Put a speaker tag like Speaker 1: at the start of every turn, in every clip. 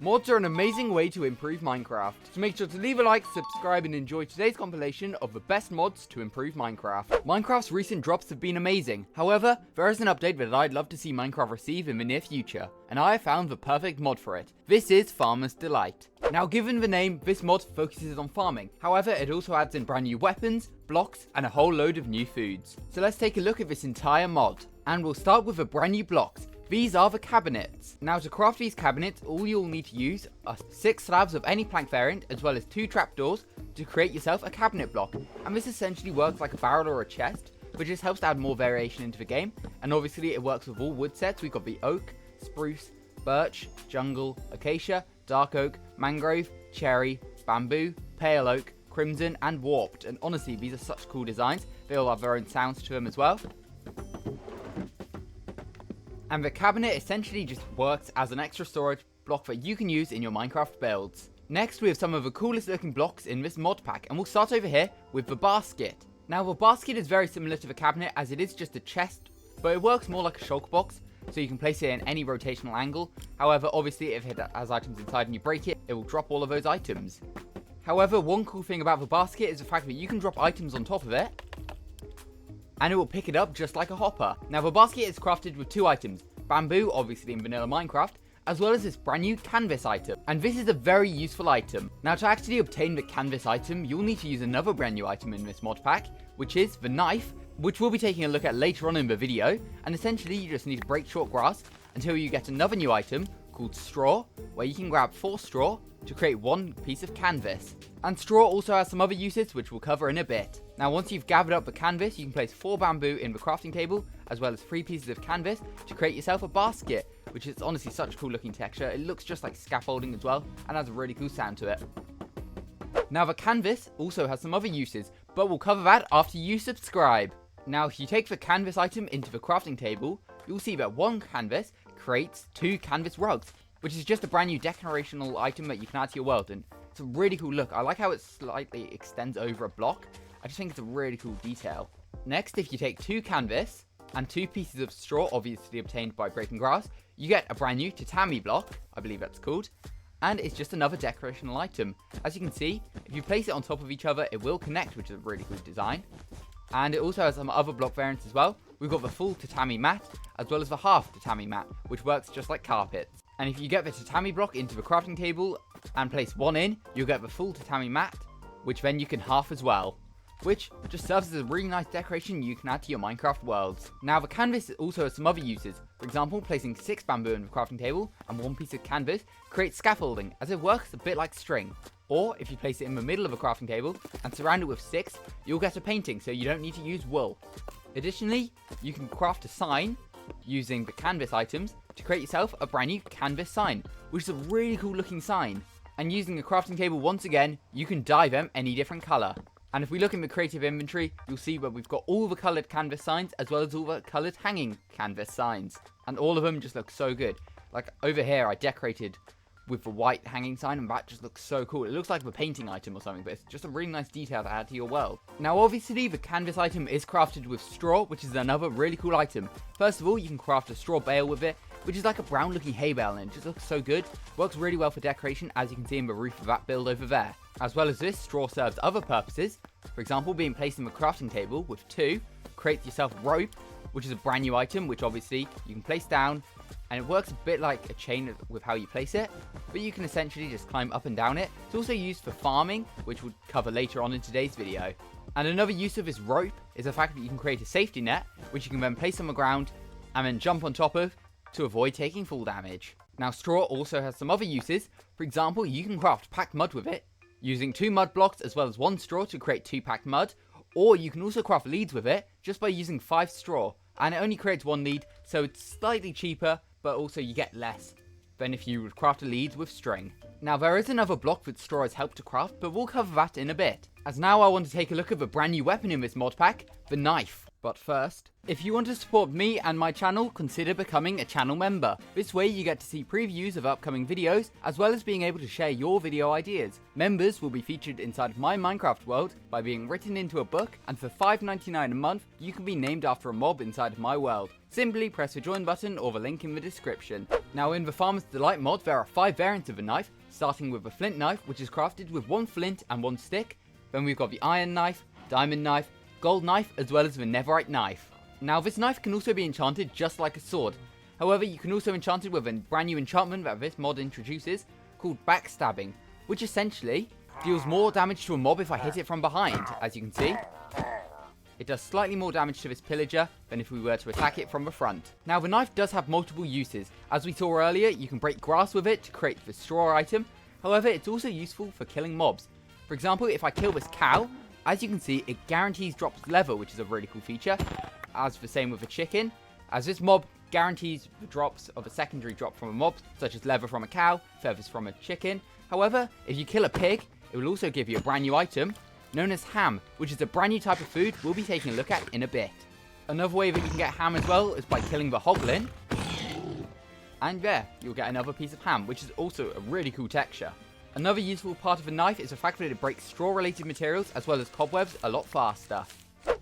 Speaker 1: Mods are an amazing way to improve Minecraft, so make sure to leave a like, subscribe and enjoy today's compilation of the best mods to improve Minecraft. Minecraft's recent drops have been amazing, however, there is an update that I'd love to see Minecraft receive in the near future, and I have found the perfect mod for it. This is Farmer's Delight. Now given the name, this mod focuses on farming, however it also adds in brand new weapons, blocks and a whole load of new foods. So let's take a look at this entire mod, and we'll start with the brand new blocks. These are the cabinets. Now to craft these cabinets, all you'll need to use are 6 slabs of any plank variant as well as 2 trapdoors to create yourself a cabinet block. And this essentially works like a barrel or a chest, but just helps to add more variation into the game. And obviously it works with all wood sets. We've got the oak, spruce, birch, jungle, acacia, dark oak, mangrove, cherry, bamboo, pale oak, crimson and warped. And honestly, these are such cool designs. They all have their own sounds to them as well. And the cabinet essentially just works as an extra storage block that you can use in your Minecraft builds. Next, we have some of the coolest looking blocks in this mod pack, and we'll start over here with the basket. Now the basket is very similar to the cabinet as it is just a chest, but it works more like a shulker box, so you can place it in any rotational angle. However, obviously if it has items inside and you break it, it will drop all of those items. However, one cool thing about the basket is the fact that you can drop items on top of it, and it will pick it up just like a hopper. Now the basket is crafted with 2 items, bamboo, obviously in vanilla Minecraft, as well as this brand new canvas item. And this is a very useful item. Now to actually obtain the canvas item, you'll need to use another brand new item in this mod pack, which is the knife, which we'll be taking a look at later on in the video. And essentially you just need to break short grass until you get another new item called straw, where you can grab 4 straw to create 1 piece of canvas. And straw also has some other uses which we'll cover in a bit. Now once you've gathered up the canvas, you can place 4 bamboo in the crafting table, as well as 3 pieces of canvas to create yourself a basket, which is honestly such a cool looking texture. It looks just like scaffolding as well, and has a really cool sound to it. Now the canvas also has some other uses, but we'll cover that after you subscribe. Now if you take the canvas item into the crafting table, you'll see that 1 canvas creates 2 canvas rugs, which is just a brand new decorational item that you can add to your world, and it's a really cool look. I like how it slightly extends over a block. I just think it's a really cool detail. Next, if you take 2 canvas and 2 pieces of straw, obviously obtained by breaking grass, you get a brand new tatami block, I believe that's called, and it's just another decorational item. As you can see, if you place it on top of each other, it will connect, which is a really cool design. And it also has some other block variants as well. We've got the full tatami mat, as well as the half tatami mat, which works just like carpets. And if you get the tatami block into the crafting table and place 1 in, you'll get the full tatami mat, which then you can half as well, which just serves as a really nice decoration you can add to your Minecraft worlds. Now the canvas also has some other uses. For example, placing 6 bamboo in the crafting table and 1 piece of canvas creates scaffolding, as it works a bit like string. Or if you place it in the middle of a crafting table and surround it with 6, you'll get a painting, so you don't need to use wool. Additionally, you can craft a sign using the canvas items to create yourself a brand new canvas sign, which is a really cool looking sign. And using the crafting table once again, you can dye them any different colour. And if we look in the creative inventory, you'll see where we've got all the coloured canvas signs as well as all the coloured hanging canvas signs. And all of them just look so good. Like over here I decorated with the white hanging sign, and that just looks so cool. It looks like a painting item or something, but it's just a really nice detail to add to your world. Now obviously the canvas item is crafted with straw, which is another really cool item. First of all, you can craft a straw bale with it, which is like a brown looking hay bale, and it just looks so good. Works really well for decoration, as you can see in the roof of that build over there. As well as this, straw serves other purposes. For example, being placed in the crafting table with 2, create yourself rope, which is a brand new item, which obviously you can place down, and it works a bit like a chain with how you place it, but you can essentially just climb up and down it. It's also used for farming, which we'll cover later on in today's video. And another use of this rope is the fact that you can create a safety net, which you can then place on the ground and then jump on top of to avoid taking fall damage. Now straw also has some other uses. For example, you can craft packed mud with it, using 2 mud blocks as well as 1 straw to create 2 packed mud, or you can also craft leads with it just by using 5 straw, and it only creates 1 lead, so it's slightly cheaper, but also you get less than if you would craft a lead with string. Now there is another block that straw has helped to craft, but we'll cover that in a bit. As now I want to take a look at the brand new weapon in this mod pack, the knife. But first, if you want to support me and my channel, consider becoming a channel member. This way you get to see previews of upcoming videos, as well as being able to share your video ideas. Members will be featured inside of my Minecraft world by being written into a book, and for $5.99 a month, you can be named after a mob inside of my world. Simply press the join button or the link in the description. Now in the Farmer's Delight mod, there are 5 variants of a knife, starting with a flint knife, which is crafted with 1 flint and 1 stick. Then we've got the iron knife, diamond knife, gold knife, as well as the netherite knife. Now this knife can also be enchanted just like a sword. However, you can also enchant it with a brand new enchantment that this mod introduces called backstabbing, which essentially deals more damage to a mob if I hit it from behind, as you can see. It does slightly more damage to this pillager than if we were to attack it from the front. Now the knife does have multiple uses. As we saw earlier, you can break grass with it to create the straw item. However, it's also useful for killing mobs. For example, if I kill this cow, as you can see, it guarantees drops leather, which is a really cool feature. As the same with a chicken, as this mob guarantees the drops of a secondary drop from a mob, such as leather from a cow, feathers from a chicken. However, if you kill a pig, it will also give you a brand new item, known as ham, which is a brand new type of food we'll be taking a look at in a bit. Another way that you can get ham as well is by killing the hoglin. And there, you'll get another piece of ham, which is also a really cool texture. Another useful part of a knife is the fact that it breaks straw-related materials as well as cobwebs a lot faster.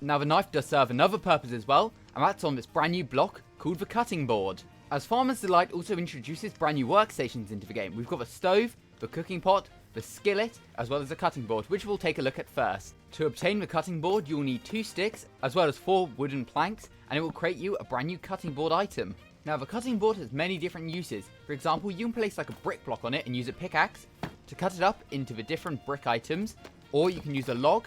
Speaker 1: Now the knife does serve another purpose as well, and that's on this brand new block called the cutting board. As Farmer's Delight also introduces brand new workstations into the game, we've got the stove, the cooking pot, the skillet, as well as the cutting board, which we'll take a look at first. To obtain the cutting board, you'll need 2 sticks, as well as 4 wooden planks, and it will create you a brand new cutting board item. Now the cutting board has many different uses. For example, you can place like a brick block on it and use a pickaxe to cut it up into the different brick items, or you can use a log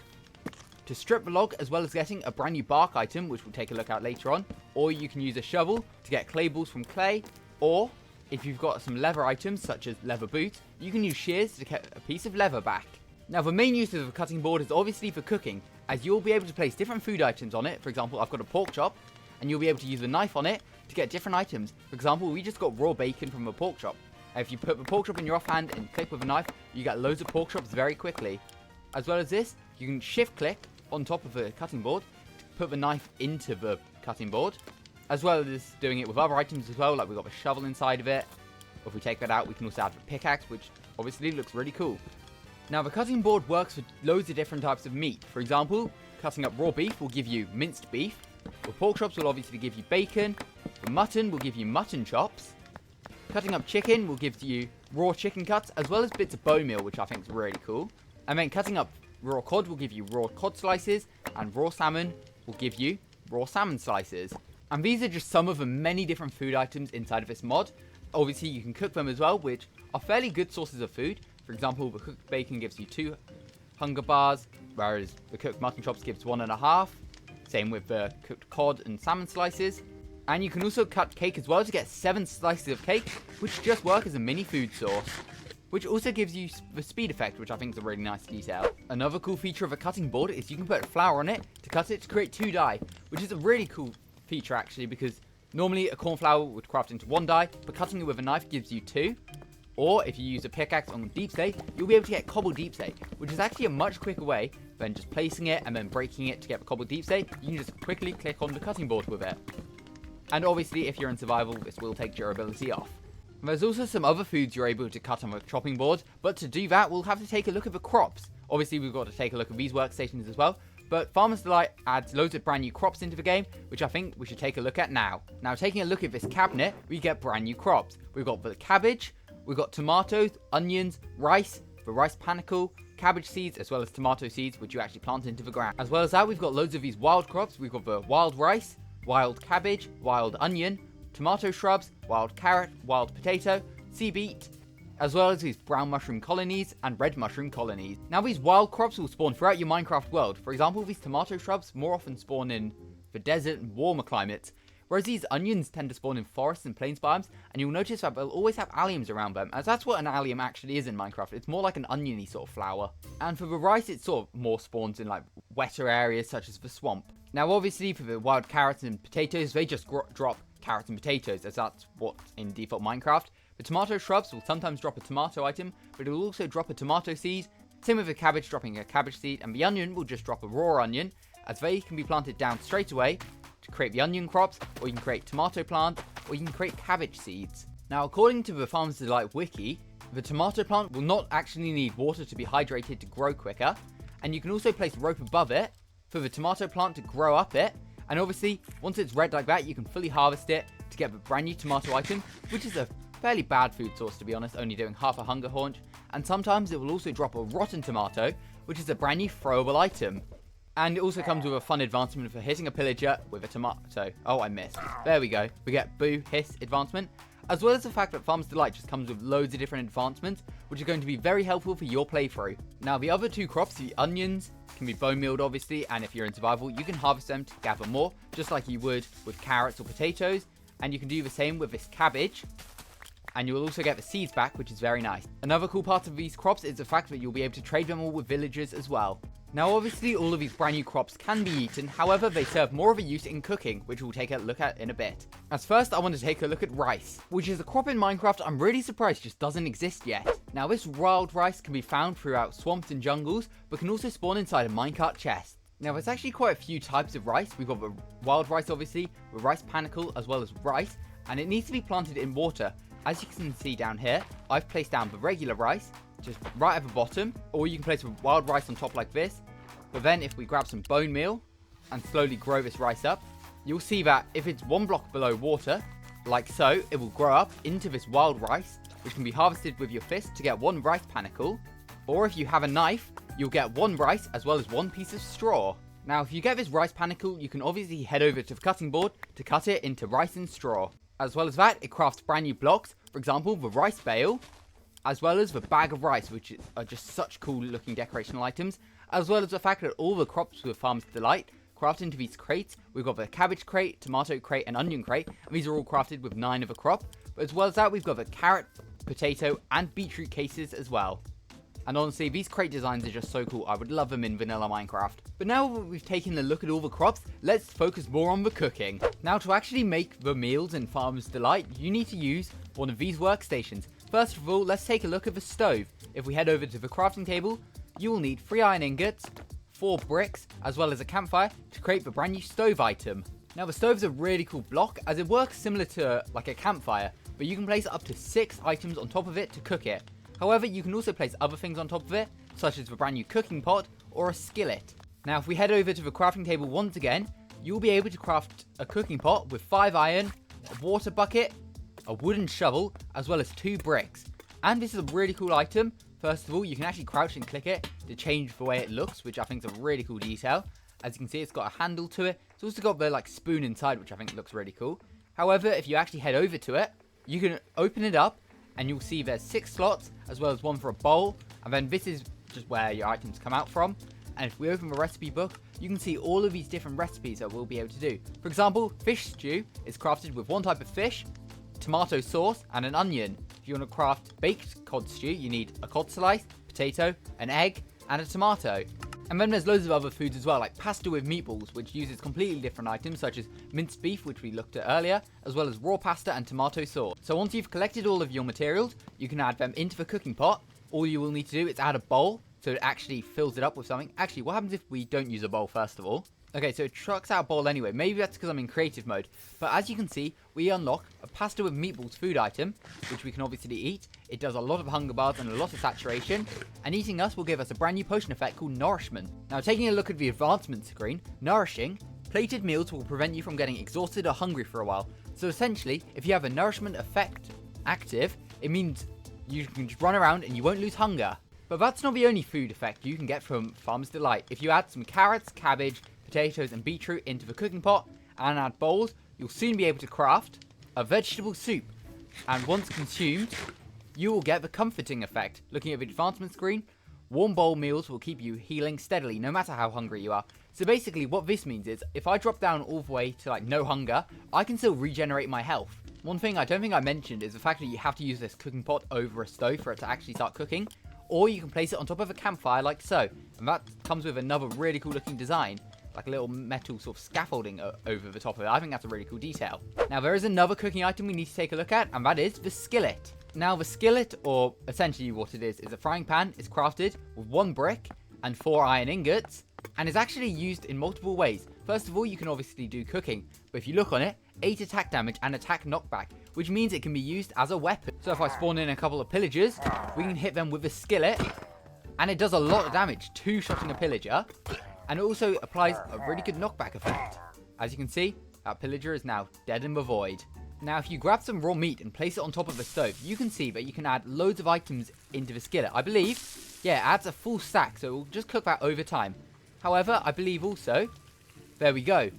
Speaker 1: to strip the log, as well as getting a brand new bark item, which we'll take a look at later on, or you can use a shovel to get clay balls from clay, or if you've got some leather items such as leather boots, you can use shears to get a piece of leather back. Now the main use of a cutting board is obviously for cooking, as you'll be able to place different food items on it. For example, I've got a pork chop, and you'll be able to use a knife on it to get different items. For example, we just got raw bacon from a pork chop. If you put the pork chop in your offhand and click with a knife, you get loads of pork chops very quickly. As well as this, you can shift click on top of the cutting board to put the knife into the cutting board, as well as doing it with other items as well, like we've got the shovel inside of it. If we take that out, we can also add the pickaxe, which obviously looks really cool. Now the cutting board works for loads of different types of meat. For example, cutting up raw beef will give you minced beef. The pork chops will obviously give you bacon. The mutton will give you mutton chops. Cutting up chicken will give you raw chicken cuts, as well as bits of bone meal, which I think is really cool. And then cutting up raw cod will give you raw cod slices, and raw salmon will give you raw salmon slices. And these are just some of the many different food items inside of this mod. Obviously you can cook them as well, which are fairly good sources of food. For example, the cooked bacon gives you 2 hunger bars, whereas the cooked mutton chops gives 1.5. Same with the cooked cod and salmon slices. And you can also cut cake as well to get 7 slices of cake, which just work as a mini food source. Which also gives you the speed effect, which I think is a really nice detail. Another cool feature of a cutting board is you can put flour on it to cut it to create 2 dye, which is a really cool feature actually, because normally a corn flour would craft into 1 dye, but cutting it with a knife gives you 2. Or if you use a pickaxe on deep slate, you'll be able to get cobbled deep slate, which is actually a much quicker way than just placing it and then breaking it to get the cobbled deep slate. You can just quickly click on the cutting board with it. And obviously, if you're in survival, this will take durability off. There's also some other foods you're able to cut on the chopping board, but to do that, we'll have to take a look at the crops. Obviously, we've got to take a look at these workstations as well, but Farmer's Delight adds loads of brand new crops into the game, which I think we should take a look at now. Now, taking a look at this cabinet, we get brand new crops. We've got the cabbage, we've got tomatoes, onions, rice, the rice panicle, cabbage seeds, as well as tomato seeds, which you actually plant into the ground. As well as that, we've got loads of these wild crops. We've got the wild rice, wild cabbage, wild onion, tomato shrubs, wild carrot, wild potato, sea beet, as well as these brown mushroom colonies and red mushroom colonies. Now these wild crops will spawn throughout your Minecraft world. For example, these tomato shrubs more often spawn in the desert and warmer climates, whereas these onions tend to spawn in forests and plains biomes, and you'll notice that they'll always have alliums around them, as that's what an allium actually is in Minecraft. It's more like an oniony sort of flower. And for the rice, it sort of more spawns in like wetter areas such as the swamp. Now obviously for the wild carrots and potatoes, they just drop carrots and potatoes, as that's what's in default Minecraft. The tomato shrubs will sometimes drop a tomato item, but it will also drop a tomato seed. Same with the cabbage dropping a cabbage seed, and the onion will just drop a raw onion. as they can be planted down straight away to create the onion crops, or you can create tomato plant, or you can create cabbage seeds. Now, according to the Farmers Delight wiki, the tomato plant will not actually need water to be hydrated to grow quicker, and you can also place rope above it for the tomato plant to grow up it, and obviously, once it's red like that, you can fully harvest it to get the brand new tomato item, which is a fairly bad food source to be honest, only doing half a hunger haunch, and sometimes it will also drop a rotten tomato, which is a brand new throwable item. And it also comes with a fun advancement for hitting a pillager with a tomato. Oh, I missed. There we go. We get boo, hiss advancement, as well as the fact that Farmers Delight just comes with loads of different advancements, which are going to be very helpful for your playthrough. Now, the other two crops, the onions, can be bone mealed obviously, and if you're in survival, you can harvest them to gather more, just like you would with carrots or potatoes, and you can do the same with this cabbage. And you will also get the seeds back, which is very nice. Another cool part of these crops is the fact that you'll be able to trade them all with villagers as well. Now obviously all of these brand new crops can be eaten, however they serve more of a use in cooking, which we'll take a look at in a bit. As first I want to take a look at rice, which is a crop in Minecraft I'm really surprised just doesn't exist yet. Now this wild rice can be found throughout swamps and jungles, but can also spawn inside a minecart chest. Now there's actually quite a few types of rice. We've got the wild rice obviously, the rice panicle, as well as rice, and it needs to be planted in water. As you can see down here, I've placed down the regular rice, just right at the bottom, or you can place the wild rice on top like this. But then if we grab some bone meal and slowly grow this rice up, you'll see that if it's one block below water, like so, it will grow up into this wild rice, which can be harvested with your fist to get one rice panicle. Or if you have a knife, you'll get one rice as well as one piece of straw. Now if you get this rice panicle, you can obviously head over to the cutting board to cut it into rice and straw. As well as that, it crafts brand new blocks, for example, the rice bale, as well as the bag of rice, which are just such cool looking decorational items, as well as the fact that all the crops with Farmers Delight craft into these crates. We've got the cabbage crate, tomato crate, and onion crate, and these are all crafted with 9 of a crop. But as well as that, we've got the carrot, potato, and beetroot cases as well. And honestly, these crate designs are just so cool. I would love them in vanilla Minecraft. But now that we've taken a look at all the crops, let's focus more on the cooking. Now to actually make the meals in Farmers Delight, you need to use one of these workstations. First of all, let's take a look at the stove. If we head over to the crafting table, you will need 3 iron ingots, 4 bricks, as well as a campfire to create the brand new stove item. Now the stove is a really cool block as it works similar to like a campfire, but you can place up to 6 items on top of it to cook it. However, you can also place other things on top of it, such as the brand new cooking pot or a skillet. Now if we head over to the crafting table once again, you'll be able to craft a cooking pot with 5 iron, a water bucket, a wooden shovel, as well as 2 bricks. And this is a really cool item. First of all, you can actually crouch and click it to change the way it looks, which I think is a really cool detail. As you can see, it's got a handle to it. It's also got the like spoon inside, which I think looks really cool. However, if you actually head over to it, you can open it up and you'll see there's 6 slots, as well as 1 for a bowl. And then this is just where your items come out from. And if we open the recipe book, you can see all of these different recipes that we'll be able to do. For example, fish stew is crafted with 1 type of fish, tomato sauce, and an onion. If you want to craft baked cod stew, you need a cod slice, potato, an egg, and a tomato. And then there's loads of other foods as well, like pasta with meatballs, which uses completely different items such as minced beef, which we looked at earlier, as well as raw pasta and tomato sauce. So once you've collected all of your materials, you can add them into the cooking pot. All you will need to do is add a bowl, so it actually fills it up with something. Actually, what happens if we don't use a bowl first of all? Okay, so it trucks out a bowl anyway. Maybe that's because I'm in creative mode. But as you can see, we unlock a pasta with meatballs food item, which we can obviously eat. It does a lot of hunger bars and a lot of saturation. And eating us will give us a brand new potion effect called Nourishment. Now, taking a look at the advancement screen, Nourishing, plated meals will prevent you from getting exhausted or hungry for a while. So essentially, if you have a Nourishment effect active, it means you can just run around and you won't lose hunger. But that's not the only food effect you can get from Farmers Delight. If you add some carrots, cabbage, potatoes and beetroot into the cooking pot and add bowls, you'll soon be able to craft a vegetable soup. And once consumed, you will get the comforting effect. Looking at the advancement screen, warm bowl meals will keep you healing steadily no matter how hungry you are. So basically what this means is if I drop down all the way to like no hunger, I can still regenerate my health. One thing I don't think I mentioned is the fact that you have to use this cooking pot over a stove for it to actually start cooking. Or you can place it on top of a campfire like so. And that comes with another really cool looking design, like a little metal sort of scaffolding over the top of it. I think that's a really cool detail. Now there is another cooking item we need to take a look at, and that is the skillet. Now the skillet, or essentially what it is a frying pan. It's crafted with 1 brick and 4 iron ingots, and is actually used in multiple ways. First of all, you can obviously do cooking, but if you look on it, 8 attack damage and attack knockback, which means it can be used as a weapon. So if I spawn in a couple of pillagers, we can hit them with a skillet, and it does a lot of damage, 2-shotting a pillager, and it also applies a really good knockback effect. As you can see, that pillager is now dead in the void. Now, if you grab some raw meat and place it on top of a stove, you can see that you can add loads of items into the skillet. I believe, yeah, it adds a full stack, so it will just cook that over time. However, I believe also, there we go.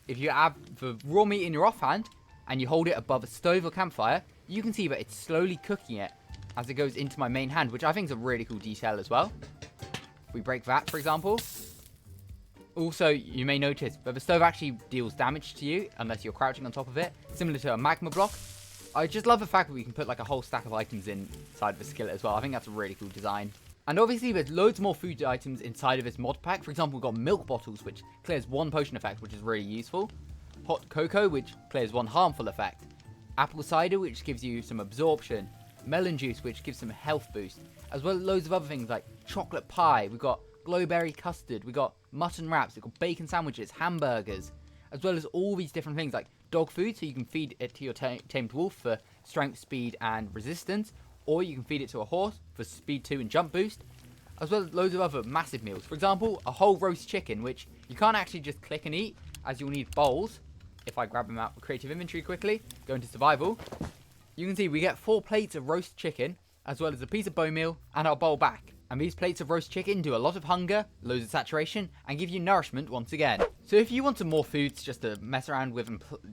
Speaker 1: If you add the raw meat in your offhand, and you hold it above a stove or campfire, you can see that it's slowly cooking it as it goes into my main hand, which I think is a really cool detail as well. If we break that, for example. Also, you may notice that the stove actually deals damage to you unless you're crouching on top of it, similar to a magma block. I just love the fact that we can put like a whole stack of items inside the skillet as well. I think that's a really cool design. And obviously there's loads more food items inside of this mod pack. For example, we've got milk bottles, which clears 1 potion effect, which is really useful. Hot cocoa, which clears 1 harmful effect. Apple cider, which gives you some absorption. Melon juice, which gives some health boost. As well as loads of other things like chocolate pie. We've got glowberry custard. We've got mutton wraps. We've got bacon sandwiches, hamburgers. As well as all these different things like dog food, so you can feed it to your tamed wolf for strength, speed, and resistance. Or you can feed it to a horse for speed 2 and jump boost. As well as loads of other massive meals. For example, a whole roast chicken, which you can't actually just click and eat, as you'll need bowls. If I grab them out of creative inventory quickly, go into survival, you can see we get 4 plates of roast chicken, as well as a piece of bone meal and our bowl back. And these plates of roast chicken do a lot of hunger, loads of saturation, and give you nourishment once again. So if you want some more foods just to mess around with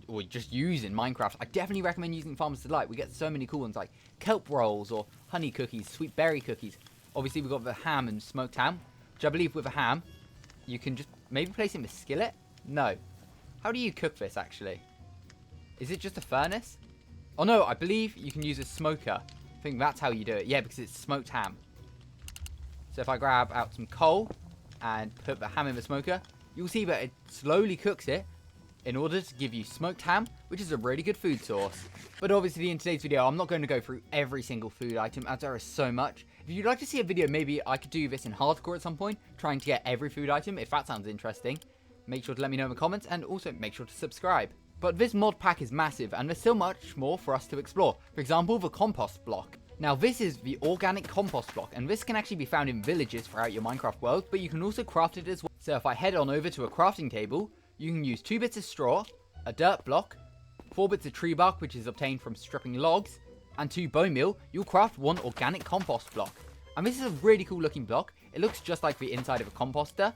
Speaker 1: or just use in Minecraft, I definitely recommend using Farmer's Delight. We get so many cool ones like kelp rolls or honey cookies, sweet berry cookies. Obviously we've got the ham and smoked ham, which I believe with a ham, you can just maybe place it in the skillet? No. How do you cook this actually? Is it just a furnace? Oh no, I believe you can use a smoker. I think that's how you do it. Yeah, because it's smoked ham. So if I grab out some coal and put the ham in the smoker, you'll see that it slowly cooks it in order to give you smoked ham, which is a really good food source. But obviously in today's video, I'm not going to go through every single food item as there is so much. If you'd like to see a video, maybe I could do this in hardcore at some point, trying to get every food item, if that sounds interesting. Make sure to let me know in the comments and also make sure to subscribe. But this mod pack is massive and there's still much more for us to explore. For example, the compost block. Now this is the organic compost block, and this can actually be found in villages throughout your Minecraft world, but you can also craft it as well. So if I head on over to a crafting table, you can use 2 bits of straw, a dirt block, 4 bits of tree bark, which is obtained from stripping logs, and 2 bone meal. You'll craft 1 organic compost block. And this is a really cool looking block. It looks just like the inside of a composter.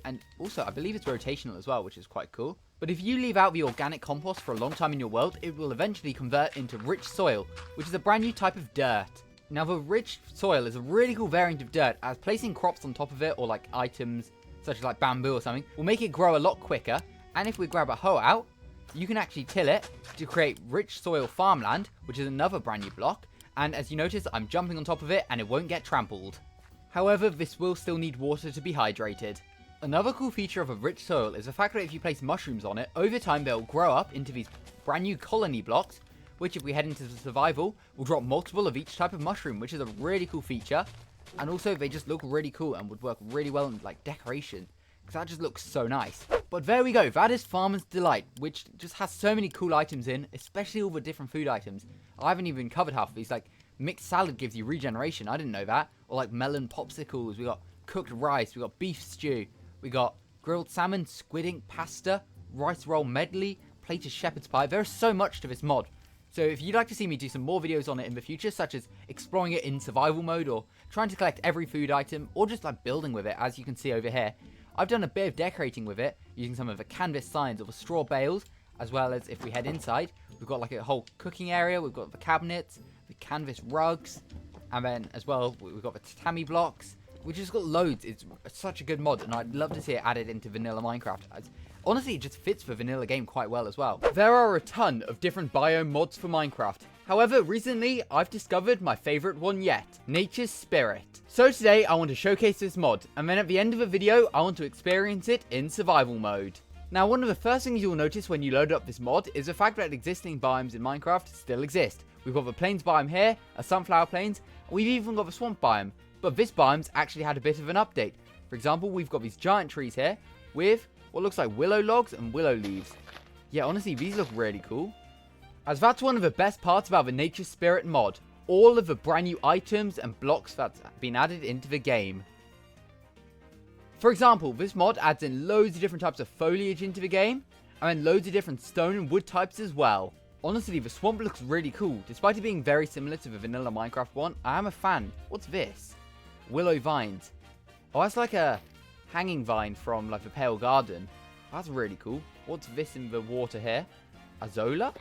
Speaker 1: And also, I believe it's rotational as well, which is quite cool. But if you leave out the organic compost for a long time in your world, it will eventually convert into rich soil, which is a brand new type of dirt. Now, the rich soil is a really cool variant of dirt, as placing crops on top of it, or like items, such as like bamboo or something, will make it grow a lot quicker. And if we grab a hoe out, you can actually till it to create rich soil farmland, which is another brand new block. And as you notice, I'm jumping on top of it and it won't get trampled. However, this will still need water to be hydrated. Another cool feature of a rich soil is the fact that if you place mushrooms on it, over time they'll grow up into these brand new colony blocks, which if we head into the survival, will drop multiple of each type of mushroom, which is a really cool feature. And also they just look really cool and would work really well in like decoration, because that just looks so nice. But there we go, that is Farmer's Delight, which just has so many cool items in, especially all the different food items. I haven't even covered half of these, like mixed salad gives you regeneration, I didn't know that. Or like melon popsicles, we got cooked rice, we got beef stew. We got grilled salmon, squid ink pasta, rice roll medley, plate of shepherd's pie. There is so much to this mod. So if you'd like to see me do some more videos on it in the future, such as exploring it in survival mode, or trying to collect every food item, or just like building with it, as you can see over here, I've done a bit of decorating with it, using some of the canvas signs or the straw bales, as well as if we head inside, we've got like a whole cooking area, we've got the cabinets, the canvas rugs, and then as well, we've got the tatami blocks, which has got loads. It's such a good mod, and I'd love to see it added into vanilla Minecraft. Honestly, it just fits the vanilla game quite well as well. There are a ton of different biome mods for Minecraft. However, recently, I've discovered my favorite one yet, Nature's Spirit. So today, I want to showcase this mod, and then at the end of the video, I want to experience it in survival mode. Now, one of the first things you'll notice when you load up this mod is the fact that existing biomes in Minecraft still exist. We've got the plains biome here, a sunflower plains, and we've even got the swamp biome. But this biome's actually had a bit of an update. For example, we've got these giant trees here with what looks like willow logs and willow leaves. Yeah, honestly, these look really cool. As that's one of the best parts about the Nature Spirit mod. All of the brand new items and blocks that's been added into the game. For example, this mod adds in loads of different types of foliage into the game, and then loads of different stone and wood types as well. Honestly, the swamp looks really cool. Despite it being very similar to the vanilla Minecraft one, I am a fan. What's this? Willow vines. Oh, that's like a hanging vine from like the Pale Garden. That's really cool. What's this in the water here? Azola?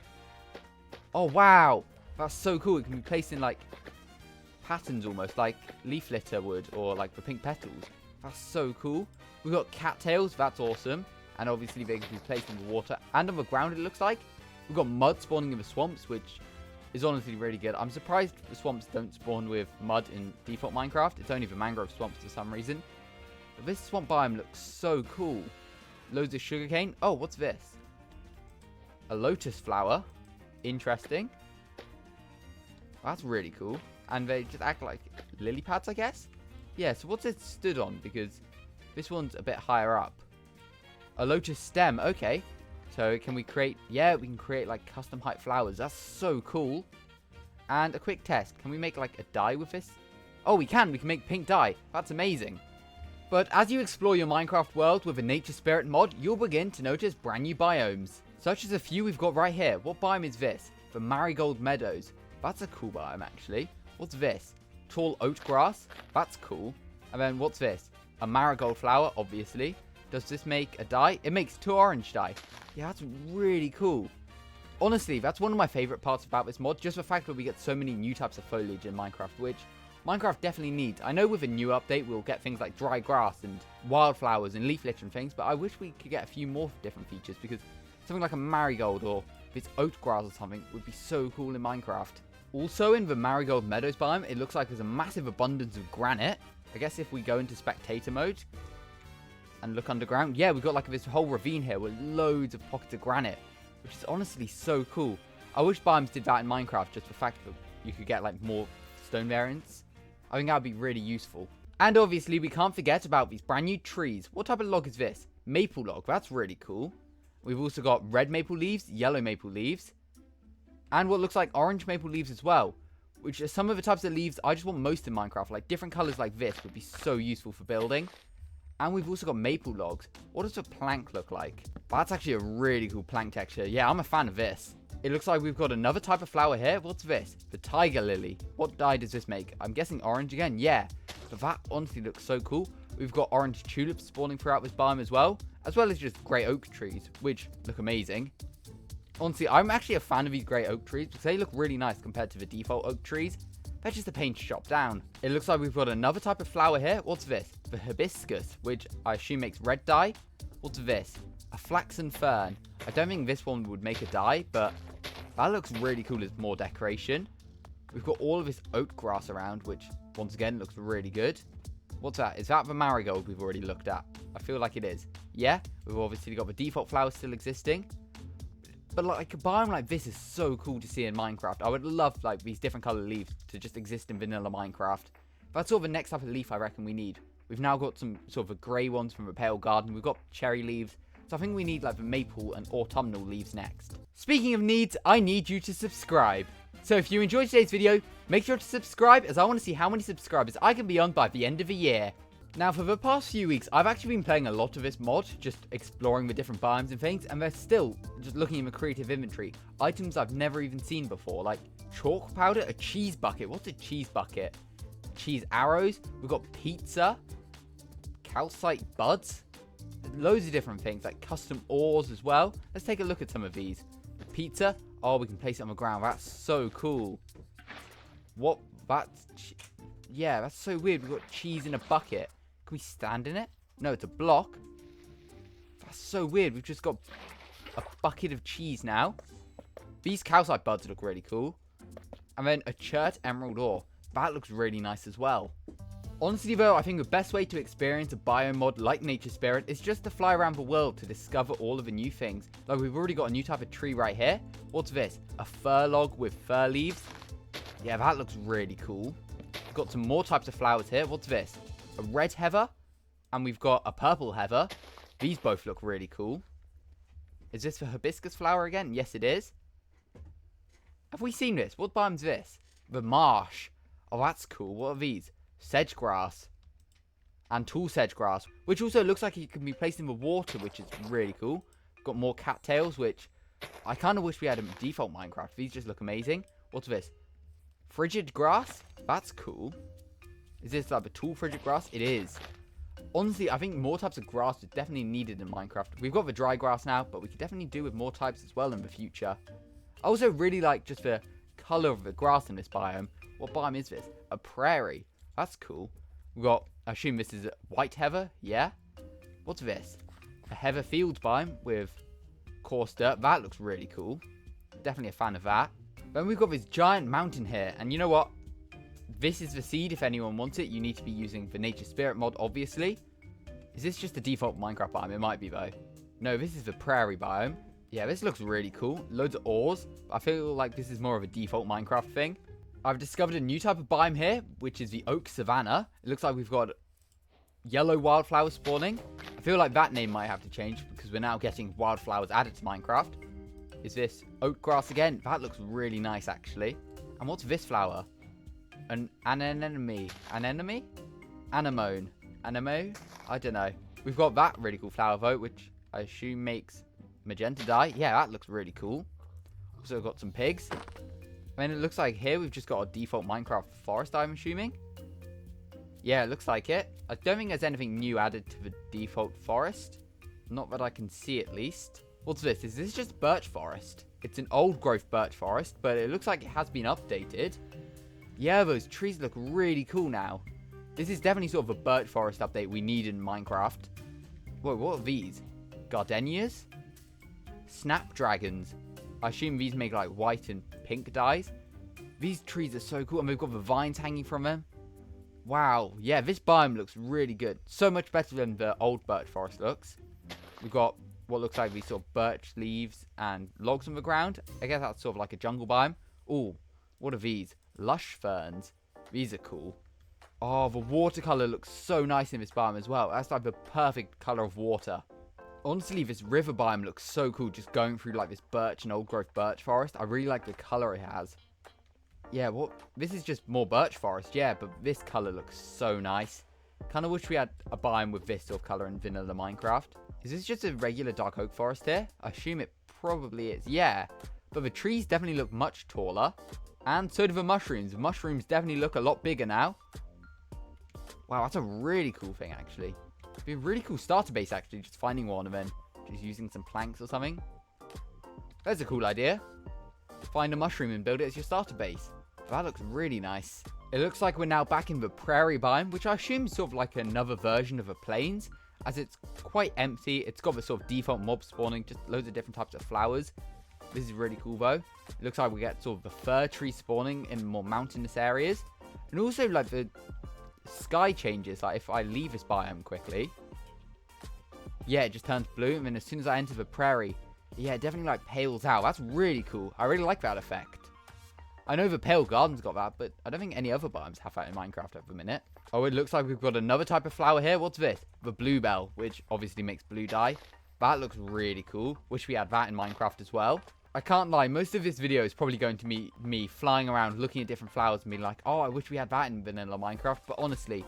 Speaker 1: Oh, wow. That's so cool. It can be placed in like patterns almost, like leaf litter would, or like the pink petals. That's so cool. We've got cattails. That's awesome. And obviously they can be placed in the water and on the ground, it looks like. We've got mud spawning in the swamps, which is honestly really good. I'm surprised the swamps don't spawn with mud in default Minecraft. It's only the mangrove swamps for some reason. But this swamp biome looks so cool. Loads of sugarcane. Oh, what's this? A lotus flower. Interesting. That's really cool. And they just act like lily pads, I guess? Yeah, so what's it stood on? Because this one's a bit higher up. A lotus stem. Okay. So can we create... Yeah, we can create like custom height flowers. That's so cool. And a quick test. Can we make like a dye with this? Oh, we can. We can make pink dye. That's amazing. But as you explore your Minecraft world with a Nature Spirit mod, you'll begin to notice brand new biomes. Such as a few we've got right here. What biome is this? The Marigold Meadows. That's a cool biome, actually. What's this? Tall oat grass. That's cool. And then what's this? A marigold flower, obviously. Does this make a dye? It makes 2 orange dye. Yeah, that's really cool. Honestly, that's one of my favorite parts about this mod. Just the fact that we get so many new types of foliage in Minecraft, which Minecraft definitely needs. I know with a new update, we'll get things like dry grass and wildflowers and leaf litter and things, but I wish we could get a few more different features, because something like a marigold or this oat grass or something would be so cool in Minecraft. Also, in the Marigold Meadows biome, it looks like there's a massive abundance of granite. I guess if we go into spectator mode and look underground, yeah, we've got like this whole ravine here with loads of pockets of granite, which is honestly so cool. I wish biomes did that in Minecraft, just the fact that you could get like more stone variants. I think that would be really useful. And obviously, we can't forget about these brand new trees. What type of log is this? Maple log. That's really cool. We've also got red maple leaves, yellow maple leaves, and what looks like orange maple leaves as well, which are some of the types of leaves I just want most in Minecraft. Like different colors like this would be so useful for building. And we've also got maple logs. What does a plank look like? That's actually a really cool plank texture. Yeah, I'm a fan of this. It looks like we've got another type of flower here. What's this? The tiger lily. What dye does this make? I'm guessing orange again. Yeah, but that honestly looks so cool. We've got orange tulips spawning throughout this biome as well as just grey oak trees, which look amazing. Honestly, I'm actually a fan of these grey oak trees because they look really nice compared to the default oak trees. They're just a pain to chop down. It looks like we've got another type of flower here. What's this? The hibiscus, which I assume makes red dye. What's this? A flaxen fern. I don't think this one would make a dye, but that looks really cool as more decoration. We've got all of this oat grass around, which once again looks really good. What's that? Is that the marigold we've already looked at? I feel like it is. Yeah, we've obviously got the default flowers still existing. But like a biome like this is so cool to see in Minecraft. I would love like these different color leaves to just exist in vanilla Minecraft. That's sort of the next type of leaf I reckon we need. We've now got some sort of the grey ones from the Pale Garden. We've got cherry leaves. So I think we need like the maple and autumnal leaves next. Speaking of needs, I need you to subscribe. So if you enjoyed today's video, make sure to subscribe, as I want to see how many subscribers I can be on by the end of the year. Now, for the past few weeks, I've actually been playing a lot of this mod, just exploring the different biomes and things, and they're still just looking in the creative inventory. Items I've never even seen before, like chalk powder, a cheese bucket. What's a cheese bucket? Cheese arrows. We've got pizza, calcite buds, loads of different things, like custom ores as well. Let's take a look at some of these. Pizza. Oh, we can place it on the ground. That's so cool. What? Yeah, that's so weird. We've got cheese in a bucket. Can we stand in it? No, it's a block. That's so weird. We've just got a bucket of cheese now. These calcite buds look really cool. And then a chert emerald ore. That looks really nice as well. Honestly though, I think the best way to experience a biome mod like Nature Spirit is just to fly around the world to discover all of the new things. Like we've already got a new type of tree right here. What's this? A fir log with fir leaves. Yeah, that looks really cool. We've got some more types of flowers here. What's this? A red heather. And we've got a purple heather. These both look really cool. Is this for hibiscus flower again? Yes, it is. Have we seen this? What biome's this? The marsh. Oh, that's cool. What are these? Sedge grass. And tall sedge grass. Which also looks like it can be placed in the water, which is really cool. Got more cattails, which I kind of wish we had in default Minecraft. These just look amazing. What's this? Frigid grass? That's cool. Is this like a tall frigid grass? It is. Honestly, I think more types of grass are definitely needed in Minecraft. We've got the dry grass now, but we could definitely do with more types as well in the future. I also really like just the color of the grass in this biome. What biome is this? A prairie. That's cool. We've got, I assume this is a white heather. Yeah. What's this? A heather fields biome with coarse dirt. That looks really cool. Definitely a fan of that. Then we've got this giant mountain here. And you know what? This is the seed if anyone wants it. You need to be using the nature spirit mod, obviously. Is this just the default Minecraft biome? It might be, though. No, this is the prairie biome. Yeah, this looks really cool. Loads of ores. I feel like this is more of a default Minecraft thing. I've discovered a new type of biome here, which is the oak savanna. It looks like we've got yellow wildflowers spawning. I feel like that name might have to change because we're now getting wildflowers added to Minecraft. Is this oak grass again? That looks really nice, actually. And what's this flower? An anemone. Anemone? Anemone. Anemo? I don't know. We've got that really cool flower, though, which I assume makes magenta dye. Yeah, that looks really cool. Also got some pigs. I mean, it looks like here we've just got a default Minecraft forest, I'm assuming. Yeah, it looks like it. I don't think there's anything new added to the default forest. Not that I can see, at least. What's this? Is this just birch forest? It's an old growth birch forest, but it looks like it has been updated. Yeah, those trees look really cool now. This is definitely sort of a birch forest update we need in Minecraft. Whoa, what are these? Gardenias? Snapdragons. I assume these make like white and pink dyes. These trees are so cool, and we've got the vines hanging from them. Wow, yeah, this biome looks really good. So much better than the old birch forest looks. We've got what looks like these sort of birch leaves and logs on the ground. I guess that's sort of like a jungle biome. Ooh, what are these? Lush ferns. These are cool. Oh, the watercolor looks so nice in this biome as well. That's like the perfect color of water. Honestly, this river biome looks so cool, just going through like this birch and old growth birch forest. I really like the color it has. Yeah, what? This is just more birch forest, yeah, but this color looks so nice. Kind of wish we had a biome with this sort of color in vanilla Minecraft. Is this just a regular dark oak forest here? I assume it probably is. Yeah, but the trees definitely look much taller. And so do the mushrooms. The mushrooms definitely look a lot bigger now. Wow, that's a really cool thing, actually. It'd be a really cool starter base, actually, just finding one and then just using some planks or something. That's a cool idea. Find a mushroom and build it as your starter base. That looks really nice. It looks like we're now back in the prairie biome, which I assume is sort of like another version of the plains, as it's quite empty. It's got the sort of default mob spawning, just loads of different types of flowers. This is really cool, though. It looks like we get sort of the fir tree spawning in more mountainous areas. And also, like, the sky changes. Like, if I leave this biome quickly, yeah, it just turns blue. And then as soon as I enter the prairie, yeah, it definitely, like, pales out. That's really cool. I really like that effect. I know the Pale Garden's got that, but I don't think any other biomes have that in Minecraft at the minute. Oh, it looks like we've got another type of flower here. What's this? The bluebell, which obviously makes blue dye. That looks really cool. Wish we had that in Minecraft as well. I can't lie, most of this video is probably going to be me flying around looking at different flowers and being like, oh, I wish we had that in vanilla Minecraft. But honestly,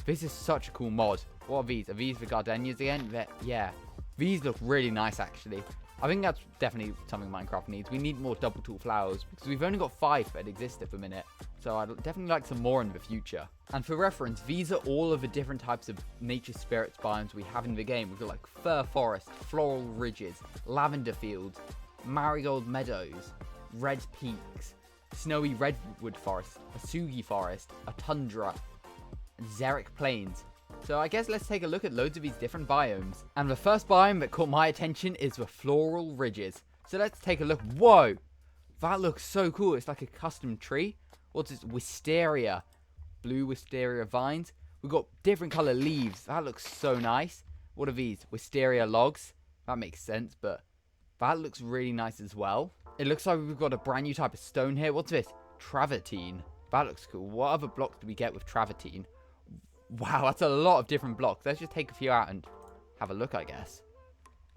Speaker 1: this is such a cool mod. What are these? Are these the gardenias again? Yeah. These look really nice, actually. I think that's definitely something Minecraft needs. We need more double tool flowers because we've only got 5 that exist at the minute. So I'd definitely like some more in the future. And for reference, these are all of the different types of nature spirits biomes we have in the game. We've got like fir forest, floral ridges, lavender fields, marigold meadows, red peaks, snowy redwood forest, a sugi forest, a tundra, and xeric plains. So I guess let's take a look at loads of these different biomes. And the first biome that caught my attention is the floral ridges. So let's take a look. Whoa! That looks so cool. It's like a custom tree. What's this? Wisteria. Blue wisteria vines. We've got different color leaves. That looks so nice. What are these? Wisteria logs. That makes sense, but that looks really nice as well. It looks like we've got a brand new type of stone here. What's this? Travertine. That looks cool. What other blocks do we get with travertine? Wow, that's a lot of different blocks. Let's just take a few out and have a look, I guess.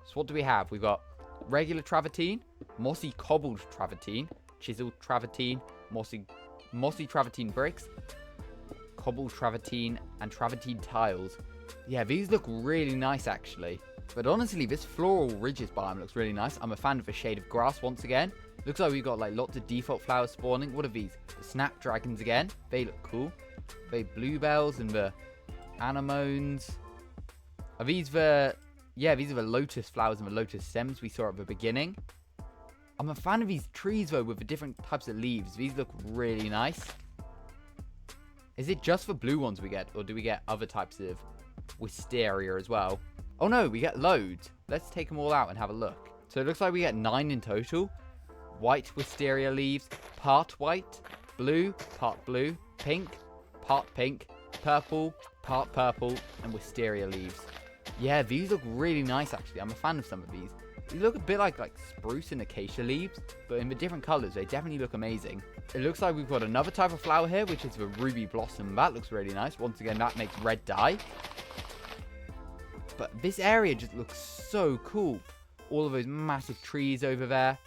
Speaker 1: So what do we have? We've got regular travertine, mossy cobbled travertine, chiseled travertine, mossy travertine bricks, cobbled travertine, and travertine tiles. Yeah, these look really nice, actually. But honestly, this floral ridges biome looks really nice. I'm a fan of the shade of grass once again. Looks like we've got like lots of default flowers spawning. What are these? The snapdragons again. They look cool. The bluebells and the anemones. Are these the... Yeah, these are the lotus flowers and the lotus stems we saw at the beginning. I'm a fan of these trees, though, with the different types of leaves. These look really nice. Is it just the blue ones we get, or do we get other types of wisteria as well? Oh, no, we get loads. Let's take them all out and have a look. So it looks like we get 9 in total. White wisteria leaves, part white, blue, part blue, pink, part pink, purple, part purple, and wisteria leaves. Yeah, these look really nice, actually. I'm a fan of some of these. These look a bit like spruce and acacia leaves, but in the different colours, they definitely look amazing. It looks like we've got another type of flower here, which is the ruby blossom. That looks really nice. Once again, that makes red dye. But this area just looks so cool. All of those massive trees over there.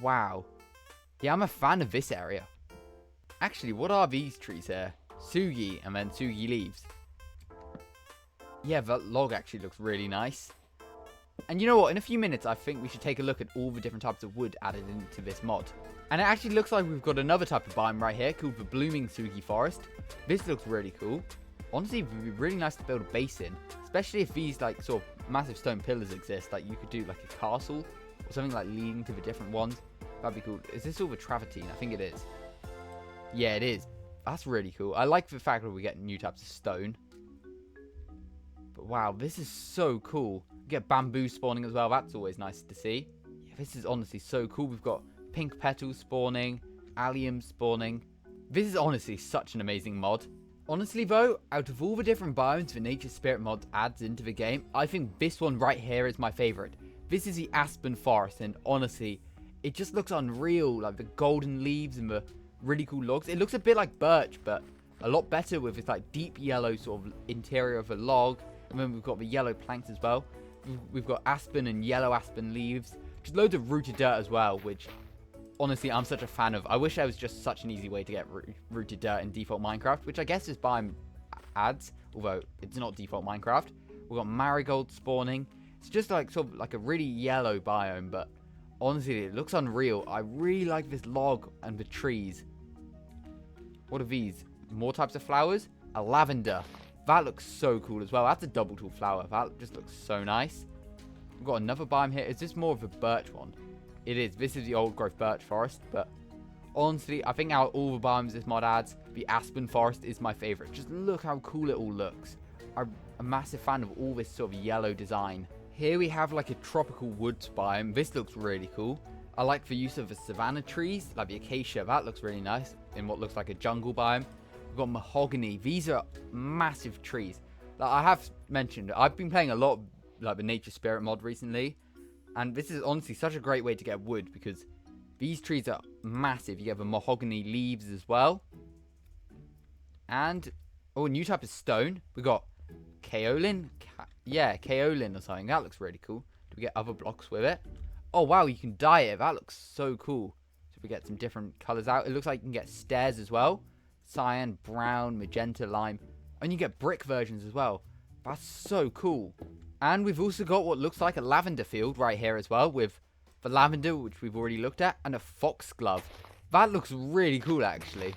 Speaker 1: Wow. Yeah, I'm a fan of this area. Actually, what are these trees here? Sugi and then Sugi leaves. Yeah, that log actually looks really nice. And you know what? In a few minutes, I think we should take a look at all the different types of wood added into this mod. And it actually looks like we've got another type of biome right here called the Blooming Sugi Forest. This looks really cool. Honestly, it would be really nice to build a base in. Especially if these like sort of massive stone pillars exist. Like you could do like a castle or something like leading to the different ones. That'd be cool. Is this all the travertine? I think it is. Yeah, it is. That's really cool. I like the fact that we get new types of stone. But wow, this is so cool. We get bamboo spawning as well. That's always nice to see. Yeah, this is honestly so cool. We've got pink petals spawning, allium spawning. This is honestly such an amazing mod. Honestly though, out of all the different biomes the Nature Spirit mod adds into the game, I think this one right here is my favorite. This is the Aspen Forest, and honestly, it just looks unreal. Like the golden leaves and the really cool logs. It looks a bit like birch, but a lot better with this like deep yellow sort of interior of a log. And then we've got the yellow planks as well. We've got aspen and yellow aspen leaves. Just loads of rooted dirt as well, which honestly I'm such a fan of. I wish there was just such an easy way to get rooted dirt in default Minecraft, which I guess this biome adds, although it's not default Minecraft. We've got marigold spawning. It's just like sort of like a really yellow biome, but honestly it looks unreal. I really like this log and the trees. What are these? More types of flowers? A lavender. That looks so cool as well. That's a double tool flower. That just looks so nice. We've got another biome here. Is this more of a birch one? It is. This is the old growth birch forest. But honestly, I think out of all the biomes this mod adds, the aspen forest is my favorite. Just look how cool it all looks. I'm a massive fan of all this sort of yellow design. Here we have like a tropical woods biome. This looks really cool. I like the use of the savanna trees, like the acacia. That looks really nice in what looks like a jungle biome. We've got mahogany. These are massive trees. Like I have mentioned, I've been playing a lot of like the Nature Spirit mod recently, and this is honestly such a great way to get wood because these trees are massive. You have the mahogany leaves as well, and oh, a new type of stone. We got kaolin. Yeah, kaolin or something. That looks really cool. Do we get other blocks with it? Oh wow, you can dye it. That looks so cool. So we get some different colors out. It looks like you can get stairs as well. Cyan, brown, magenta, lime. And you get brick versions as well. That's so cool. And we've also got what looks like a lavender field right here as well, with the lavender, which we've already looked at, and a foxglove. That looks really cool, actually.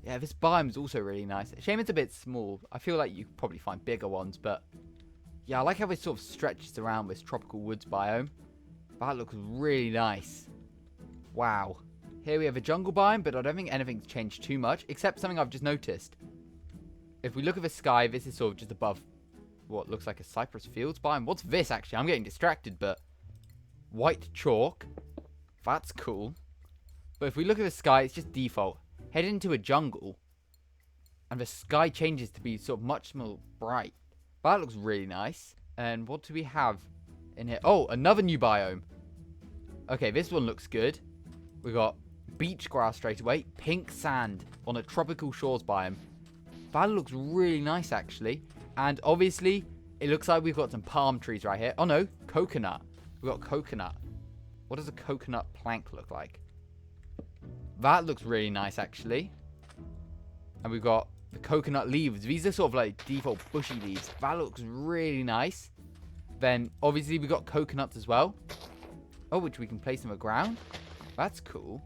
Speaker 1: Yeah, this biome is also really nice. Shame it's a bit small. I feel like you could probably find bigger ones, but yeah, I like how it sort of stretches around this tropical woods biome. That looks really nice. Wow. Here we have a jungle biome, but I don't think anything's changed too much, except something I've just noticed. If we look at the sky, this is sort of just above what looks like a cypress fields biome. What's this, actually? I'm getting distracted, but white chalk. That's cool. But if we look at the sky, it's just default. Head into a jungle, and the sky changes to be sort of much more bright. That looks really nice. And what do we have in here? Oh, another new biome. Okay, this one looks good. We got beach grass straight away. Pink sand on a tropical shores biome. That looks really nice, actually. And obviously, it looks like we've got some palm trees right here. Oh, no. Coconut. We've got coconut. What does a coconut plank look like? That looks really nice, actually. And we've got the coconut leaves. These are sort of like default bushy leaves. That looks really nice. Then, obviously, we've got coconuts as well. Oh, which we can place on the ground. That's cool.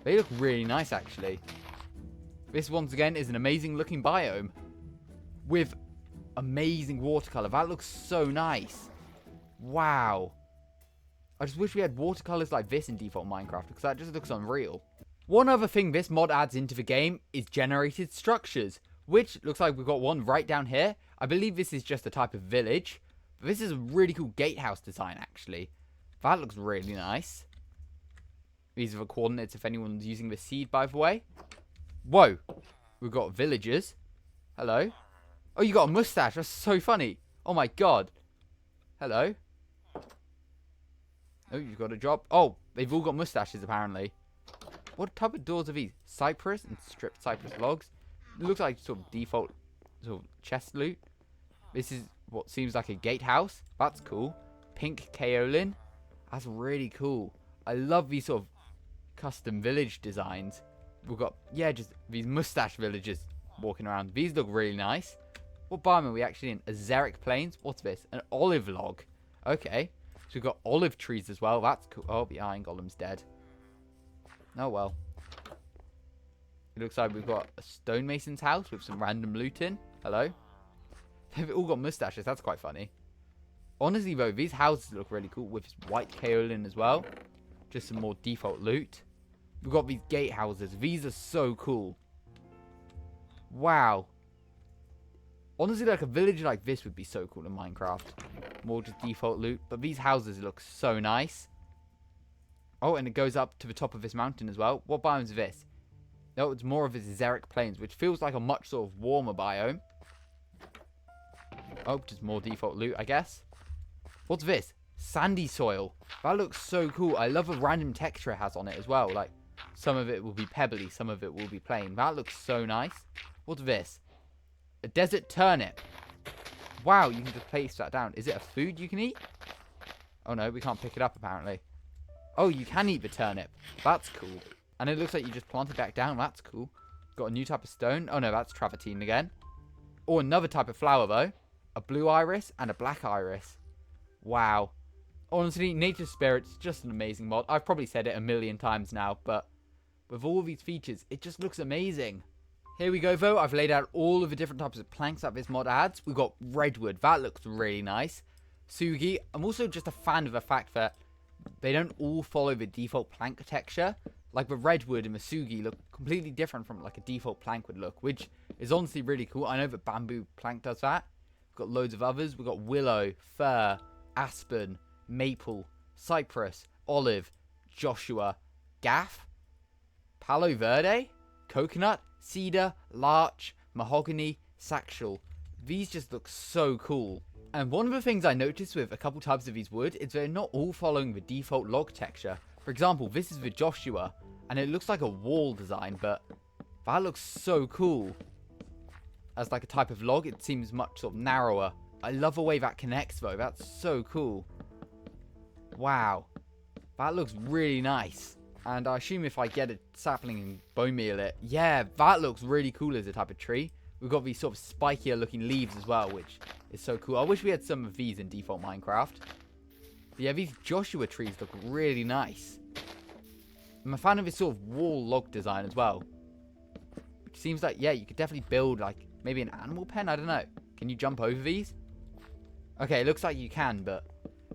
Speaker 1: They look really nice, actually. This, once again, is an amazing looking biome. With amazing watercolor. That looks so nice. Wow. I just wish we had watercolors like this in default Minecraft, because that just looks unreal. One other thing this mod adds into the game is generated structures, which looks like we've got one right down here. I believe this is just a type of village, but this is a really cool gatehouse design, actually. That looks really nice. These are the coordinates if anyone's using the seed, by the way. Whoa. We've got villagers. Hello. Oh, you got a mustache. That's so funny. Oh, my God. Hello. Oh, you've got a job. Oh, they've all got mustaches, apparently. What type of doors are these? Cypress and stripped cypress logs. It looks like sort of default sort of chest loot. This is what seems like a gatehouse. That's cool. Pink kaolin. That's really cool. I love these sort of custom village designs. We've got, yeah, just these mustache villagers walking around. These look really nice. What biome are we actually in? Azeric Plains? What's this? An olive log. Okay. So we've got olive trees as well. That's cool. Oh, the iron golem's dead. Oh, well. It looks like we've got a stonemason's house with some random loot in. Hello. They've all got mustaches. That's quite funny. Honestly, though, these houses look really cool with white kaolin as well. Just some more default loot. We've got these gatehouses. These are so cool. Wow. Honestly, like a village like this would be so cool in Minecraft. More just default loot. But these houses look so nice. Oh, and it goes up to the top of this mountain as well. What biome is this? No, it's more of this Azeric Plains, which feels like a much sort of warmer biome. Oh, just more default loot, I guess. What's this? Sandy soil. That looks so cool. I love the random texture it has on it as well. Like, some of it will be pebbly, some of it will be plain. That looks so nice. What's this? A desert turnip. Wow, you can just place that down. Is it a food you can eat? Oh no, we can't pick it up apparently. Oh, you can eat the turnip. That's cool. And it looks like you just plant it back down. That's cool. Got a new type of stone. Oh no, that's travertine again. Oh, another type of flower though. A blue iris and a black iris. Wow. Honestly, Nature Spirit's just an amazing mod. I've probably said it a million times now, but with all these features, it just looks amazing. Here we go though. I've laid out all of the different types of planks that this mod adds. We've got redwood. That looks really nice. Sugi. I'm also just a fan of the fact that they don't all follow the default plank texture. Like the redwood and the sugi look completely different from like a default plank would look, which is honestly really cool. I know that bamboo plank does that. We've got loads of others. We've got willow, fir, aspen, maple, cypress, olive, Joshua, gaff, palo verde, coconut, cedar, larch, mahogany, saxal. These just look so cool. And one of the things I noticed with a couple types of these wood is they're not all following the default log texture. For example, this is the Joshua, and it looks like a wall design, but that looks so cool. As like a type of log, it seems much sort of narrower. I love the way that connects though. That's so cool. Wow. That looks really nice. And I assume if I get a sapling and bone meal it, yeah, that looks really cool as a type of tree. We've got these sort of spikier looking leaves as well, which is so cool. I wish we had some of these in default Minecraft. But yeah, these Joshua trees look really nice. I'm a fan of this sort of wall log design as well. Which seems like, yeah, you could definitely build like maybe an animal pen. I don't know. Can you jump over these? Okay, it looks like you can, but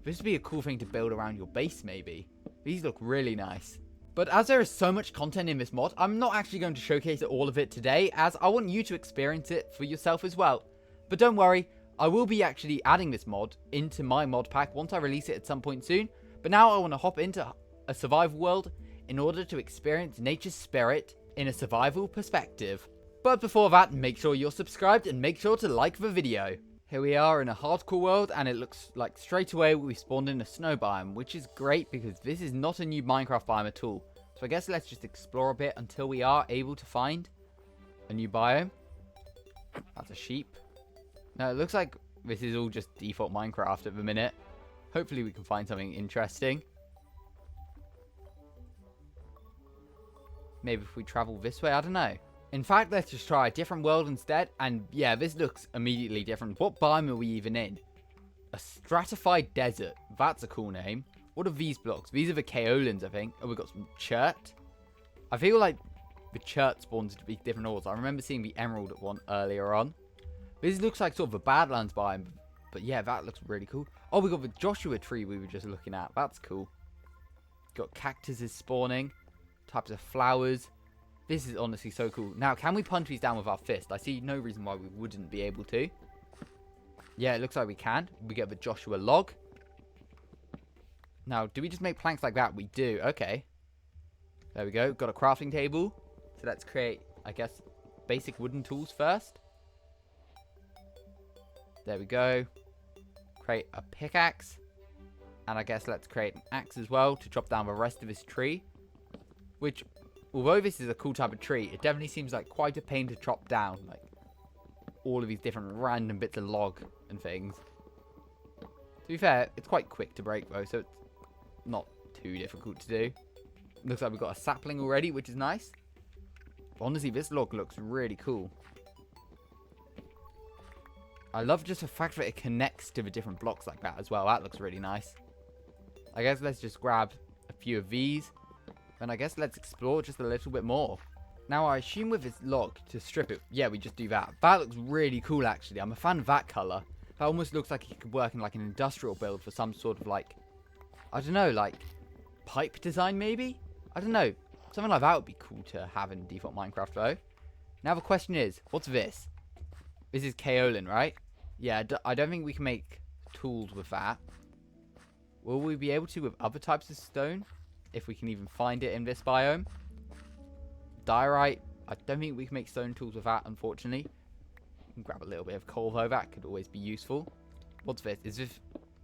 Speaker 1: this would be a cool thing to build around your base maybe. These look really nice. But as there is so much content in this mod, I'm not actually going to showcase all of it today, as I want you to experience it for yourself as well. But don't worry, I will be actually adding this mod into my mod pack once I release it at some point soon. But now I want to hop into a survival world in order to experience Nature's Spirit in a survival perspective. But before that, make sure you're subscribed and make sure to like the video. Here we are in a hardcore world, and it looks like straight away we spawned in a snow biome, which is great because this is not a new Minecraft biome at all. So I guess let's just explore a bit until we are able to find a new biome. That's a sheep. No, it looks like this is all just default Minecraft at the minute. Hopefully we can find something interesting. Maybe if we travel this way, I don't know. In fact, let's just try a different world instead. And yeah, this looks immediately different. What biome are we even in? A stratified desert. That's a cool name. What are these blocks? These are the kaolins, I think. Oh, we've got some chert. I feel like the chert spawns to be different ores. I remember seeing the emerald one earlier on. This looks like sort of a Badlands biome. But yeah, that looks really cool. Oh, we got the Joshua tree we were just looking at. That's cool. Got cactuses spawning. Types of flowers. This is honestly so cool. Now, can we punch these down with our fist? I see no reason why we wouldn't be able to. Yeah, it looks like we can. We get the Joshua log. Now, do we just make planks like that? We do. Okay. There we go. Got a crafting table. So let's create, I guess, basic wooden tools first. There we go. Create a pickaxe. And I guess let's create an axe as well to chop down the rest of this tree. Which, although this is a cool type of tree, it definitely seems like quite a pain to chop down. Like, all of these different random bits of log and things. To be fair, it's quite quick to break though, so it's not too difficult to do. Looks like we've got a sapling already, which is nice. But honestly, this log looks really cool. I love just the fact that it connects to the different blocks like that as well. That looks really nice. I guess let's just grab a few of these. And I guess let's explore just a little bit more. Now, I assume with this log, to strip it, yeah, we just do that. That looks really cool, actually. I'm a fan of that colour. That almost looks like it could work in, like, an industrial build for some sort of, like, I don't know, like, pipe design, maybe? I don't know. Something like that would be cool to have in default Minecraft, though. Now, the question is, what's this? This is kaolin, right? Yeah, I don't think we can make tools with that. Will we be able to with other types of stone? If we can even find it in this biome. Diorite. I don't think we can make stone tools with that, unfortunately. We can grab a little bit of coal, though. That could always be useful. What's this? Is this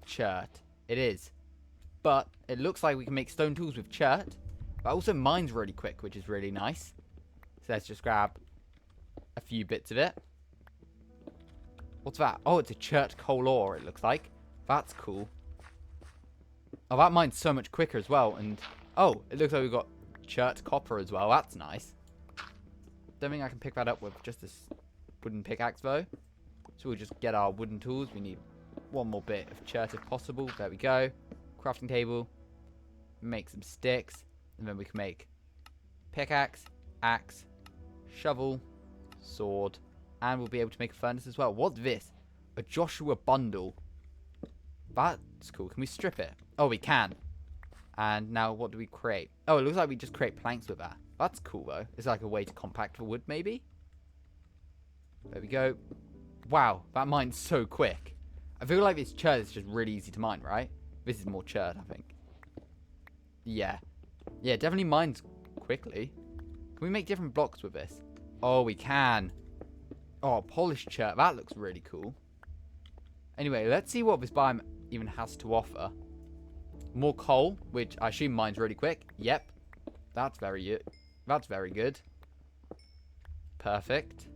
Speaker 1: chert? It is. But it looks like we can make stone tools with chert. But also mine's really quick, which is really nice. So let's just grab a few bits of it. What's that? Oh, it's a chert coal ore, it looks like. That's cool. Oh, that mine's so much quicker as well. And, oh, it looks like we've got chert copper as well. That's nice. Don't think I can pick that up with just this wooden pickaxe, though. So we'll just get our wooden tools. We need one more bit of chert if possible. There we go. Crafting table. Make some sticks. And then we can make pickaxe, axe, shovel, sword. And we'll be able to make a furnace as well. What's this? A Joshua bundle. That's cool. Can we strip it? Oh, we can. And now what do we create? Oh, it looks like we just create planks with that. That's cool, though. It's like a way to compact the wood, maybe? There we go. Wow, that mine's so quick. I feel like this chert is just really easy to mine, right? This is more chert, I think. Yeah. Yeah, definitely mines quickly. Can we make different blocks with this? Oh, we can. Oh, polished chert. That looks really cool. Anyway, let's see what this biome even has to offer. More coal, which I assume mine's really quick. Yep. That's very good. Perfect.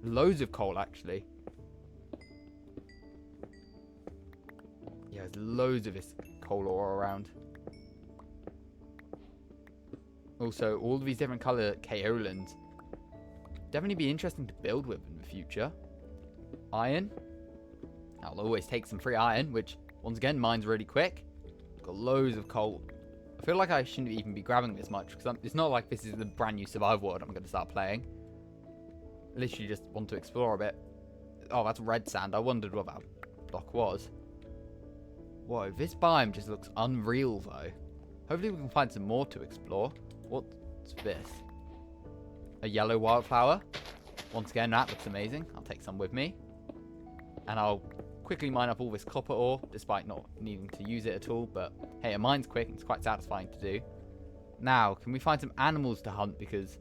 Speaker 1: Loads of coal, actually. Yeah, there's loads of this coal ore around. Also, all of these different colour kaolins. Definitely be interesting to build with in the future. Iron. I'll always take some free iron, which, once again, mine's really quick. Got loads of coal. I feel like I shouldn't even be grabbing this much, because it's not like this is the brand new survival world I'm going to start playing. I literally just want to explore a bit. Oh, that's red sand. I wondered what that block was. Whoa, this biome just looks unreal, though. Hopefully we can find some more to explore. What's this? A yellow wildflower. Once again, that looks amazing. I'll take some with me. And I'll quickly mine up all this copper ore, despite not needing to use it at all. But hey, a mine's quick and it's quite satisfying to do. Now, can we find some animals to hunt? Because,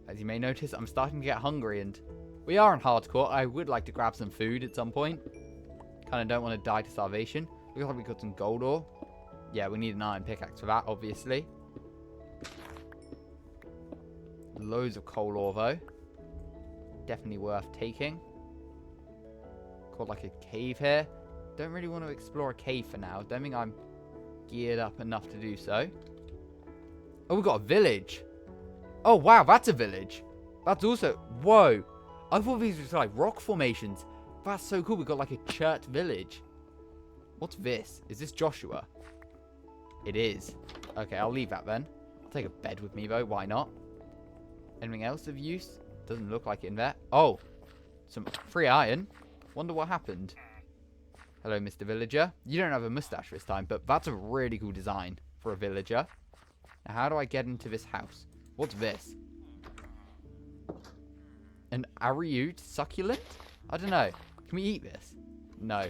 Speaker 1: as you may notice, I'm starting to get hungry and we are in hardcore. I would like to grab some food at some point. Kind of don't want to die to starvation. Looks like we got some gold ore. Yeah, we need an iron pickaxe for that, obviously. Loads of coal ore, though. Definitely worth taking. Got like a cave here. Don't really want to explore a cave for now. Don't think I'm geared up enough to do so. Oh, we got a village. Oh, wow, that's a village. That's also... Whoa. I thought these were like rock formations. That's so cool. We got like a church village. What's this? Is this Joshua? It is. Okay, I'll leave that then. I'll take a bed with me, though. Why not? Anything else of use? Doesn't look like it in there. Oh, some free iron. Wonder what happened. Hello, Mr. Villager. You don't have a mustache this time, but that's a really cool design for a villager. Now, how do I get into this house? What's this? An Ariute succulent? I don't know. Can we eat this? No.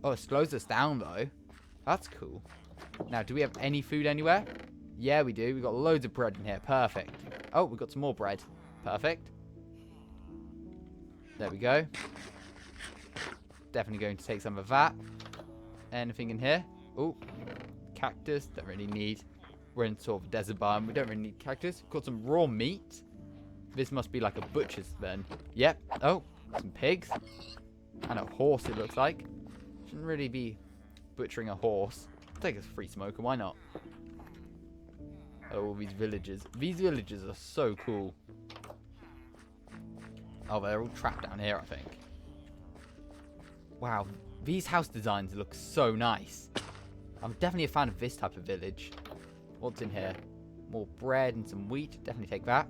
Speaker 1: Oh, it slows us down, though. That's cool. Now, do we have any food anywhere? Yeah, we do. We've got loads of bread in here. Perfect. Oh, we've got some more bread. Perfect. There we go. Definitely going to take some of that. Anything in here? Oh, cactus. Don't really need. We're in sort of a desert biome. We don't really need cactus. We've got some raw meat. This must be like a butcher's then. Yep. Oh, some pigs. And a horse, it looks like. Shouldn't really be butchering a horse. Take a free smoker. Why not? Oh, these villages. These villages are so cool. Oh, they're all trapped down here, I think. Wow, these house designs look so nice. I'm definitely a fan of this type of village. What's in here? More bread and some wheat. Definitely take that.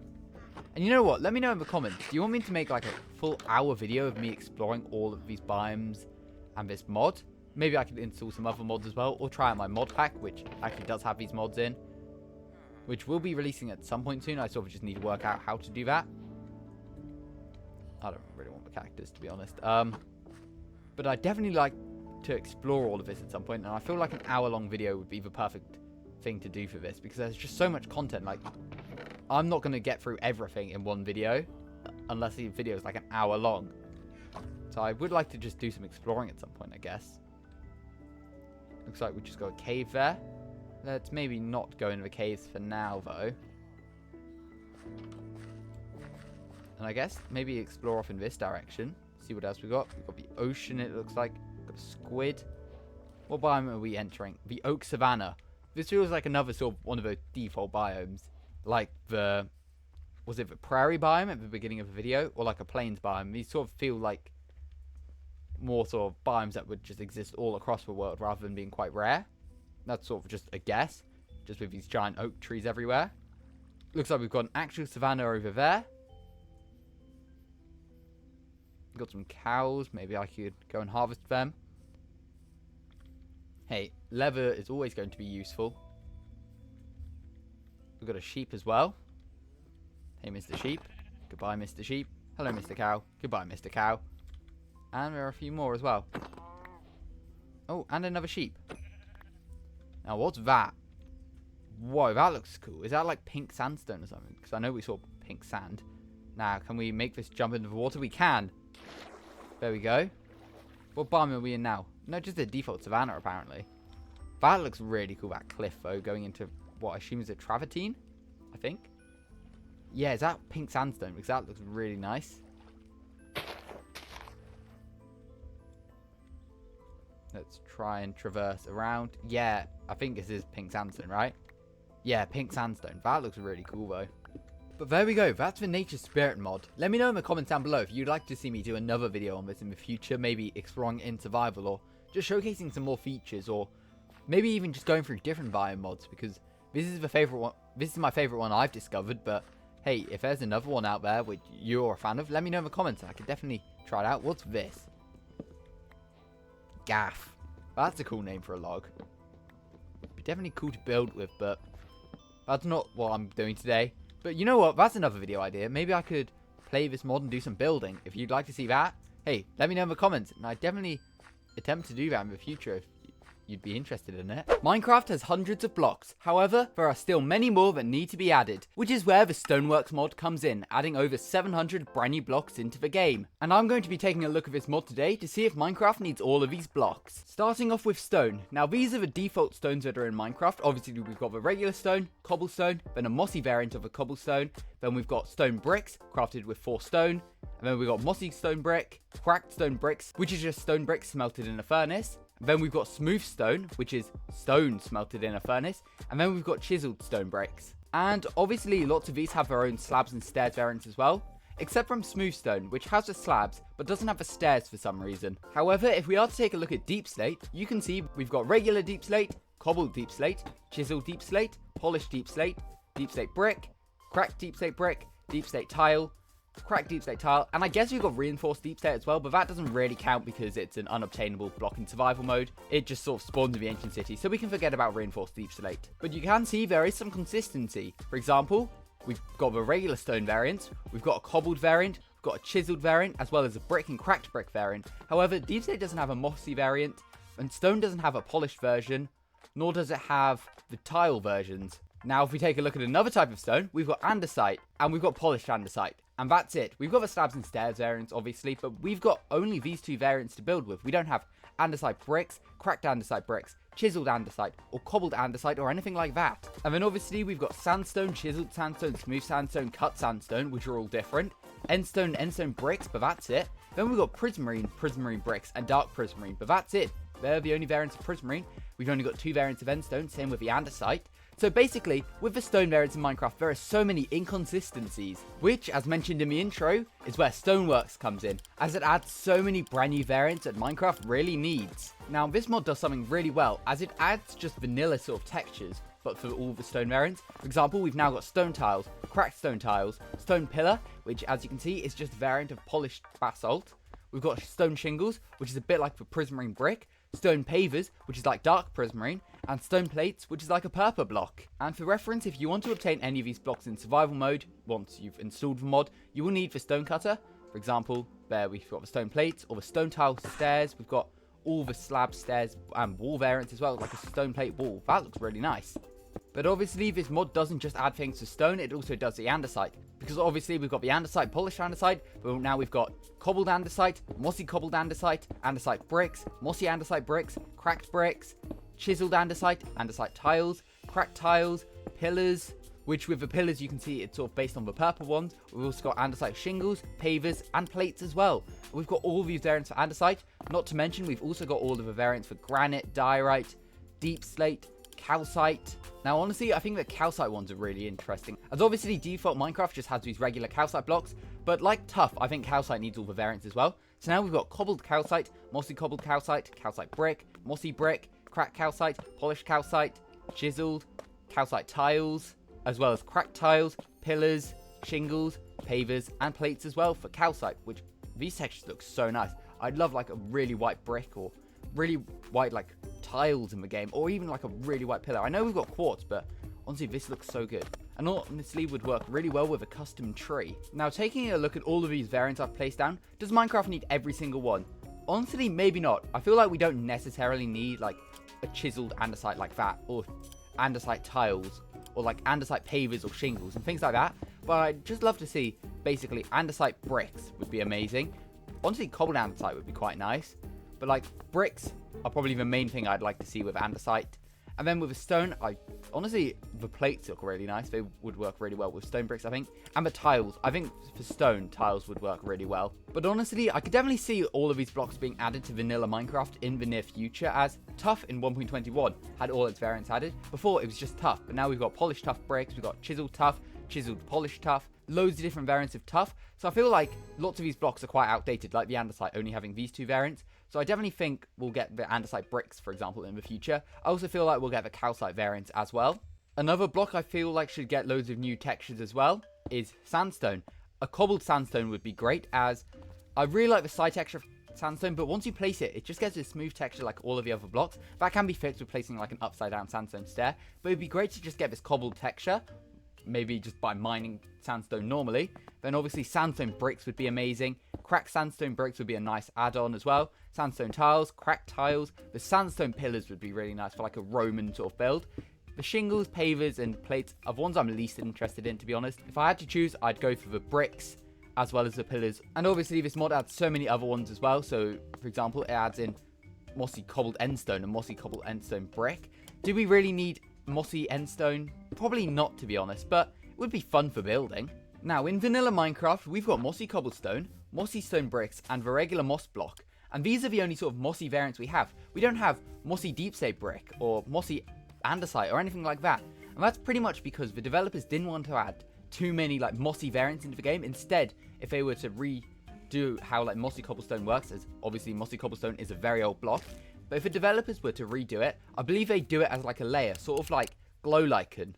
Speaker 1: And you know what? Let me know in the comments. Do you want me to make like a full hour video of me exploring all of these biomes and this mod? Maybe I could install some other mods as well. Or try out my mod pack, which actually does have these mods in. Which will be releasing at some point soon. I sort of just need to work out how to do that. I don't really want the cactus, to be honest. But I definitely like to explore all of this at some point. And I feel like an hour-long video would be the perfect thing to do for this. Because there's just so much content. Like, I'm not going to get through everything in one video. Unless the video is like an hour long. So I would like to just do some exploring at some point, I guess. Looks like we just got a cave there. Let's maybe not go into the caves for now, though. And I guess maybe explore off in this direction. See what else we got. We've got the ocean, it looks like. We've got a squid. What biome are we entering? The oak savanna. This feels like another sort of one of the default biomes. Like the... Was it the prairie biome at the beginning of the video? Or like a plains biome? These sort of feel like more sort of biomes that would just exist all across the world rather than being quite rare. That's sort of just a guess. Just with these giant oak trees everywhere. Looks like we've got an actual savanna over there. Got some cows. Maybe I could go and harvest them. Hey, leather is always going to be useful. We've got a sheep as well. Hey, Mr. Sheep. Goodbye, Mr. Sheep. Hello, Mr. Cow. Goodbye, Mr. Cow. And there are a few more as well. Oh, and another sheep. Now, what's that? Whoa, that looks cool. Is that like pink sandstone or something? Because I know we saw pink sand. Now, can we make this jump into the water? We can. There we go. What biome are we in now? No, just a default savanna, apparently. That looks really cool, that cliff, though, going into what I assume is a travertine, I think. Yeah, is that pink sandstone? Because that looks really nice. Let's try and traverse around. Yeah, I think this is pink sandstone, right? Yeah, pink sandstone. That looks really cool, though. But there we go. That's the Nature Spirit mod. Let me know in the comments down below if you'd like to see me do another video on this in the future. Maybe exploring in survival or just showcasing some more features. Or maybe even just going through different biome mods. Because this is the favorite one. This is my favorite one I've discovered. But hey, if there's another one out there which you're a fan of, let me know in the comments. I could definitely try it out. What's this? Gaff. That's a cool name for a log. Be definitely cool to build with, but that's not what I'm doing today. But you know what? That's another video idea. Maybe I could play this mod and do some building. If you'd like to see that, hey, let me know in the comments. And I definitely attempt to do that in the future if you'd be interested in it. Minecraft has hundreds of blocks. However, there are still many more that need to be added, which is where the Stoneworks mod comes in, adding over 700 brand new blocks into the game. And I'm going to be taking a look at this mod today to see if Minecraft needs all of these blocks. Starting off with stone. Now these are the default stones that are in Minecraft. Obviously we've got the regular stone, cobblestone, then a mossy variant of a cobblestone, then we've got stone bricks crafted with 4 stone, and then we've got mossy stone brick, cracked stone bricks, which is just stone bricks smelted in a furnace. Then we've got smooth stone, which is stone smelted in a furnace. And then we've got chiseled stone bricks. And obviously lots of these have their own slabs and stairs variants as well, except from smooth stone, which has the slabs but doesn't have the stairs for some reason. However, if we are to take a look at deep slate, you can see we've got regular deep slate, cobbled deep slate, chiseled deep slate, polished deep slate brick, cracked deep slate tile, cracked deep slate tile, and I guess we've got reinforced deep slate as well, but that doesn't really count because it's an unobtainable block in survival mode. It just sort of spawns in the ancient city, so we can forget about reinforced deep slate. But you can see there is some consistency. For example, we've got the regular stone variant, we've got a cobbled variant, we've got a chiseled variant, as well as a brick and cracked brick variant. However, deep slate doesn't have a mossy variant, and stone doesn't have a polished version, nor does it have the tile versions. Now, if we take a look at another type of stone, we've got andesite, and we've got polished andesite. And that's it. We've got the slabs and stairs variants, obviously, but we've got only these 2 variants to build with. We don't have andesite bricks, cracked andesite bricks, chiseled andesite, or cobbled andesite, or anything like that. And then obviously we've got sandstone, chiseled sandstone, smooth sandstone, cut sandstone, which are all different. Endstone bricks, but that's it. Then we've got prismarine bricks, and dark prismarine, but that's it. They're the only variants of prismarine. We've only got 2 variants of endstone, same with the andesite. So basically, with the stone variants in Minecraft, there are so many inconsistencies, which, as mentioned in the intro, is where Stoneworks comes in, as it adds so many brand new variants that Minecraft really needs. Now, this mod does something really well, as it adds just vanilla sort of textures, but for all the stone variants. For example, we've now got stone tiles, cracked stone tiles, stone pillar, which, as you can see, is just a variant of polished basalt. We've got stone shingles, which is a bit like the prismarine brick, stone pavers, which is like dark prismarine, and stone plates, which is like a purple block. And for reference, if you want to obtain any of these blocks in survival mode, once you've installed the mod, you will need the stone cutter. For example, there we've got the stone plates, or the stone tile stairs. We've got all the slab stairs and wall variants as well, like a stone plate wall. That looks really nice. But obviously, this mod doesn't just add things to stone, it also does the andesite. Because obviously, we've got the andesite, polished andesite, but now we've got cobbled andesite, mossy cobbled andesite, andesite bricks, mossy andesite bricks, cracked bricks, chiseled andesite, andesite tiles, cracked tiles, pillars, which with the pillars you can see it's sort of based on the purple ones. We've also got andesite shingles, pavers, and plates as well. We've got all of these variants for andesite, not to mention we've also got all of the variants for granite, diorite, deep slate, calcite. Now honestly, I think the calcite ones are really interesting, as obviously default Minecraft just has these regular calcite blocks, but like tough, I think calcite needs all the variants as well. So now we've got cobbled calcite, mossy cobbled calcite, calcite brick, mossy brick, cracked calcite, polished calcite, chiseled, calcite tiles, as well as cracked tiles, pillars, shingles, pavers, and plates as well for calcite, which these textures look so nice. I'd love like a really white brick or really white like tiles in the game, or even like a really white pillar. I know we've got quartz, but honestly this looks so good, and honestly would work really well with a custom tree. Now taking a look at all of these variants I've placed down, does Minecraft need every single one? Honestly, maybe not. I feel like we don't necessarily need like a chiseled andesite like that, or andesite tiles, or like andesite pavers or shingles and things like that, but I'd just love to see basically andesite bricks would be amazing. Honestly, cobbled andesite would be quite nice, but like bricks are probably the main thing I'd like to see with andesite. And then with a stone, honestly, the plates look really nice. They would work really well with stone bricks, I think. And the tiles, I think for stone, tiles would work really well. But honestly, I could definitely see all of these blocks being added to vanilla Minecraft in the near future, as tough in 1.21 had all its variants added. Before, it was just tough, but now we've got polished tough bricks, we've got chiseled tough, chiseled polished tough, loads of different variants of tough. So I feel like lots of these blocks are quite outdated, like the andesite only having these 2 variants. So I definitely think we'll get the andesite bricks, for example, in the future. I also feel like we'll get the calcite variants as well. Another block I feel like should get loads of new textures as well is sandstone. A cobbled sandstone would be great, as I really like the side texture of sandstone, but once you place it, it just gets a smooth texture like all of the other blocks. That can be fixed with placing like an upside down sandstone stair, but it'd be great to just get this cobbled texture maybe just by mining sandstone normally. Then obviously sandstone bricks would be amazing. Cracked sandstone bricks would be a nice add-on as well. Sandstone tiles, cracked tiles. The sandstone pillars would be really nice for like a Roman sort of build. The shingles, pavers, and plates are the ones I'm least interested in, to be honest. If I had to choose, I'd go for the bricks as well as the pillars. And obviously this mod adds so many other ones as well. So for example, it adds in mossy cobbled endstone and mossy cobbled endstone brick. Do we really need mossy endstone? Probably not, to be honest, but it would be fun for building. Now in vanilla Minecraft, we've got mossy cobblestone, mossy stone bricks, and the regular moss block. And these are the only sort of mossy variants we have. We don't have mossy deep slate brick or mossy andesite or anything like that. And that's pretty much because the developers didn't want to add too many like mossy variants into the game. Instead, if they were to redo how like mossy cobblestone works, as obviously mossy cobblestone is a very old block, but if the developers were to redo it, I believe they do it as like a layer, sort of like glow lichen,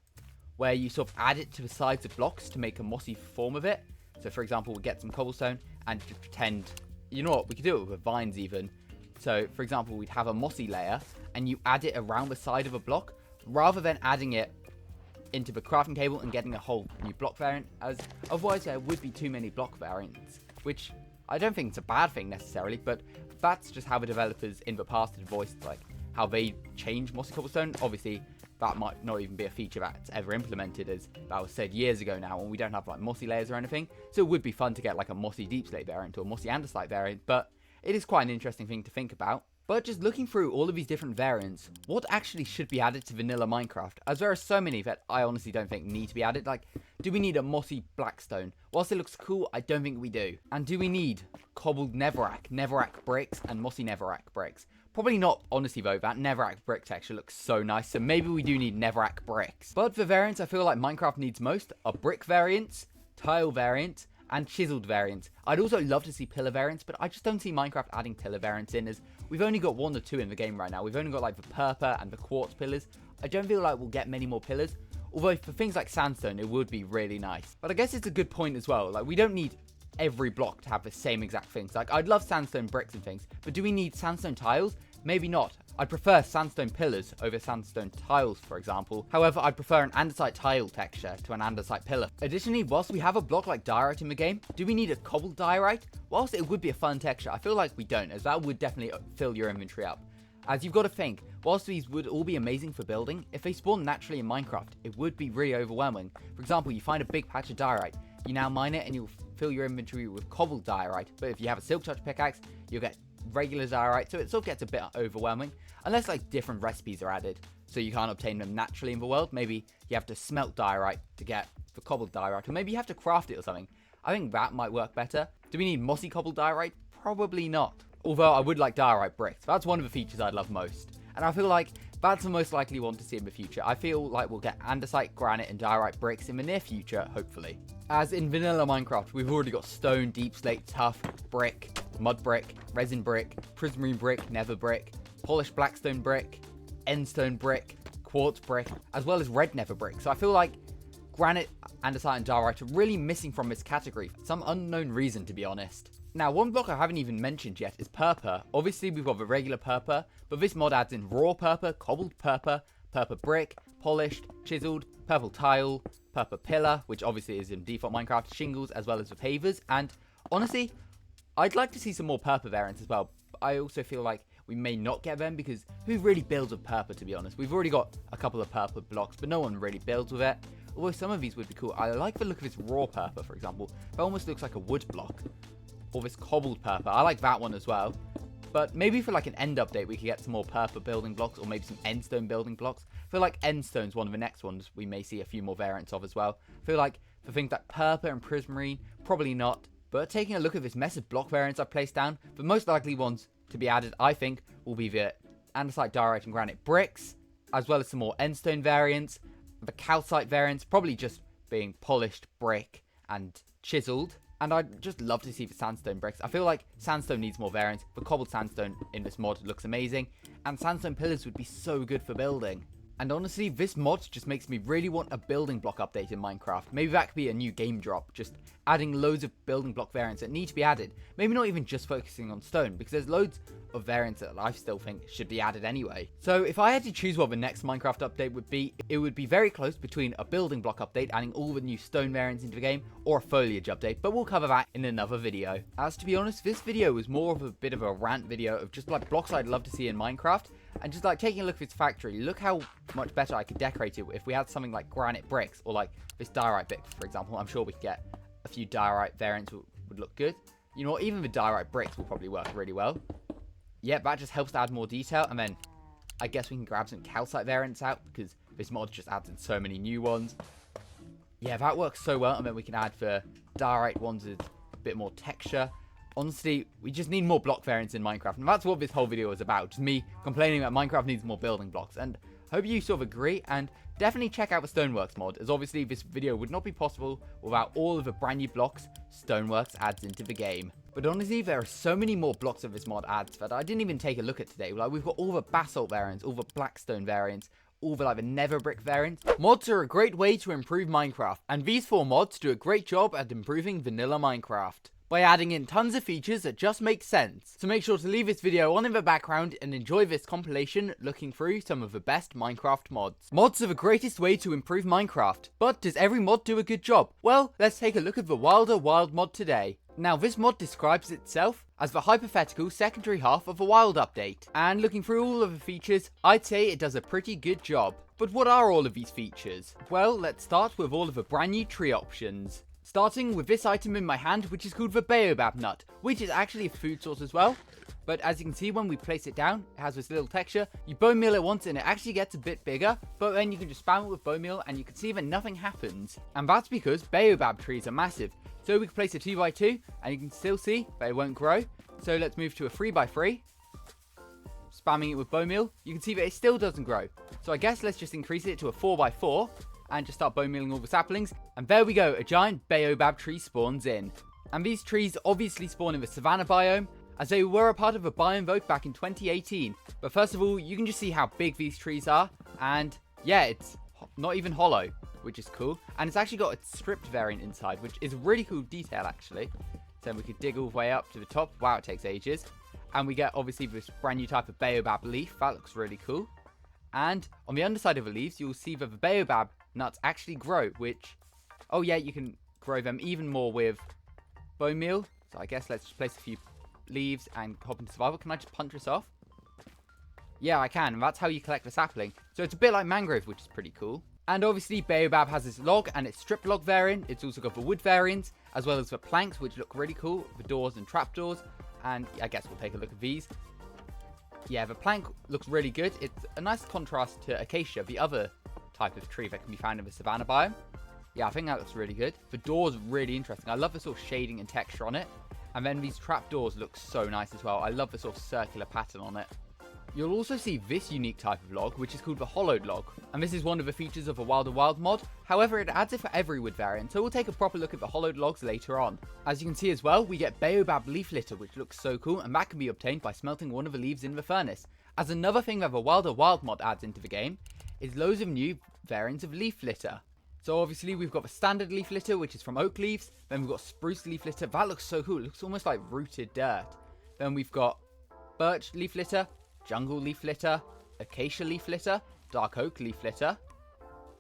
Speaker 1: where you sort of add it to the sides of blocks to make a mossy form of it. So for example, we get some cobblestone and just pretend, you know what, we could do it with vines even. So for example, we'd have a mossy layer and you add it around the side of a block rather than adding it into the crafting table and getting a whole new block variant, as otherwise there would be too many block variants, which I don't think it's a bad thing necessarily, but that's just how the developers in the past had voiced like how they change mossy cobblestone. Obviously that might not even be a feature that's ever implemented, as that was said years ago now, and we don't have like mossy layers or anything, so it would be fun to get like a mossy deep slate variant or a mossy andesite variant, but it is quite an interesting thing to think about. But just looking through all of these different variants, what actually should be added to vanilla Minecraft? As there are so many that I honestly don't think need to be added. Like, do we need a mossy blackstone? Whilst it looks cool, I don't think we do. And do we need cobbled netherrack bricks, and mossy netherrack bricks? Probably not, honestly though. That netherrack brick texture looks so nice, so maybe we do need netherrack bricks. But the variants I feel like Minecraft needs most are brick variants, tile variants, and chiseled variants. I'd also love to see pillar variants, but I just don't see Minecraft adding pillar variants in, as we've only got 1 or 2 in the game right now. We've only got like the purple and the quartz pillars. I don't feel like we'll get many more pillars, although for things like sandstone it would be really nice. But I guess it's a good point as well, like we don't need every block to have the same exact things. Like I'd love sandstone bricks and things, but do we need sandstone tiles? Maybe not. I'd prefer sandstone pillars over sandstone tiles, for example. However, I'd prefer an andesite tile texture to an andesite pillar. Additionally, whilst we have a block like diorite in the game, do we need a cobbled diorite? Whilst it would be a fun texture, I feel like we don't, as that would definitely fill your inventory up. As you've got to think, whilst these would all be amazing for building, if they spawn naturally in Minecraft, it would be really overwhelming. For example, you find a big patch of diorite, you now mine it and you'll fill your inventory with cobbled diorite, but if you have a silk touch pickaxe, you'll get regular diorite, so it sort of gets a bit overwhelming, unless like different recipes are added, so you can't obtain them naturally in the world. Maybe you have to smelt diorite to get the cobbled diorite, or maybe you have to craft it or something. I think that might work better. Do we need mossy cobbled diorite? Probably not. Although I would like diorite bricks. That's one of the features I'd love most. And I feel like that's the most likely one to see in the future. I feel like we'll get andesite, granite, and diorite bricks in the near future, hopefully. As in vanilla Minecraft, we've already got stone, deep slate, tuff, brick, mud brick, resin brick, prismarine brick, nether brick, polished blackstone brick, endstone brick, quartz brick, as well as red nether brick. So I feel like granite, andesite, and diorite are really missing from this category for some unknown reason, to be honest. Now, one block I haven't even mentioned yet is purple. Obviously, we've got the regular purple, but this mod adds in raw purple, cobbled purple, purple brick, polished, chiseled, purple tile, purple pillar, which obviously is in default Minecraft, shingles, as well as the pavers. And honestly, I'd like to see some more purple variants as well. I also feel like we may not get them, because who really builds with purple, to be honest? We've already got a couple of purple blocks, but no one really builds with it. Although some of these would be cool. I like the look of this raw purple, for example. That almost looks like a wood block. Or this cobbled purple. I like that one as well. But maybe for like an end update, we could get some more purple building blocks, or maybe some endstone building blocks. I feel like endstone's one of the next ones we may see a few more variants of as well. I feel like for things like purple and prismarine, probably not. But taking a look at this mess of block variants I've placed down, the most likely ones to be added, I think, will be the andesite, diorite, and granite bricks, as well as some more endstone variants. The calcite variants, probably just being polished brick and chiseled. And I'd just love to see the sandstone bricks. I feel like sandstone needs more variants. The cobbled sandstone in this mod looks amazing. And sandstone pillars would be so good for building. And honestly, this mod just makes me really want a building block update in Minecraft. Maybe that could be a new game drop, just adding loads of building block variants that need to be added. Maybe not even just focusing on stone, because there's loads of variants that I still think should be added anyway. So if I had to choose what the next Minecraft update would be, it would be very close between a building block update, adding all the new stone variants into the game, or a foliage update, but we'll cover that in another video. As to be honest, this video was more of a bit of a rant video of just like blocks I'd love to see in Minecraft, and just like taking a look at its factory. Look how much better I could decorate it if we had something like granite bricks, or like this diorite brick, for example. I'm sure we could get a few diorite variants would look good. You know what, even the diorite bricks will probably work really well. Yeah, that just helps to add more detail, and then I guess we can grab some calcite variants out, because this mod just adds in so many new ones. Yeah, that works so well, and then we can add the diorite ones with a bit more texture. Honestly, we just need more block variants in Minecraft, and that's what this whole video is about. Just me complaining that Minecraft needs more building blocks, and I hope you sort of agree, and definitely check out the Stoneworks mod, as obviously this video would not be possible without all of the brand new blocks Stoneworks adds into the game. But honestly, there are so many more blocks of this mod adds that I didn't even take a look at today. Like, we've got all the basalt variants, all the blackstone variants, all the like the nether brick variants. Mods are a great way to improve Minecraft, and these 4 mods do a great job at improving vanilla Minecraft by adding in tons of features that just make sense. So make sure to leave this video on in the background and enjoy this compilation looking through some of the best Minecraft mods. Mods are the greatest way to improve Minecraft, but does every mod do a good job? Well, let's take a look at the Wilder Wild mod today. Now, this mod describes itself as the hypothetical secondary half of a Wild update, and looking through all of the features, I'd say it does a pretty good job. But what are all of these features? Well, let's start with all of the brand new tree options. Starting with this item in my hand, which is called the baobab nut, which is actually a food source as well. But as you can see, when we place it down, it has this little texture. You bone meal it once and it actually gets a bit bigger, but then you can just spam it with bone meal and you can see that nothing happens. And that's because baobab trees are massive. So we can place a 2x2 and you can still see that it won't grow. So let's move to a 3x3. Spamming it with bone meal, you can see that it still doesn't grow. So I guess let's just increase it to a 4x4 and just start bone mealing all the saplings. And there we go, a giant baobab tree spawns in. And these trees obviously spawn in the savanna biome, as they were a part of a biome vote back in 2018. But first of all, you can just see how big these trees are. And yeah, it's not even hollow, which is cool. And it's actually got a stripped variant inside, which is a really cool detail actually. So we could dig all the way up to the top. Wow, it takes ages. And we get obviously this brand new type of baobab leaf. That looks really cool. And on the underside of the leaves, you'll see that the baobab nuts actually grow, which, oh yeah, you can grow them even more with bone meal. So I guess let's just place a few leaves and hop into survival. Can I just punch this off? Yeah, I can, and that's how you collect a sapling. So it's a bit like mangrove, which is pretty cool. And obviously baobab has this log and its stripped log variant. It's also got the wood variant, as well as the planks, which look really cool, the doors and trapdoors. And I guess we'll take a look at these. Yeah, the plank looks really good. It's a nice contrast to acacia, the other type of tree that can be found in the savanna biome. Yeah, I think that looks really good. The door's really interesting. I love the sort of shading and texture on it. And then these trapdoors look so nice as well. I love the sort of circular pattern on it. You'll also see this unique type of log, which is called the hollowed log. And this is one of the features of a Wilder Wild mod. However, it adds it for every wood variant, so we'll take a proper look at the hollowed logs later on. As you can see as well, we get baobab leaf litter, which looks so cool, and that can be obtained by smelting one of the leaves in the furnace. As another thing that the Wilder Wild mod adds into the game is loads of new variants of leaf litter. So obviously we've got the standard leaf litter, which is from oak leaves. Then we've got spruce leaf litter. That looks so cool. It looks almost like rooted dirt. Then we've got birch leaf litter, jungle leaf litter, acacia leaf litter, dark oak leaf litter,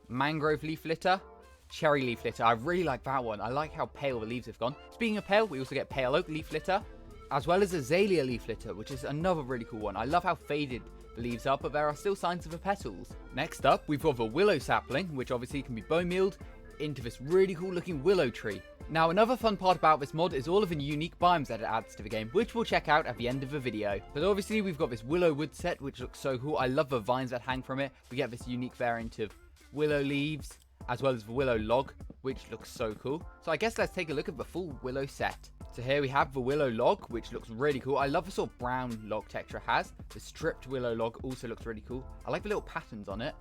Speaker 1: mangrove leaf litter, cherry leaf litter. I really like that one. I like how pale the leaves have gone. Speaking of pale, we also get pale oak leaf litter, as well as azalea leaf litter, which is another really cool one. I love how faded the leaves are, but there are still signs of the petals. Next up, we've got the willow sapling, which obviously can be bone mealed into this really cool looking willow tree. Now, another fun part about this mod is all of the unique biomes that it adds to the game, which we'll check out at the end of the video. But obviously, we've got this willow wood set, which looks so cool. I love the vines that hang from it. We get this unique variant of willow leaves, as well as the willow log, which looks so cool. So I guess let's take a look at the full willow set. So here we have the willow log, which looks really cool. I love the sort of brown log texture it has. The stripped willow log also looks really cool. I like the little patterns on it.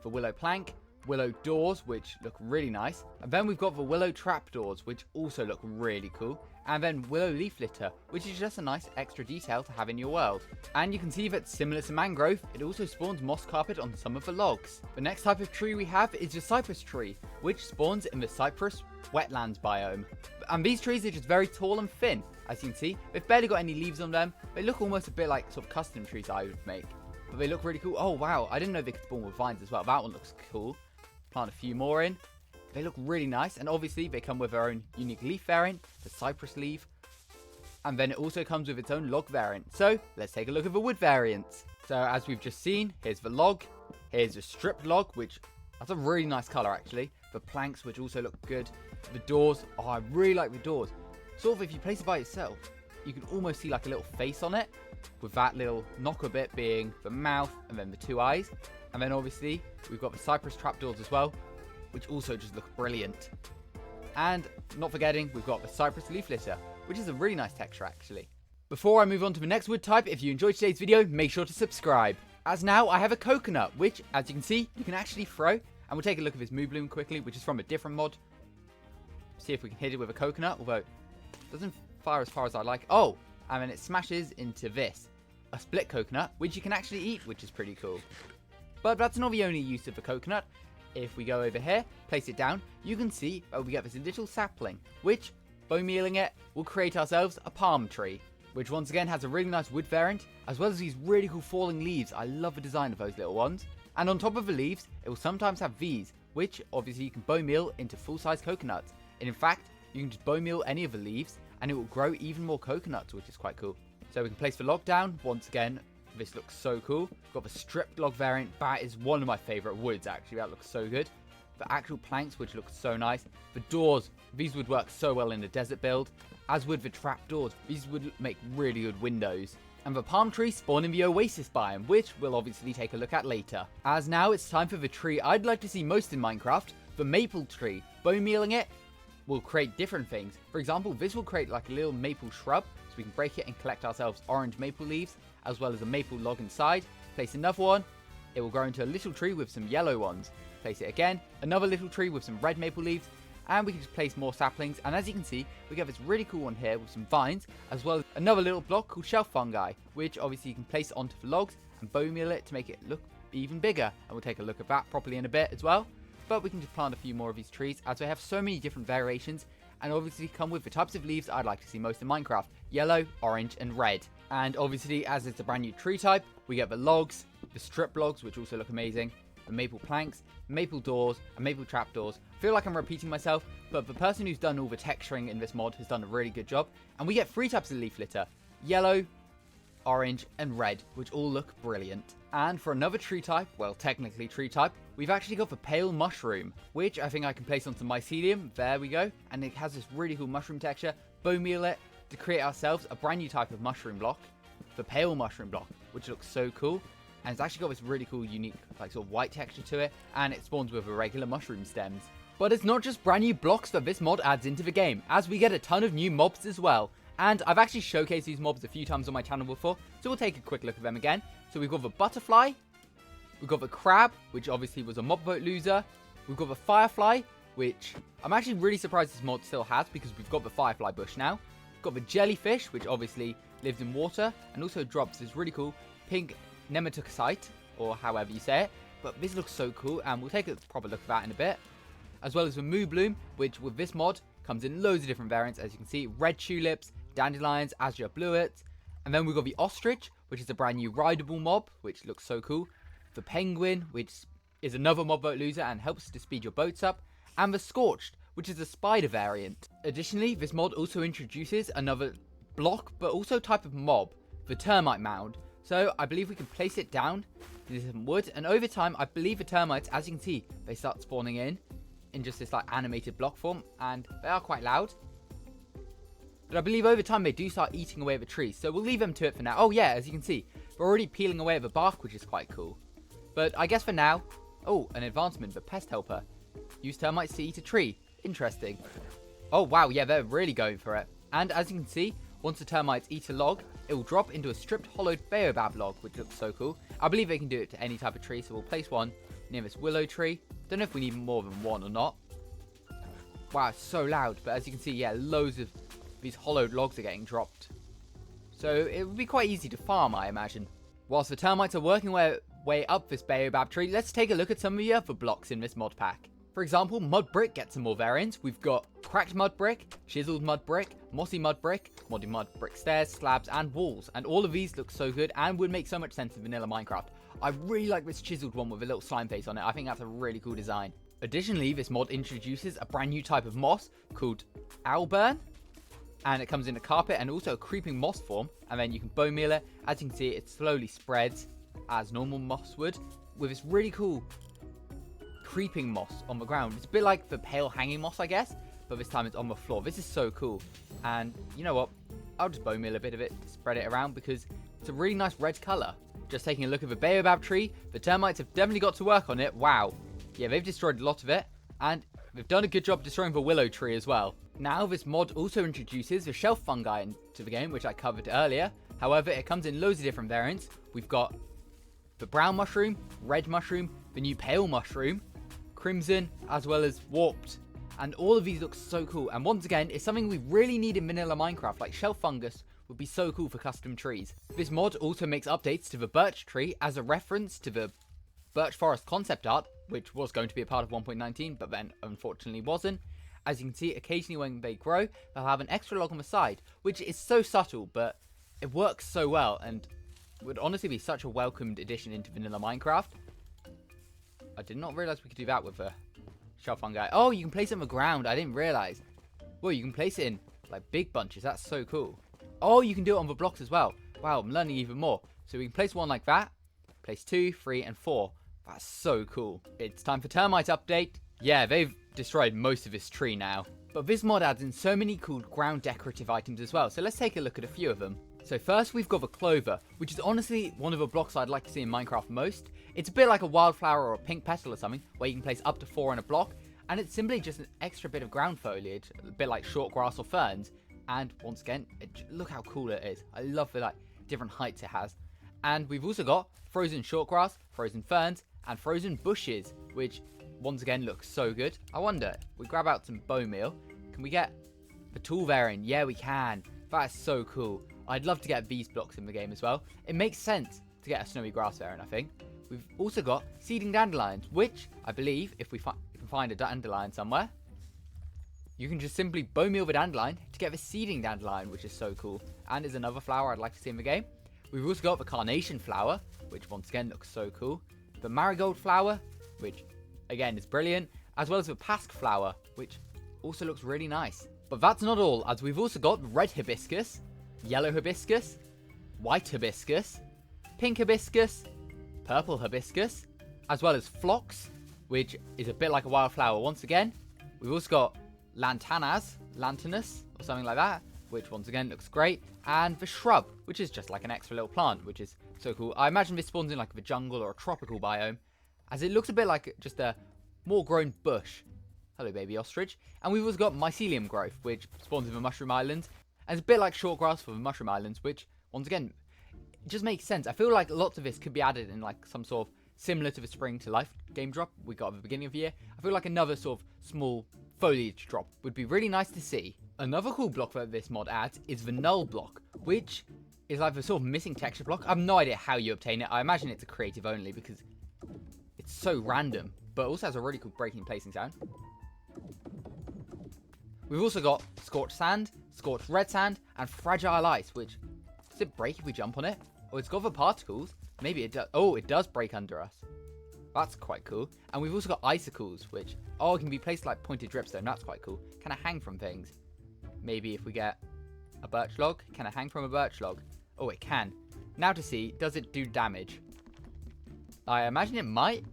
Speaker 1: The willow plank, willow doors, which look really nice. And then we've got the willow trapdoors, which also look really cool. And then willow leaf litter, which is just a nice extra detail to have in your world. And you can see that similar to mangrove, it also spawns moss carpet on some of the logs. The next type of tree we have is your cypress tree, which spawns in the cypress wetlands biome. And these trees are just very tall and thin. As you can see, they've barely got any leaves on them. They look almost a bit like sort of custom trees I would make. But they look really cool. Oh wow, I didn't know they could spawn with vines as well. That one looks cool. Plant a few more in. They look really nice, and obviously they come with their own unique leaf variant, the cypress leaf. And then it also comes with its own log variant. So let's take a look at the wood variants. So as we've just seen, here's the log. Here's a stripped log, which that's a really nice color actually. The planks, which also look good. The doors, oh, I really like the doors. Sort of if you place it by itself, you can almost see like a little face on it, with that little knocker bit being the mouth and then the two eyes. And then obviously we've got the cypress trapdoors as well, which also just look brilliant. And not forgetting, we've got the cypress leaf litter, which is a really nice texture actually. Before I move on to the next wood type, if you enjoyed today's video, make sure to subscribe. As now I have a coconut, which as you can see, you can actually throw. And we'll take a look at this moo bloom quickly, which is from a different mod. See if we can hit it with a coconut, although it doesn't fire as far as I like. Oh, and then it smashes into this, a split coconut, which you can actually eat, which is pretty cool. But that's not the only use of the coconut. If we go over here, place it down, you can see we get this little sapling, which, bone mealing it, will create ourselves a palm tree, which once again has a really nice wood variant, as well as these really cool falling leaves. I love the design of those little ones. And on top of the leaves, it will sometimes have these, which obviously you can bone meal into full-size coconuts. And in fact, you can just bone meal any of the leaves, and it will grow even more coconuts, which is quite cool. So we can place the log down. Once again, this looks so cool. We've got the stripped log variant. That is one of my favorite woods, actually. That looks so good. The actual planks, which look so nice. The doors, these would work so well in the desert build. As would the trap doors. These would make really good windows. And the palm tree spawn in the oasis biome, which we'll obviously take a look at later. As now it's time for the tree I'd like to see most in Minecraft, the maple tree. Bone mealing it will create different things. For example, this will create like a little maple shrub, so we can break it and collect ourselves orange maple leaves, as well as a maple log inside. Place another one, it will grow into a little tree with some yellow ones. Place it again, another little tree with some red maple leaves, and we can just place more saplings. And as you can see, we get this really cool one here with some vines, as well as another little block called shelf fungi, which obviously you can place onto the logs and bone meal it to make it look even bigger. And we'll take a look at that properly in a bit as well. But we can just plant a few more of these trees, as they have so many different variations, and obviously come with the types of leaves I'd like to see most in Minecraft: yellow, orange, and red. And obviously, as it's a brand new tree type, we get the logs, the strip logs, which also look amazing, the maple planks, maple doors, and maple trapdoors. I feel like I'm repeating myself, but the person who's done all the texturing in this mod has done a really good job. And we get 3 types of leaf litter: yellow, orange, and red, which all look brilliant. And for another tree type, well, technically tree type, we've actually got the pale mushroom, which I think I can place onto mycelium. There we go. And it has this really cool mushroom texture. Bone meal it to create ourselves a brand new type of mushroom block, the pale mushroom block, which looks so cool. And it's actually got this really cool, unique, like sort of white texture to it, and it spawns with irregular mushroom stems. But it's not just brand new blocks that this mod adds into the game, as we get a ton of new mobs as well. And I've actually showcased these mobs a few times on my channel before, so we'll take a quick look at them again. So we've got the butterfly, we've got the crab, which obviously was a mob vote loser. We've got the firefly, which I'm actually really surprised this mod still has, because we've got the firefly bush now. We've got the jellyfish, which obviously lives in water, and also drops this really cool pink nematocyte, or however you say it. But this looks so cool, and we'll take a proper look at that in a bit. As well as the moo bloom, which with this mod comes in loads of different variants. As you can see, red tulips, dandelions, azure bluets. And then we've got the ostrich, which is a brand new rideable mob, which looks so cool. The penguin, which is another mob boat loser and helps to speed your boats up. And the scorched, which is a spider variant. Additionally, this mod also introduces another block, but also type of mob, the termite mound. So I believe we can place it down to some wood, and over time, I believe the termites, as you can see, they start spawning in just this like animated block form, and they are quite loud. But I believe over time they do start eating away at the trees, so we'll leave them to it for now. Oh yeah, as you can see, we're already peeling away at the bark, which is quite cool. But I guess for now, oh, an advancement, the pest helper. Use termites to eat a tree. Interesting. Oh wow, yeah, they're really going for it. And as you can see, once the termites eat a log, it will drop into a stripped hollowed baobab log, which looks so cool. I believe they can do it to any type of tree, so we'll place one near this willow tree. Don't know if we need more than one or not. Wow, it's so loud. But as you can see, yeah, loads of these hollowed logs are getting dropped. So it would be quite easy to farm, I imagine. Whilst the termites are working their way up this baobab tree, let's take a look at some of the other blocks in this mod pack. For example, mud brick gets some more variants. We've got cracked mud brick, chiseled mud brick, mossy mud brick, modded mud brick stairs, slabs, and walls. And all of these look so good and would make so much sense in vanilla Minecraft. I really like this chiseled one with a little slime face on it. I think that's a really cool design. Additionally, this mod introduces a brand new type of moss called owlburn. And it comes in a carpet and also a creeping moss form. And then you can bone meal it. As you can see, it slowly spreads as normal moss would, with this really cool creeping moss on the ground. It's a bit like the pale hanging moss, I guess, but this time it's on the floor. This is so cool. And you know what? I'll just bone meal a bit of it to spread it around because it's a really nice red color. Just taking a look at the baobab tree, the termites have definitely got to work on it. Wow. Yeah, they've destroyed a lot of it, and they've done a good job destroying the willow tree as well. Now, this mod also introduces the shelf fungi into the game, which I covered earlier. However, it comes in loads of different variants. We've got the brown mushroom, red mushroom, the new pale mushroom, crimson, as well as warped. And all of these look so cool. And once again, it's something we really need in vanilla Minecraft. Like shelf fungus would be so cool for custom trees. This mod also makes updates to the birch tree as a reference to the birch forest concept art, which was going to be a part of 1.19, but then unfortunately wasn't. As you can see, occasionally when they grow, they'll have an extra log on the side, which is so subtle, but it works so well and would honestly be such a welcomed addition into vanilla Minecraft. I did not realize we could do that with a shelf fungi. Oh, you can place it on the ground. I didn't realize. Well, you can place it in like big bunches. That's so cool. Oh, you can do it on the blocks as well. Wow, I'm learning even more. So we can place one like that. Place 2, 3, and 4. That's so cool. It's time for termite update. Yeah, they've destroyed most of this tree now. But this mod adds in so many cool ground decorative items as well. So let's take a look at a few of them. So first we've got the clover, which is honestly one of the blocks I'd like to see in Minecraft most. It's a bit like a wildflower or a pink petal or something, where you can place up to 4 in a block. And it's simply just an extra bit of ground foliage, a bit like short grass or ferns. And once again, look how cool it is. I love the different heights it has. And we've also got frozen short grass, frozen ferns, and frozen bushes, which once again looks so good. I wonder, we grab out some bone meal. Can we get the tool variant? Yeah, we can. That is so cool. I'd love to get these blocks in the game as well. It makes sense to get a snowy grass variant, I think. We've also got seeding dandelions, which I believe if we can find a dandelion somewhere, you can just simply bone meal the dandelion to get the seeding dandelion, which is so cool. And is another flower I'd like to see in the game. We've also got the carnation flower, which once again looks so cool. The marigold flower, which again is brilliant, as well as the pasque flower, which also looks really nice. But that's not all, as we've also got red hibiscus, yellow hibiscus, white hibiscus, pink hibiscus, purple hibiscus, as well as phlox, which is a bit like a wildflower once again. We've also got lanternus, or something like that, which once again looks great, and the shrub, which is just like an extra little plant, which is so cool. I imagine this spawns in like the jungle or a tropical biome, as it looks a bit like just a more grown bush. Hello, baby ostrich. And we've also got mycelium growth, which spawns in the mushroom islands, and it's a bit like short grass for the mushroom islands, which once again it just makes sense. I feel like lots of this could be added in like some sort of similar to the Spring to Life game drop we got at the beginning of the year. I feel like another sort of small foliage drop would be really nice to see. Another cool block that this mod adds is the null block, which is like the sort of missing texture block. I have no idea how you obtain it. I imagine it's a creative only because it's so random, but also has a really cool breaking and placing sound. We've also got scorched sand, scorched red sand, and fragile ice, which, does it break if we jump on it? Oh, it's got the particles. Maybe it does. Oh, it does break under us. That's quite cool. And we've also got icicles, which, it can be placed like pointed dripstone. That's quite cool. Can I hang from things? Maybe if we get a birch log. Can I hang from a birch log? Oh, it can. Now to see, does it do damage? I imagine it might.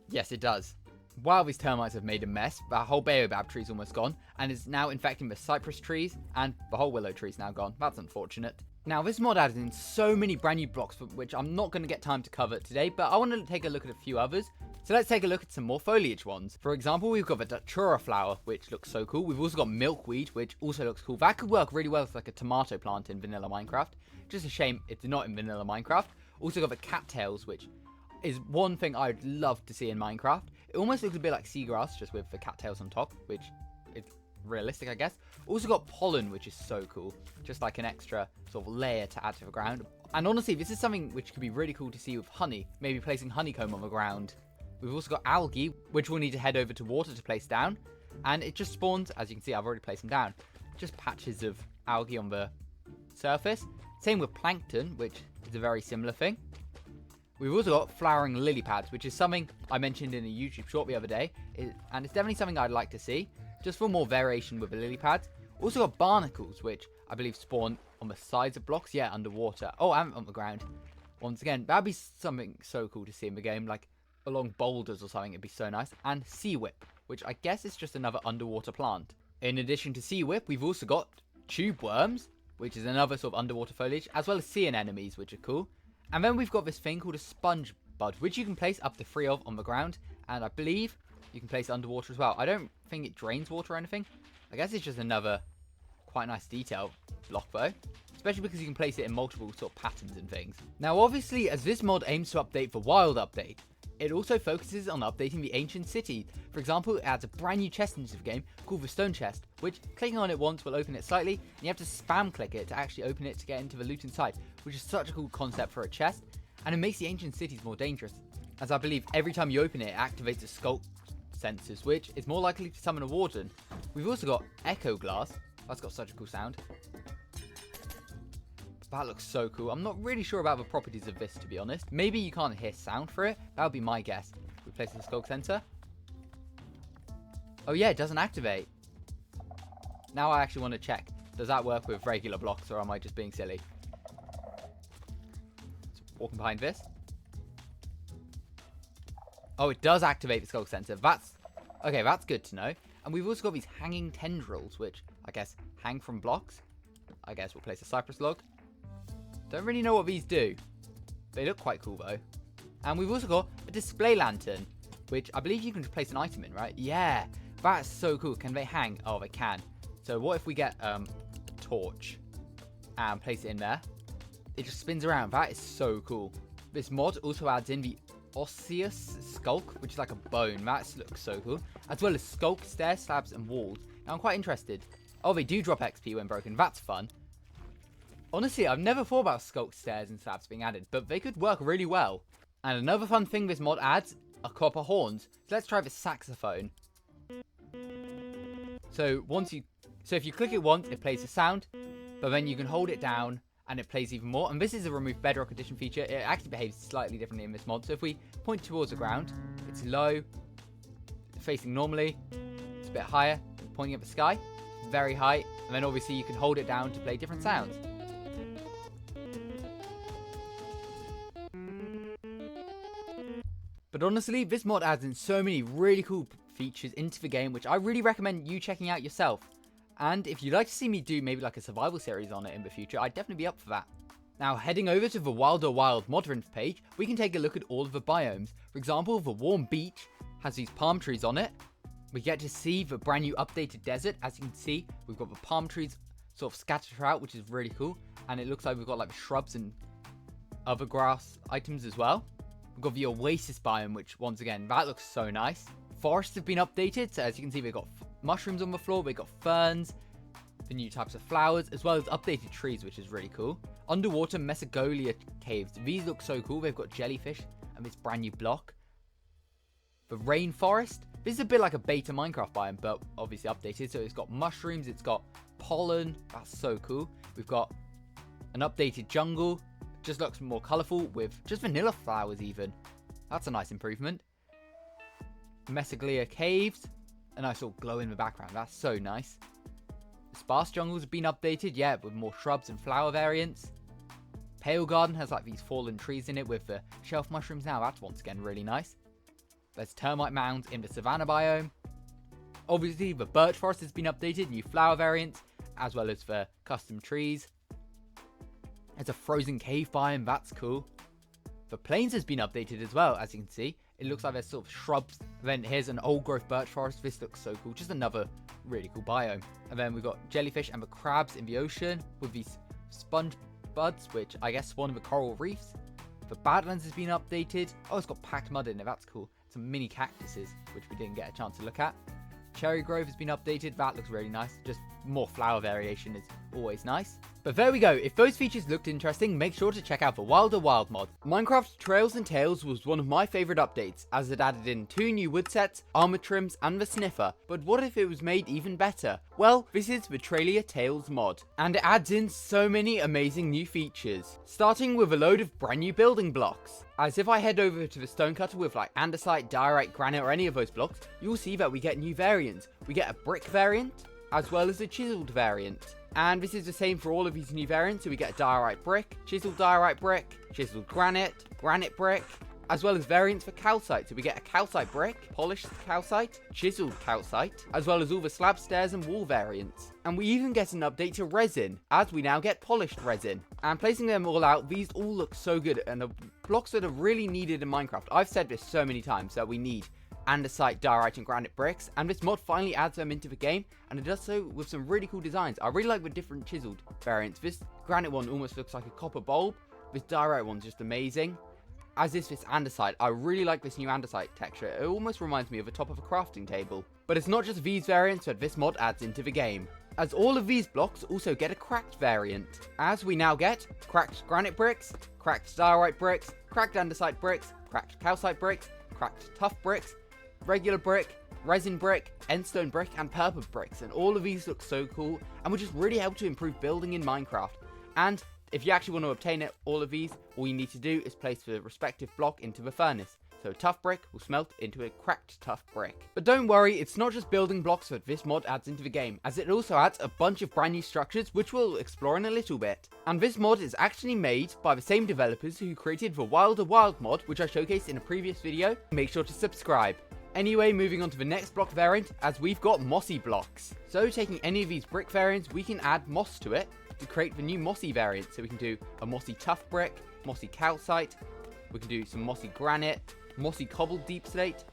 Speaker 1: Yes, it does. Wow, these termites have made a mess. The whole baobab tree's almost gone, and is now infecting the cypress trees, and the whole willow tree's now gone. That's unfortunate. Now, this mod adds in so many brand new blocks, which I'm not going to get time to cover today, but I want to take a look at a few others. So let's take a look at some more foliage ones. For example, we've got the datura flower, which looks so cool. We've also got milkweed, which also looks cool. That could work really well as like a tomato plant in vanilla Minecraft. Just a shame it's not in vanilla Minecraft. Also got the cattails, which is one thing I'd love to see in Minecraft. It almost looks a bit like seagrass, just with the cattails on top, which is realistic, I guess. Also got pollen, which is so cool. Just like an extra sort of layer to add to the ground. And honestly, this is something which could be really cool to see with honey. Maybe placing honeycomb on the ground. We've also got algae, which we'll need to head over to water to place down. And it just spawns, as you can see, I've already placed them down. Just patches of algae on the surface. Same with plankton, which is a very similar thing. We've also got flowering lily pads, which is something I mentioned in a YouTube short the other day. And it's definitely something I'd like to see, just for more variation with the lily pads. Also got barnacles, which I believe spawn on the sides of blocks. Yeah, underwater. Oh, and on the ground. Once again, that'd be something so cool to see in the game, like along boulders or something. It'd be so nice. And sea whip, which I guess is just another underwater plant. In addition to sea whip, we've also got tube worms, which is another sort of underwater foliage, as well as sea anemones, which are cool. And then we've got this thing called a sponge bud, which you can place up to 3 of on the ground. And I believe you can place it underwater as well. I don't think it drains water or anything. I guess it's just another quite nice detail block though. Especially because you can place it in multiple sort of patterns and things. Now obviously, as this mod aims to update the wild update, it also focuses on updating the ancient city. For example, it adds a brand new chest into the game called the stone chest, which clicking on it once will open it slightly, and you have to spam click it to actually open it to get into the loot inside, which is such a cool concept for a chest, and it makes the ancient cities more dangerous, as I believe every time you open it, it activates the sculk sensors, which is more likely to summon a warden. We've also got echo glass. That's got such a cool sound. That looks so cool. I'm not really sure about the properties of this, to be honest. Maybe you can't hear sound for it. That would be my guess. We place the sculk sensor. Oh yeah, it doesn't activate. Now I actually want to check. Does that work with regular blocks, or am I just being silly? So, walking behind this. Oh, it does activate the sculk sensor. Okay, that's good to know. And we've also got these hanging tendrils, which I guess hang from blocks. I guess we'll place a cypress log. Don't really know what these do. They look quite cool though. And we've also got a display lantern, which I believe you can just place an item in, right? Yeah, that's so cool. Can they hang? Oh, they can. So what if we get a torch and place it in there? It just spins around. That is so cool. This mod also adds in the osseous sculk, which is like a bone. That looks so cool. As well as sculk, stair slabs, and walls. Now I'm quite interested. Oh, they do drop XP when broken. That's fun. Honestly, I've never thought about sculk stairs and slabs being added, but they could work really well. And another fun thing this mod adds are copper horns. So let's try the saxophone. So if you click it once, it plays a sound, but then you can hold it down and it plays even more. And this is a remove bedrock edition feature. It actually behaves slightly differently in this mod. So if we point towards the ground, it's low, facing normally, it's a bit higher, pointing at the sky, very high, and then obviously you can hold it down to play different sounds. But honestly, this mod adds in so many really cool features into the game, which I really recommend you checking out yourself. And if you'd like to see me do maybe like a survival series on it in the future, I'd definitely be up for that. Now, heading over to the Wilder Wild mod info page, we can take a look at all of the biomes. For example, the warm beach has these palm trees on it. We get to see the brand new updated desert. As you can see, we've got the palm trees sort of scattered throughout, which is really cool. And it looks like we've got like shrubs and other grass items as well. We've got the oasis biome, which once again, that looks so nice. Forests have been updated, so as you can see, we've got mushrooms on the floor, we've got ferns, the new types of flowers, as well as updated trees, which is really cool. Underwater Mesogolia caves, these look so cool. They've got jellyfish and this brand new block. The rainforest, this is a bit like a beta Minecraft biome, but obviously updated. So it's got mushrooms, it's got pollen, that's so cool. We've got an updated jungle, just looks more colourful with just vanilla flowers even. That's a nice improvement. Mesogolia caves, a nice little glow in the background, that's so nice. The sparse jungles have been updated, yeah, with more shrubs and flower variants. Pale Garden has like these fallen trees in it with the shelf mushrooms now, that's once again really nice. There's termite mounds in the savanna biome. Obviously the birch forest has been updated, new flower variants, as well as the custom trees. There's a frozen cave biome, that's cool. The plains has been updated as well, as you can see. It looks like there's sort of shrubs. Then here's an old growth birch forest. This looks so cool. Just another really cool biome. And then we've got jellyfish and the crabs in the ocean with these sponge buds, which I guess spawn in the coral reefs. The Badlands has been updated. Oh, it's got packed mud in it. That's cool. Some mini cactuses, which we didn't get a chance to look at. Cherry Grove has been updated. That looks really nice. Just more flower variation is always nice. But there we go. If those features looked interesting, make sure to check out the Wilder Wild mod. Minecraft Trails and Tales was one of my favourite updates, as it added in 2 new wood sets, armor trims, and the sniffer. But what if it was made even better? Well, this is the Tralia Tales mod, and it adds in so many amazing new features. Starting with a load of brand new building blocks. As if I head over to the stonecutter with like andesite, diorite, granite, or any of those blocks, you'll see that we get new variants. We get a brick variant, as well as a chiseled variant. And this is the same for all of these new variants, so we get a diorite brick, chiseled granite, granite brick, as well as variants for calcite. So we get a calcite brick, polished calcite, chiseled calcite, as well as all the slab, stairs, and wall variants. And we even get an update to resin, as we now get polished resin. And placing them all out, these all look so good, and the blocks that are really needed in Minecraft. I've said this so many times, that we need andesite, diorite, and granite bricks, and this mod finally adds them into the game, and it does so with some really cool designs. I really like the different chiseled variants. This granite one almost looks like a copper bulb. This diorite one's just amazing. As is this andesite. I really like this new andesite texture. It almost reminds me of the top of a crafting table. But it's not just these variants that this mod adds into the game, as all of these blocks also get a cracked variant, as we now get cracked granite bricks, cracked diorite bricks, cracked andesite bricks, cracked calcite bricks, cracked tough bricks, regular brick, resin brick, endstone brick, and purple bricks, and all of these look so cool and will just really help to improve building in Minecraft. And if you actually want to obtain all of these, all you need to do is place the respective block into the furnace. So a tough brick will smelt into a cracked tough brick. But don't worry, it's not just building blocks that this mod adds into the game, as it also adds a bunch of brand new structures which we'll explore in a little bit. And this mod is actually made by the same developers who created the Wilder Wild mod, which I showcased in a previous video. Make sure to subscribe. Anyway, moving on to the next block variant, as we've got mossy blocks. So taking any of these brick variants, we can add moss to it to create the new mossy variant. So we can do a mossy tough brick, mossy calcite, we can do some mossy granite, mossy cobbled deep slate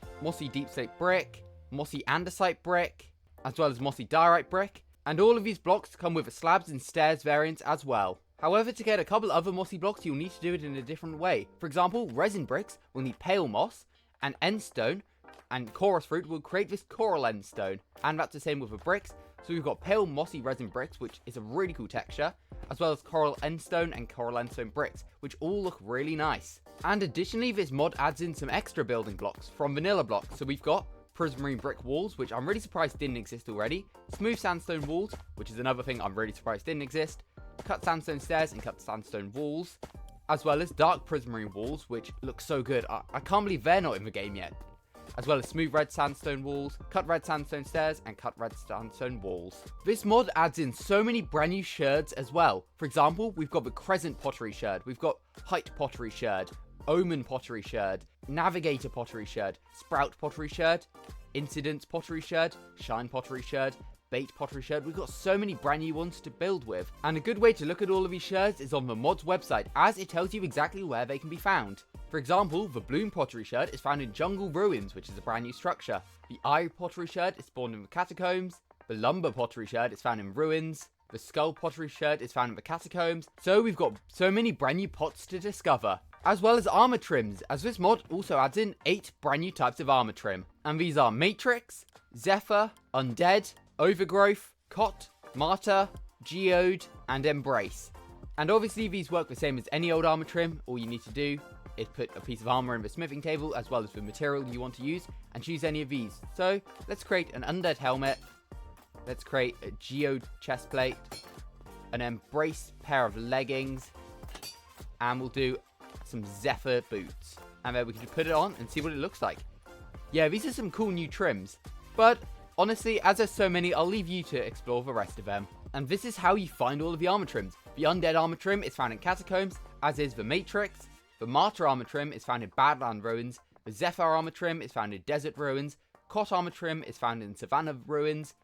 Speaker 1: brick, mossy andesite brick, as well as mossy diorite brick. And all of these blocks come with a slabs and stairs variant as well. However, to get a couple other mossy blocks, you'll need to do it in a different way. For example, resin bricks will need pale moss, and endstone and chorus fruit will create this coral endstone. And that's the same with the bricks. So we've got pale mossy resin bricks, which is a really cool texture, as well as coral endstone and coral endstone bricks, which all look really nice. And additionally, this mod adds in some extra building blocks from vanilla blocks. So we've got prismarine brick walls, which I'm really surprised didn't exist already, smooth sandstone walls, which is another thing I'm really surprised didn't exist, cut sandstone stairs and cut sandstone walls, as well as dark prismarine walls, which look so good. I can't believe they're not in the game yet. As well as smooth red sandstone walls, cut red sandstone stairs, and cut red sandstone walls. This mod adds in so many brand new sherds as well. For example, we've got the Crescent Pottery Sherd, we've got Height Pottery Sherd, Omen Pottery Sherd, Navigator Pottery Sherd, Sprout Pottery Sherd, Incidents Pottery Sherd, Shine Pottery Sherd, Bait Pottery Sherd. We've got so many brand new ones to build with. And a good way to look at all of these sherds is on the mod's website, as it tells you exactly where they can be found. For example, the Bloom Pottery Sherd is found in Jungle Ruins, which is a brand new structure. The Eye Pottery Sherd is spawned in the Catacombs. The Lumber Pottery Sherd is found in Ruins. The Skull Pottery Sherd is found in the Catacombs. So we've got so many brand new pots to discover. As well as armor trims, as this mod also adds in 8 brand new types of armor trim. And these are Matrix, Zephyr, Undead, Overgrowth, Cot, Martyr, Geode, and Embrace. And obviously these work the same as any old armor trim. All you need to do is put a piece of armor in the smithing table, as well as the material you want to use, and choose any of these. So let's create an Undead helmet, let's create a Geode chestplate, an Embrace pair of leggings, and we'll do some Zephyr boots. And then we can put it on and see what it looks like. Yeah, these are some cool new trims, but honestly, as there's so many, I'll leave you to explore the rest of them. And this is how you find all of the armor trims. The Undead armor trim is found in Catacombs, as is the Matrix. The Martyr armor trim is found in Badland Ruins. The Zephyr armor trim is found in Desert Ruins. Cot armor trim is found in Savannah Ruins.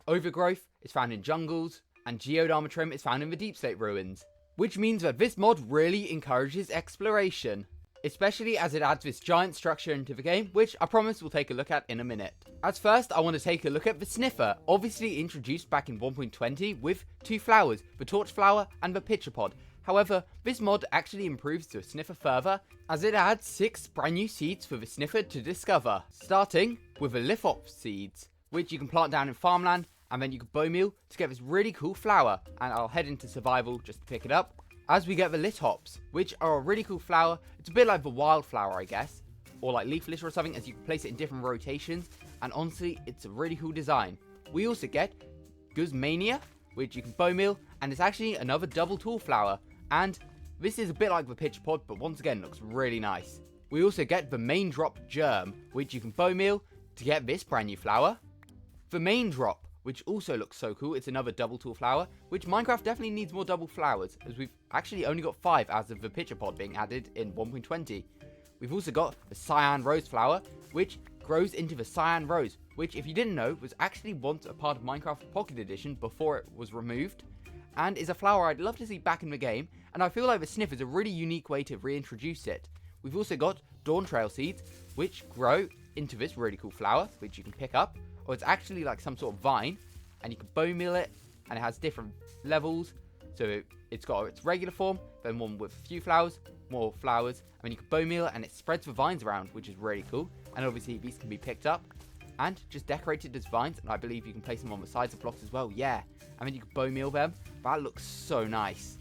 Speaker 1: Overgrowth is found in Jungles. And Geode armor trim is found in the Deep Slate Ruins. Which means that this mod really encourages exploration, especially as it adds this giant structure into the game, which I promise we'll take a look at in a minute. As first, I want to take a look at the Sniffer, obviously introduced back in 1.20 with 2 flowers, the Torch Flower and the Pitcher Pod. However, this mod actually improves the Sniffer further, as it adds 6 brand new seeds for the Sniffer to discover, starting with the Lithops seeds. which you can plant down in farmland, and then you can bone meal to get this really cool flower. And I'll head into survival just to pick it up. As we get the lit hops, which are a really cool flower. It's a bit like the wildflower, I guess, or like leaf litter or something, as you can place it in different rotations. And honestly, it's a really cool design. We also get Guzmania, which you can bone meal, and it's actually another double tall flower. And this is a bit like the pitcher pod, but once again, looks really nice. We also get the main drop germ, which you can bone meal to get this brand new flower. The main drop, which also looks so cool, it's another double tall flower, which Minecraft definitely needs more double flowers, as we've actually only got 5 as of the pitcher pod being added in 1.20. We've also got the cyan rose flower, which grows into the cyan rose, which, if you didn't know, was actually once a part of Minecraft Pocket Edition before it was removed, and is a flower I'd love to see back in the game, and I feel like the sniff is a really unique way to reintroduce it. We've also got Dawn Trail seeds, which grow into this really cool flower, which you can pick up, or it's actually like some sort of vine, and you can bone meal it, and it has different levels. So it's got its regular form, then one with a few flowers, more flowers, and then you can bone meal it, and it spreads the vines around, which is really cool. And obviously these can be picked up and just decorated as vines, and I believe you can place them on the sides of blocks as well, yeah. And then you can bone meal them. That looks so nice.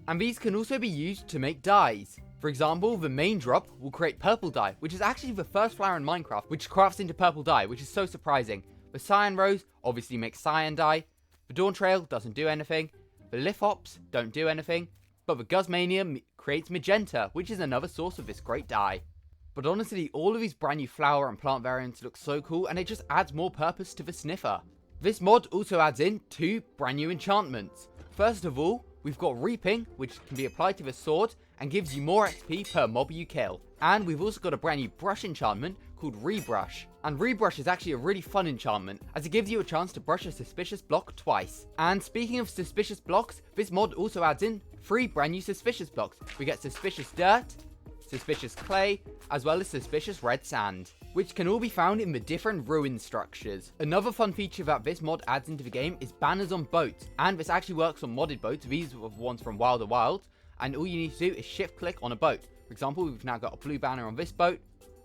Speaker 1: And these can also be used to make dyes. For example, the main drop will create purple dye, which is actually the first flower in Minecraft which crafts into purple dye, which is so surprising. The cyan rose obviously makes cyan dye. The Dawn Trail doesn't do anything. The Lith Hops don't do anything. But the Guzmania creates magenta, which is another source of this great dye. But honestly, all of these brand new flower and plant variants look so cool, and it just adds more purpose to the sniffer. This mod also adds in 2 brand new enchantments. First of all, we've got Reaping, which can be applied to the sword and gives you more XP per mob you kill. And we've also got a brand new brush enchantment called Rebrush. And Rebrush is actually a really fun enchantment, as it gives you a chance to brush a suspicious block twice. And speaking of suspicious blocks, this mod also adds in 3 brand new suspicious blocks. We get Suspicious Dirt, Suspicious Clay, as well as Suspicious Red Sand, which can all be found in the different ruin structures. Another fun feature that this mod adds into the game is banners on boats, and this actually works on modded boats. These are the ones from Wilder Wild, and all you need to do is shift click on a boat. For example, we've now got a blue banner on this boat,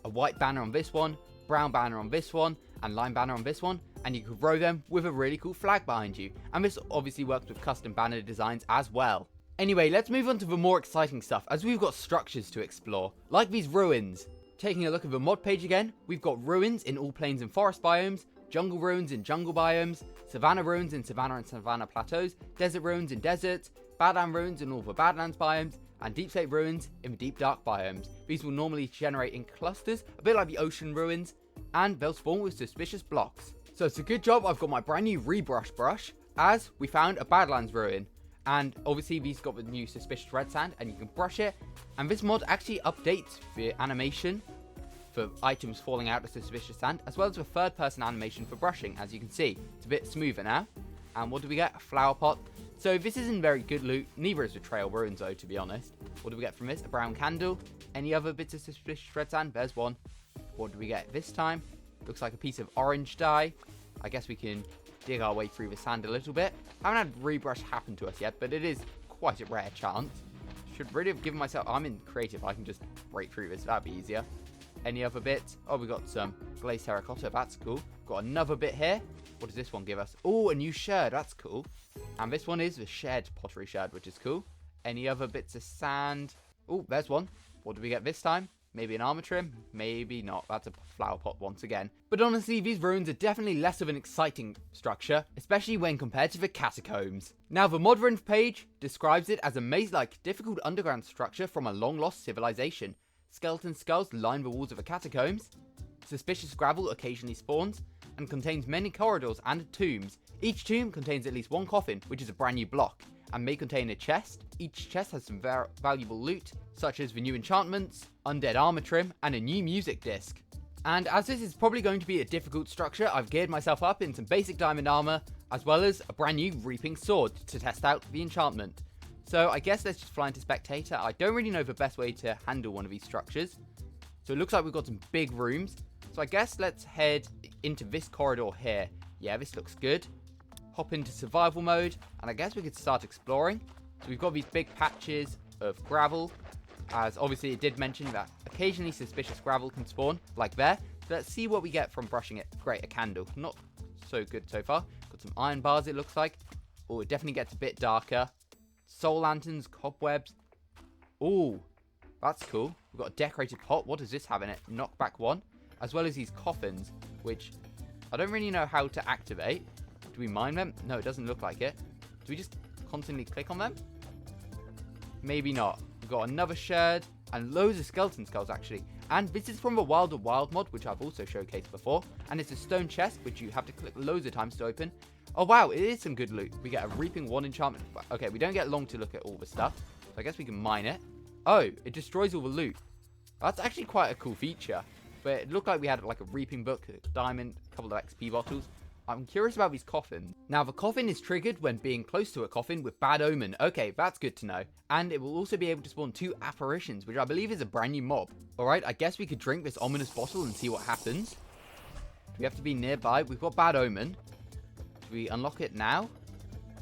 Speaker 1: a white banner on this one, brown banner on this one, and lime banner on this one, and you can row them with a really cool flag behind you. And this obviously works with custom banner designs as well. Anyway, let's move on to the more exciting stuff, as we've got structures to explore, like these ruins. Taking a look at the mod page again, we've got ruins in all plains and forest biomes, jungle ruins in jungle biomes, savanna ruins in savanna and savanna plateaus, desert ruins in deserts, badland ruins in all the badlands biomes, and deep slate ruins in the deep dark biomes. These will normally generate in clusters, a bit like the ocean ruins, and they'll spawn with suspicious blocks. So it's a good job I've got my brand new Rebrush brush, as we found a badlands ruin. And obviously these got the new suspicious red sand, and you can brush it. And this mod actually updates the animation for items falling out of suspicious sand, as well as the third person animation for brushing. As you can see, it's a bit smoother now. And what do we get? A flower pot. So this isn't very good loot, neither is the trail ruins though, to be honest. What do we get from this? A brown candle. Any other bits of suspicious red sand? There's one. What do we get this time? Looks like a piece of orange dye. I guess we can dig our way through the sand a little bit. Haven't had Rebrush happen to us yet, but it is quite a rare chance. Should really have given myself... I'm in creative, I can just break through this, that'd be easier. Any other bits? Oh, we got some glazed terracotta, that's cool. Got another bit here. What does this one give us? Oh, a new sherd, that's cool. And this one is the shared pottery sherd, which is cool. Any other bits of sand? Oh, there's one. What do we get this time? Maybe an armor trim? Maybe not. That's a flower pot once again. But honestly, these ruins are definitely less of an exciting structure, especially when compared to the catacombs. Now, the mod ruins page describes it as a maze-like, difficult underground structure from a long-lost civilization. Skeleton skulls line the walls of the catacombs. Suspicious gravel occasionally spawns, and contains many corridors and tombs. Each tomb contains at least one coffin, which is a brand new block, and may contain a chest. Each chest has some valuable loot, such as the new enchantments, undead armor trim, and a new music disc. And as this is probably going to be a difficult structure, I've geared myself up in some basic diamond armor, as well as a brand new reaping sword to test out the enchantment. So I guess let's just fly into spectator. I don't really know the best way to handle one of these structures. So it looks like we've got some big rooms. So I guess let's head into this corridor here. Yeah, this looks good. Hop into survival mode, and I guess we could start exploring. So we've got these big patches of gravel, as obviously it did mention that occasionally suspicious gravel can spawn, like there. Let's see what we get from brushing it. Great, a candle. Not so good so far. Got some iron bars, it looks like. Oh, it definitely gets a bit darker. Soul lanterns, cobwebs. Oh, that's cool. We've got a decorated pot. What does this have in it? Knockback 1. As well as these coffins, which I don't really know how to activate. Do we mine them? No, it doesn't look like it. Do we just constantly click on them? Maybe not. We've got another sherd and loads of skeleton skulls, actually. And this is from the Wild of Wild mod, which I've also showcased before. And it's a stone chest, which you have to click loads of times to open. Oh, wow, it is some good loot. We get a Reaping 1 enchantment. Okay, we don't get long to look at all the stuff. So I guess we can mine it. Oh, it destroys all the loot. That's actually quite a cool feature. But it looked like we had like a Reaping book, a diamond, a couple of XP bottles. I'm curious about these coffins. Now, the coffin is triggered when being close to a coffin with bad omen. Okay, that's good to know. And it will also be able to spawn 2 apparitions, which I believe is a brand new mob. Alright, I guess we could drink this ominous bottle and see what happens. Do we have to be nearby? We've got bad omen. Do we unlock it now?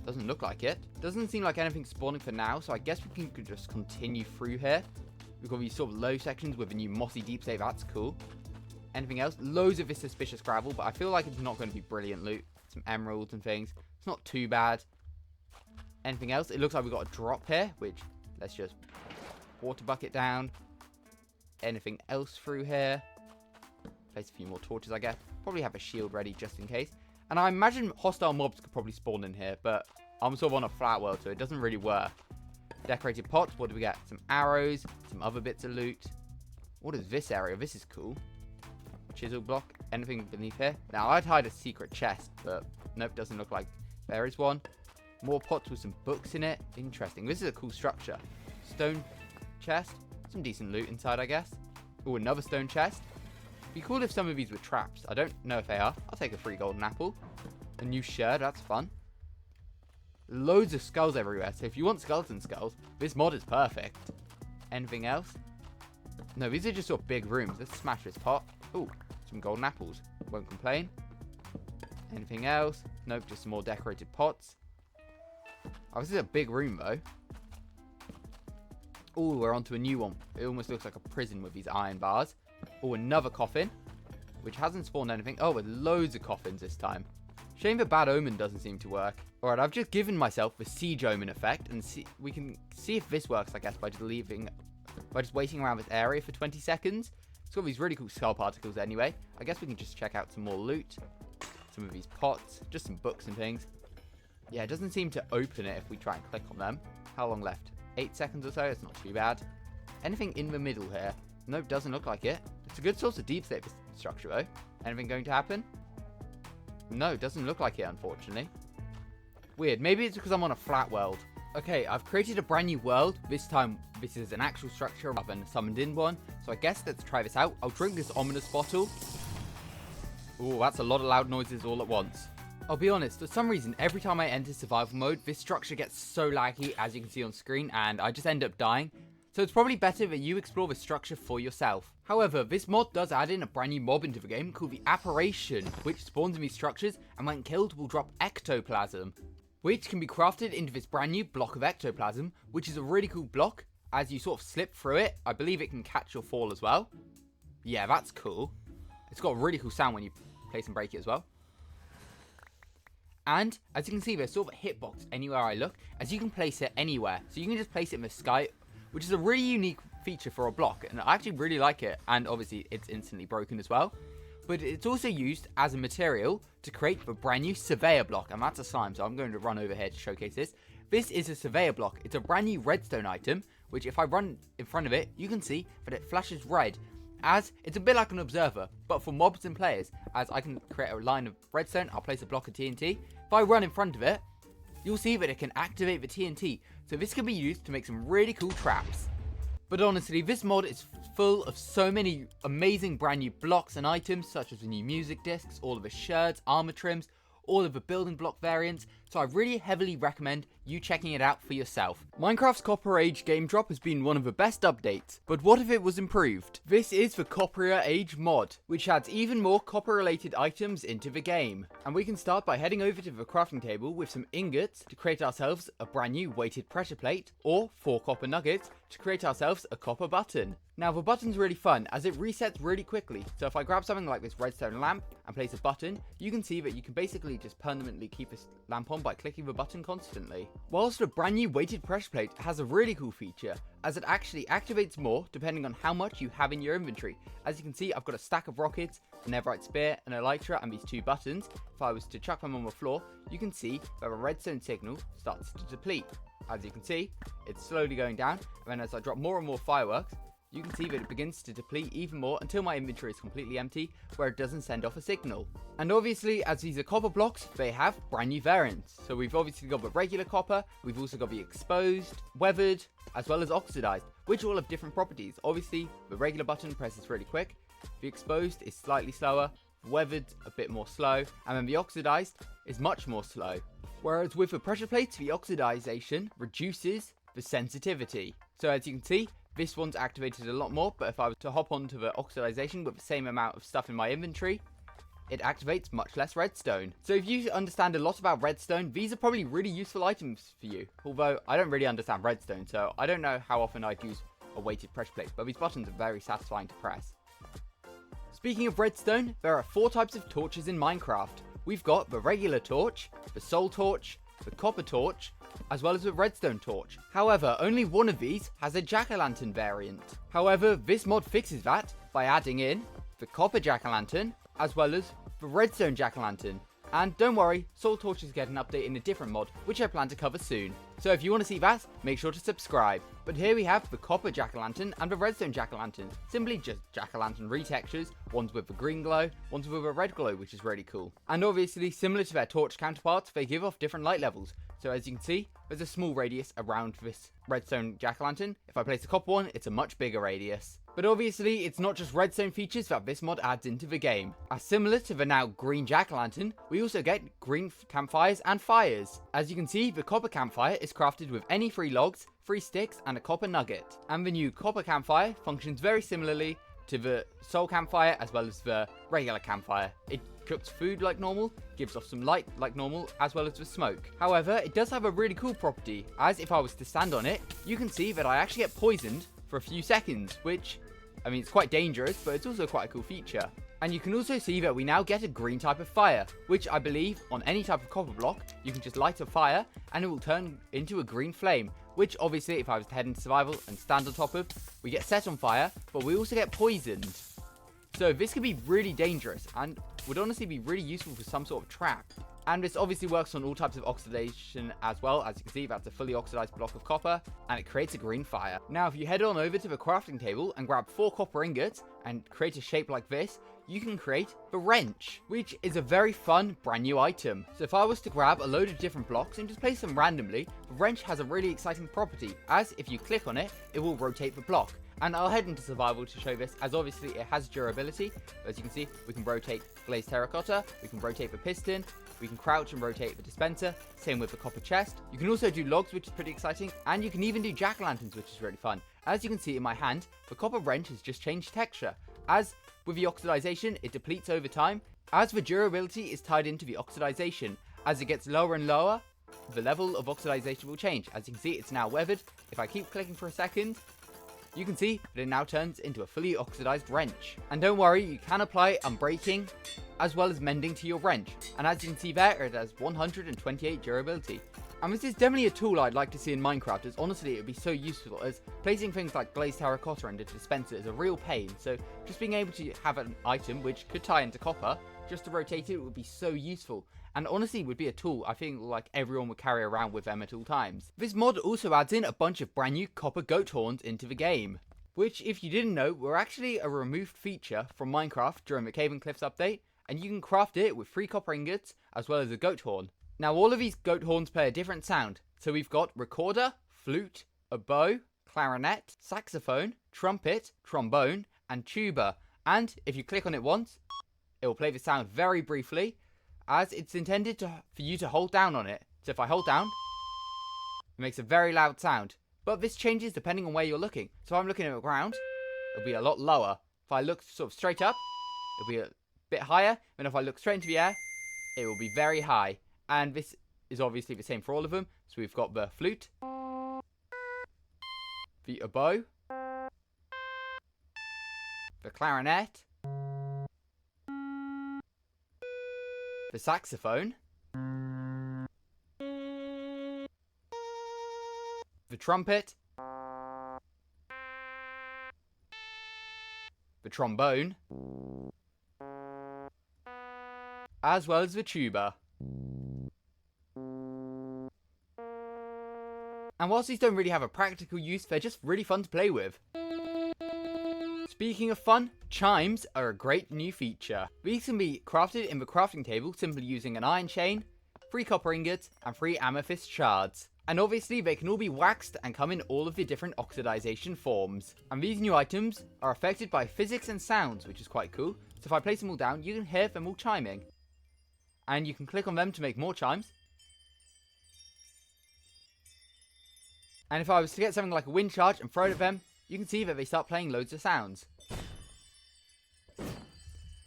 Speaker 1: Doesn't look like it. Doesn't seem like anything's spawning for now, so I guess we can just continue through here. We've got these sort of low sections with a new mossy deep save. That's cool. Anything else? Loads of this suspicious gravel, but I feel like it's not going to be brilliant loot. Some emeralds and things. It's not too bad. Anything else? It looks like we've got a drop here, which let's just water bucket down. Anything else through here? Place a few more torches, I guess. Probably have a shield ready just in case. And I imagine hostile mobs could probably spawn in here, but I'm sort of on a flat world, so it doesn't really work. Decorated pots. What do we get? Some arrows, some other bits of loot. What is this area? This is cool. Chisel block. Anything beneath here? Now, I'd hide a secret chest, but nope, doesn't look like there is one. More pots with some books in it. Interesting. This is a cool structure. Stone chest. Some decent loot inside, I guess. Oh, another stone chest. Be cool if some of these were traps. I don't know if they are. I'll take a free golden apple. A new sherd. That's fun. Loads of skulls everywhere. So if you want skeleton skulls, this mod is perfect. Anything else? No, these are just sort of big rooms. Let's smash this pot. Oh, some golden apples. Won't complain. Anything else? Nope, just some more decorated pots. Oh, this is a big room, though. Oh, we're onto a new one. It almost looks like a prison with these iron bars. Oh, another coffin, which hasn't spawned anything. Oh, with loads of coffins this time. Shame the bad omen doesn't seem to work. Alright, I've just given myself the siege omen effect, and we can see if this works, I guess, by just waiting around this area for 20 seconds. It's got these really cool skull particles anyway. I guess we can just check out some more loot. Some of these pots, just some books and things. Yeah, it doesn't seem to open it if we try and click on them. How long left? 8 seconds or so, it's not too bad. Anything in the middle here? Nope, doesn't look like it. It's a good source of deep state structure though. Anything going to happen? No, doesn't look like it, unfortunately. Weird, maybe it's because I'm on a flat world. Okay, I've created a brand new world. This time, this is an actual structure rather than a summoned in one. So I guess let's try this out. I'll drink this ominous bottle. Ooh, that's a lot of loud noises all at once. I'll be honest, for some reason, every time I enter survival mode, this structure gets so laggy, as you can see on screen, and I just end up dying. So it's probably better that you explore the structure for yourself. However, this mod does add in a brand new mob into the game called the Apparition, which spawns in these structures and when killed will drop ectoplasm, which can be crafted into this brand new block of ectoplasm, which is a really cool block. As you sort of slip through it, I believe it can catch your fall as well. Yeah, that's cool. It's got a really cool sound when you place and break it as well. And as you can see, there's sort of a hitbox anywhere I look, as you can place it anywhere. So you can just place it in the sky, which is a really unique feature for a block, and I actually really like it. And obviously it's instantly broken as well, but it's also used as a material to create the brand new surveyor block, and that's a slime, so I'm going to run over here to showcase this. This is a surveyor block. It's a brand new redstone item, which if I run in front of it, you can see that it flashes red, as it's a bit like an observer, but for mobs and players, as I can create a line of redstone. I'll place a block of TNT. If I run in front of it, you'll see that it can activate the TNT, so this can be used to make some really cool traps. But honestly, this mod is full of so many amazing brand new blocks and items, such as the new music discs, all of the sherds, armor trims, all of the building block variants, so I really heavily recommend you checking it out for yourself. Minecraft's Copper Age game drop has been one of the best updates, but what if it was improved? This is the Copper Age mod, which adds even more copper related items into the game. And we can start by heading over to the crafting table with some ingots to create ourselves a brand new weighted pressure plate, or 4 copper nuggets to create ourselves a copper button. Now the button's really fun as it resets really quickly, so if I grab something like this redstone lamp and place a button, you can see that you can basically just permanently keep this lamp on by clicking the button constantly. Whilst the brand new weighted pressure plate has a really cool feature, as it actually activates more depending on how much you have in your inventory. As you can see, I've got a stack of rockets, a netherite spear, an elytra, and these 2 buttons. If I was to chuck them on the floor, you can see that the redstone signal starts to deplete. As you can see, it's slowly going down, and then as I drop more and more fireworks, you can see that it begins to deplete even more until my inventory is completely empty, where it doesn't send off a signal. And obviously, as these are copper blocks, they have brand new variants. So we've obviously got the regular copper, we've also got the exposed, weathered, as well as oxidized, which all have different properties. Obviously, the regular button presses really quick, the exposed is slightly slower, weathered a bit more slow, and then the oxidized is much more slow. Whereas with the pressure plates, the oxidization reduces the sensitivity. So as you can see, this one's activated a lot more, but if I was to hop onto the oxidization with the same amount of stuff in my inventory, it activates much less redstone. So if you understand a lot about redstone, these are probably really useful items for you. Although I don't really understand redstone, so I don't know how often I'd use a weighted pressure plate, but these buttons are very satisfying to press. Speaking of redstone, there are 4 types of torches in Minecraft. We've got the regular torch, the soul torch, the copper torch, as well as the redstone torch. However, only one of these has a jack-o'-lantern variant. However, this mod fixes that by adding in the copper jack-o'-lantern, as well as the redstone jack-o'-lantern. And don't worry, soul torches get an update in a different mod, which I plan to cover soon. So if you want to see that, make sure to subscribe. But here we have the copper jack-o'-lantern and the redstone jack-o'-lantern. Simply just jack-o'-lantern retextures, one's with a green glow, one's with a red glow, which is really cool. And obviously, similar to their torch counterparts, they give off different light levels. So as you can see, there's a small radius around this redstone jack-o'-lantern. If I place the copper one, it's a much bigger radius. But obviously, it's not just redstone features that this mod adds into the game. As similar to the now green jack-o'-lantern, we also get green campfires and fires. As you can see, the copper campfire is crafted with any 3 logs, 3 sticks, and a copper nugget. And the new copper campfire functions very similarly to the soul campfire as well as the regular campfire. It cooks food like normal, gives off some light like normal, as well as the smoke. However, it does have a really cool property, as if I was to stand on it, you can see that I actually get poisoned for a few seconds, which, I mean, it's quite dangerous, but it's also quite a cool feature. And you can also see that we now get a green type of fire, which I believe on any type of copper block, you can just light a fire and it will turn into a green flame, which obviously if I was to head into survival and stand on top of, we get set on fire, but we also get poisoned. So this could be really dangerous and would honestly be really useful for some sort of trap. And this obviously works on all types of oxidation as well. As you can see, that's a fully oxidized block of copper, and it creates a green fire. Now, if you head on over to the crafting table and grab 4 copper ingots and create a shape like this, you can create the wrench, which is a very fun brand new item. So if I was to grab a load of different blocks and just place them randomly, the wrench has a really exciting property, as if you click on it, it will rotate the block. And I'll head into survival to show this, as obviously it has durability. As you can see, we can rotate glazed terracotta, we can rotate the piston, we can crouch and rotate the dispenser, same with the copper chest. You can also do logs, which is pretty exciting, and you can even do jack-o'-lanterns, which is really fun. As you can see in my hand, the copper wrench has just changed texture. As with the oxidization, it depletes over time, as the durability is tied into the oxidization. As it gets lower and lower, the level of oxidization will change. As you can see, it's now weathered. If I keep clicking for a second, you can see that it now turns into a fully oxidized wrench. And don't worry, you can apply unbreaking as well as mending to your wrench. And as you can see there, it has 128 durability. And this is definitely a tool I'd like to see in Minecraft, as honestly it would be so useful, as placing things like glazed terracotta into the dispenser is a real pain. So just being able to have an item which could tie into copper, just to rotate it would be so useful. And honestly would be a tool I think like everyone would carry around with them at all times. This mod also adds in a bunch of brand new copper goat horns into the game, which, if you didn't know, were actually a removed feature from Minecraft during the Cave and Cliffs update, and you can craft it with 3 copper ingots as well as a goat horn. Now all of these goat horns play a different sound, so we've got recorder, flute, a bow, clarinet, saxophone, trumpet, trombone, and tuba. And if you click on it once, it will play the sound very briefly, as it's intended for you to hold down on it So if I hold down, it makes a very loud sound. But this changes depending on where you're looking. So if I'm looking at the ground, it'll be a lot lower. If I look sort of straight up, it'll be a bit higher. And if I look straight into the air, it will be very high. And this is obviously the same for all of them. So we've got the flute, the oboe, the clarinet, the saxophone, the trumpet, the trombone, as well as the tuba. And whilst these don't really have a practical use, they're just really fun to play with. Speaking of fun, chimes are a great new feature. These can be crafted in the crafting table simply using an iron chain, 3 copper ingots, and 3 amethyst shards. And obviously they can all be waxed and come in all of the different oxidization forms. And these new items are affected by physics and sounds, which is quite cool. So if I place them all down, you can hear them all chiming. And you can click on them to make more chimes. And if I was to get something like a wind charge and throw it at them, you can see that they start playing loads of sounds.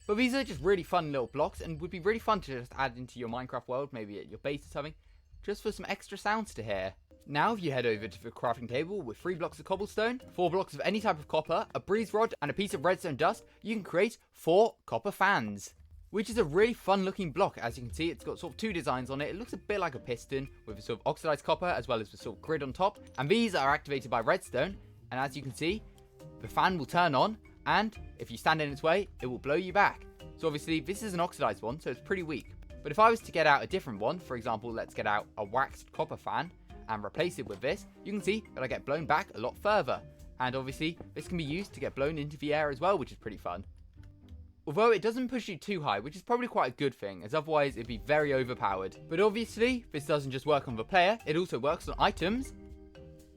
Speaker 1: But these are just really fun little blocks and would be really fun to just add into your Minecraft world, maybe at your base or something, just for some extra sounds to hear. Now if you head over to the crafting table with 3 blocks of cobblestone, 4 blocks of any type of copper, a breeze rod and a piece of redstone dust, you can create 4 copper fans. Which is a really fun looking block. As you can see, it's got sort of 2 designs on it. It looks a bit like a piston with a sort of oxidized copper as well as the sort of grid on top. And these are activated by redstone. And as you can see, the fan will turn on, and if you stand in its way, it will blow you back. So obviously this is an oxidized one, so it's pretty weak. But if I was to get out a different one, for example, let's get out a waxed copper fan and replace it with this, you can see that I get blown back a lot further. And obviously this can be used to get blown into the air as well, which is pretty fun. Although it doesn't push you too high, which is probably quite a good thing, as otherwise it'd be very overpowered. But obviously, this doesn't just work on the player, it also works on items,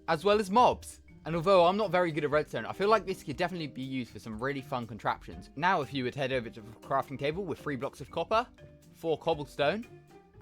Speaker 1: as well as mobs. And although I'm not very good at redstone, I feel like this could definitely be used for some really fun contraptions. Now if you would head over to the crafting table with 3 blocks of copper, 4 cobblestone,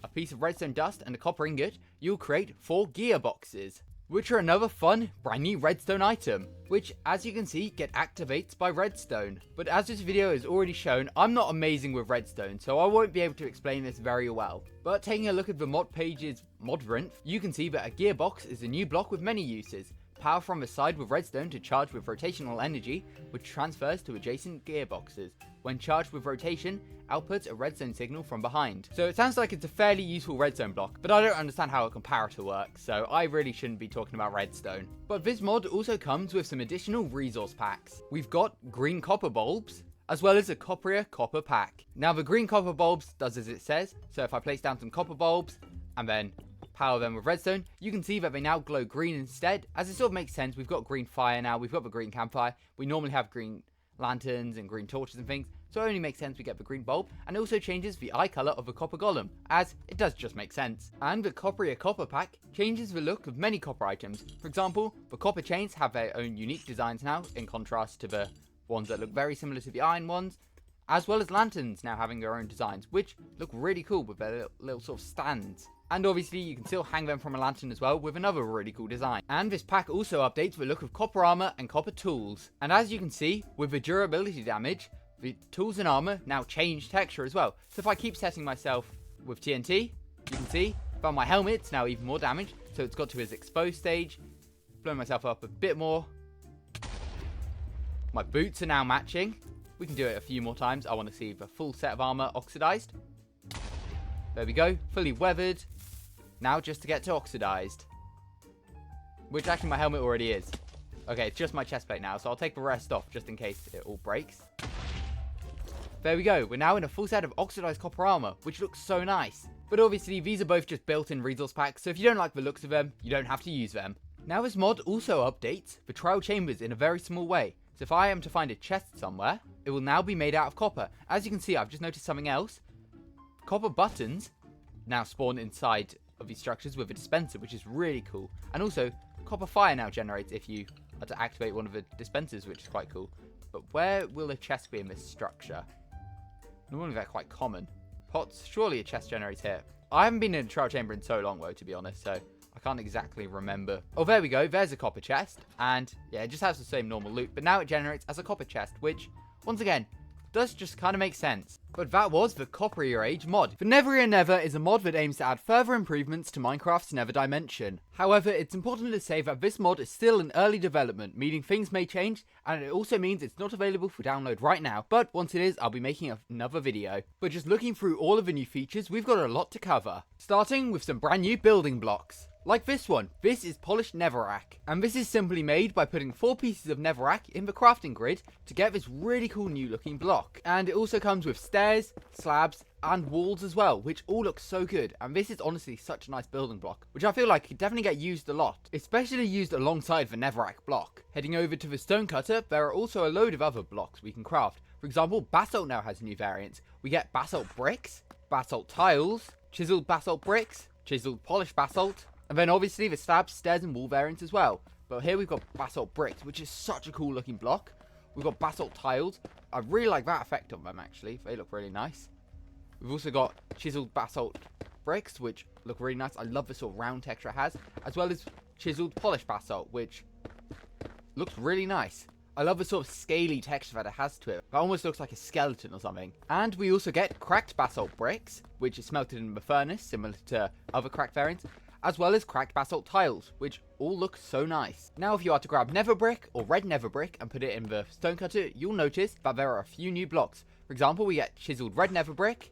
Speaker 1: a piece of redstone dust and a copper ingot, you'll create 4 gearboxes, which are another fun, brand new redstone item, which, as you can see, get activates by redstone. But as this video has already shown, I'm not amazing with redstone, so I won't be able to explain this very well. But taking a look at the mod page's modrinth, you can see that a gearbox is a new block with many uses. Power from the side with redstone to charge with rotational energy, which transfers to adjacent gearboxes. When charged with rotation, outputs a redstone signal from behind. So it sounds like it's a fairly useful redstone block, but I don't understand how a comparator works, so I really shouldn't be talking about redstone. But this mod also comes with some additional resource packs. We've got green copper bulbs, as well as a copperier copper pack. Now the green copper bulbs does as it says, so if I place down some copper bulbs, and then power them with redstone, you can see that they now glow green instead, as it sort of makes sense. We've got green fire now, we've got the green campfire, we normally have green lanterns and green torches and things, so it only makes sense we get the green bulb, and it also changes the eye colour of the copper golem, as it does just make sense. And the copperier copper pack changes the look of many copper items. For example, the copper chains have their own unique designs now, in contrast to the ones that look very similar to the iron ones, as well as lanterns now having their own designs, which look really cool with their little sort of stands. And obviously you can still hang them from a lantern as well with another really cool design. And this pack also updates the look of copper armor and copper tools. And as you can see, with the durability damage, the tools and armor now change texture as well. So if I keep setting myself with TNT, you can see that my helmet's now even more damaged. So it's got to its exposed stage, blowing myself up a bit more. My boots are now matching. We can do it a few more times. I want to see the full set of armor oxidized. There we go, fully weathered. Now just to get to oxidized. Which actually my helmet already is. Okay, it's just my chest plate now, so I'll take the rest off just in case it all breaks. There we go, we're now in a full set of oxidized copper armor, which looks so nice. But obviously these are both just built-in resource packs, so if you don't like the looks of them, you don't have to use them. Now this mod also updates the trial chambers in a very small way. So if I am to find a chest somewhere, it will now be made out of copper. As you can see, I've just noticed something else. Copper buttons now spawn inside of these structures with a dispenser, which is really cool. And also, copper fire now generates if you are to activate one of the dispensers, which is quite cool. But where will a chest be in this structure? Normally they're quite common. Pots, surely a chest generates here. I haven't been in a trial chamber in so long, though, to be honest, so I can't exactly remember. Oh, there we go. There's a copper chest. And, yeah, it just has the same normal loot, but now it generates as a copper chest, which, once again, does just kind of make sense. But that was the Copper Era Age mod. The Never Ere Never is a mod that aims to add further improvements to Minecraft's Nether dimension. However, it's important to say that this mod is still in early development, meaning things may change, and it also means it's not available for download right now, but once it is, I'll be making another video. But just looking through all of the new features, we've got a lot to cover. Starting with some brand new building blocks. Like this one, this is polished netherrack, and this is simply made by putting 4 pieces of netherrack in the crafting grid to get this really cool new looking block. And it also comes with stairs, slabs, and walls as well, which all look so good, and this is honestly such a nice building block, which I feel like could definitely get used a lot, especially used alongside the netherrack block. Heading over to the stone cutter, there are also a load of other blocks we can craft. For example, basalt now has new variants. We get basalt bricks, basalt tiles, chiseled basalt bricks, chiseled polished basalt, and then obviously the slabs, stairs, and wall variants as well. But here we've got basalt bricks, which is such a cool looking block. We've got basalt tiles. I really like that effect on them actually. They look really nice. We've also got chiseled basalt bricks, which look really nice. I love the sort of round texture it has. As well as chiseled polished basalt, which looks really nice. I love the sort of scaly texture that it has to it. It almost looks like a skeleton or something. And we also get cracked basalt bricks, which is smelted in the furnace, similar to other cracked variants, as well as cracked basalt tiles, which all look so nice. Now if you are to grab nether brick or red nether brick and put it in the stone cutter, you'll notice that there are a few new blocks. For example, we get chiseled red nether brick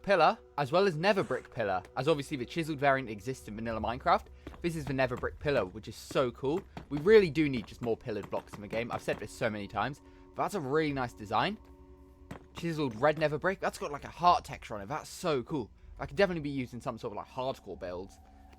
Speaker 1: pillar, as well as nether brick pillar, as obviously the chiseled variant exists in vanilla Minecraft. This is the nether brick pillar, which is so cool. We really do need just more pillared blocks in the game. I've said this so many times, but that's a really nice design. Chiseled red nether brick, that's got like a heart texture on it. That's so cool. That could definitely be used in some sort of like hardcore builds.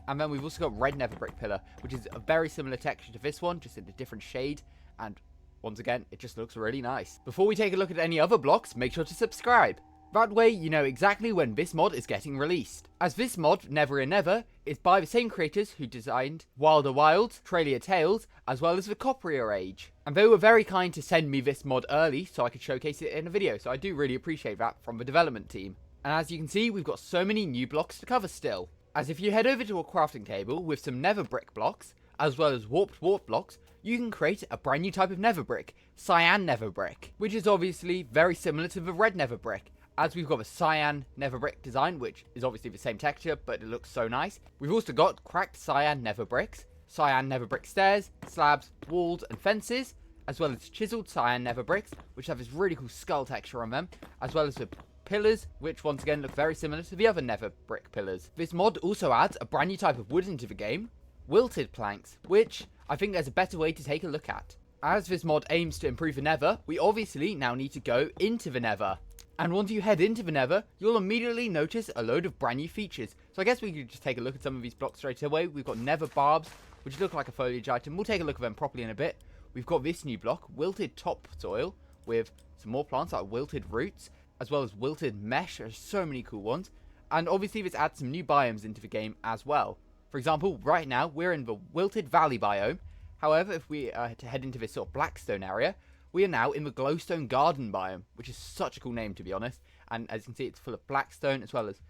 Speaker 1: And then we've also got red nether brick pillar, which is a very similar texture to this one, just in a different shade. And once again, it just looks really nice. Before we take a look at any other blocks, make sure to subscribe. That way, you know exactly when this mod is getting released. As this mod, Never Ere Never, is by the same creators who designed Wilder Wilds, Trailia Tales, as well as the Copper Era Age. And they were very kind to send me this mod early so I could showcase it in a video, so I do really appreciate that from the development team. And as you can see, we've got so many new blocks to cover still. As if you head over to a crafting table with some nether brick blocks, as well as warped warp blocks, you can create a brand new type of nether brick, cyan nether brick, which is obviously very similar to the red nether brick, as we've got the cyan nether brick design, which is obviously the same texture, but it looks so nice. We've also got cracked cyan nether bricks, cyan nether brick stairs, slabs, walls, and fences, as well as chiseled cyan nether bricks, which have this really cool skull texture on them, as well as the pillars, which once again look very similar to the other nether brick pillars. This mod also adds a brand new type of wood into the game, wilted planks, which I think there's a better way to take a look at. As this mod aims to improve the nether, we obviously now need to go into the nether. And once you head into the nether, you'll immediately notice a load of brand new features. So I guess we could just take a look at some of these blocks straight away. We've got nether barbs, which look like a foliage item. We'll take a look at them properly in a bit. We've got this new block, wilted topsoil, with some more plants like wilted roots, as well as wilted mesh. There's so many cool ones. And obviously this adds some new biomes into the game as well. For example, right now we're in the wilted valley biome. However, if we are to head into this sort of blackstone area, we are now in the glowstone garden biome, which is such a cool name to be honest. And as you can see, it's full of blackstone as well as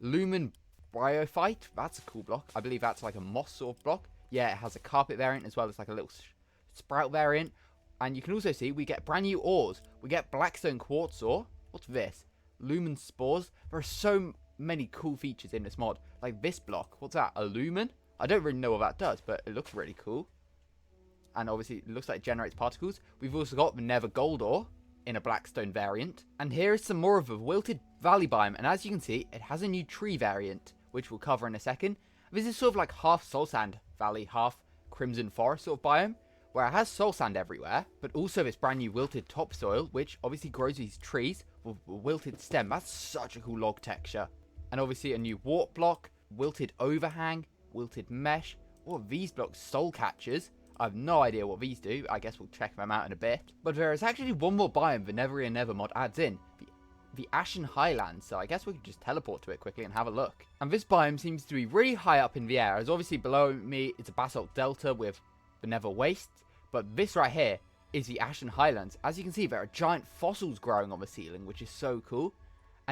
Speaker 1: lumen bryophyte. That's a cool block. I believe that's like a moss sort of block. Yeah, it has a carpet variant as well as like a little sprout variant. And you can also see we get brand new ores. We get blackstone quartz ore. What's this? Lumen spores. There are so many cool features in this mod. Like this block. What's that? A lumen? I don't really know what that does, but it looks really cool. And obviously it looks like it generates particles. We've also got the nether gold ore in a blackstone variant. And here is some more of the wilted valley biome. And as you can see, it has a new tree variant, which we'll cover in a second. This is sort of like half soul sand valley, half crimson forest sort of biome, where it has soul sand everywhere, but also this brand new wilted topsoil, which obviously grows these trees with a wilted stem. That's such a cool log texture. And obviously a new warp block, wilted overhang, wilted mesh. What are these blocks? Soul catchers. I have no idea what these do. I guess we'll check them out in a bit. But there is actually one more biome the Never Ere Never mod adds in. The Ashen Highlands, so I guess we could just teleport to it quickly and have a look. And this biome seems to be really high up in the air, as obviously below me it's a basalt delta with the Nether Wastes, but this right here is the Ashen Highlands. As you can see, there are giant fossils growing on the ceiling, which is so cool.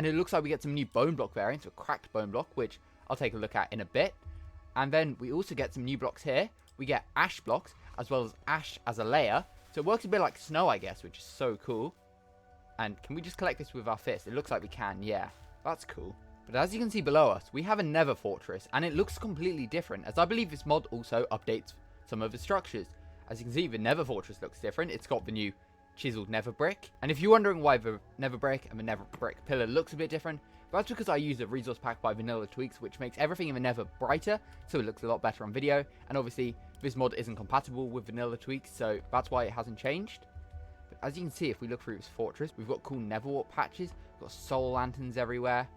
Speaker 1: And it looks like we get some new bone block variants, or cracked bone block, which I'll take a look at in a bit. And then we also get some new blocks here. We get ash blocks, as well as ash as a layer. So it works a bit like snow, I guess, which is so cool. And can we just collect this with our fist? It looks like we can, yeah. That's cool. But as you can see below us, we have a nether fortress, and it looks completely different, as I believe this mod also updates some of the structures. As you can see, the nether fortress looks different. It's got the new chiseled nether brick. And if you're wondering why the nether brick and the nether brick pillar looks a bit different, that's because I use a resource pack by Vanilla Tweaks, which makes everything in the nether brighter, so it looks a lot better on video. And obviously, this mod isn't compatible with Vanilla Tweaks, so that's why it hasn't changed. But as you can see, if we look through this fortress, we've got cool nether wart patches, we've got soul lanterns everywhere.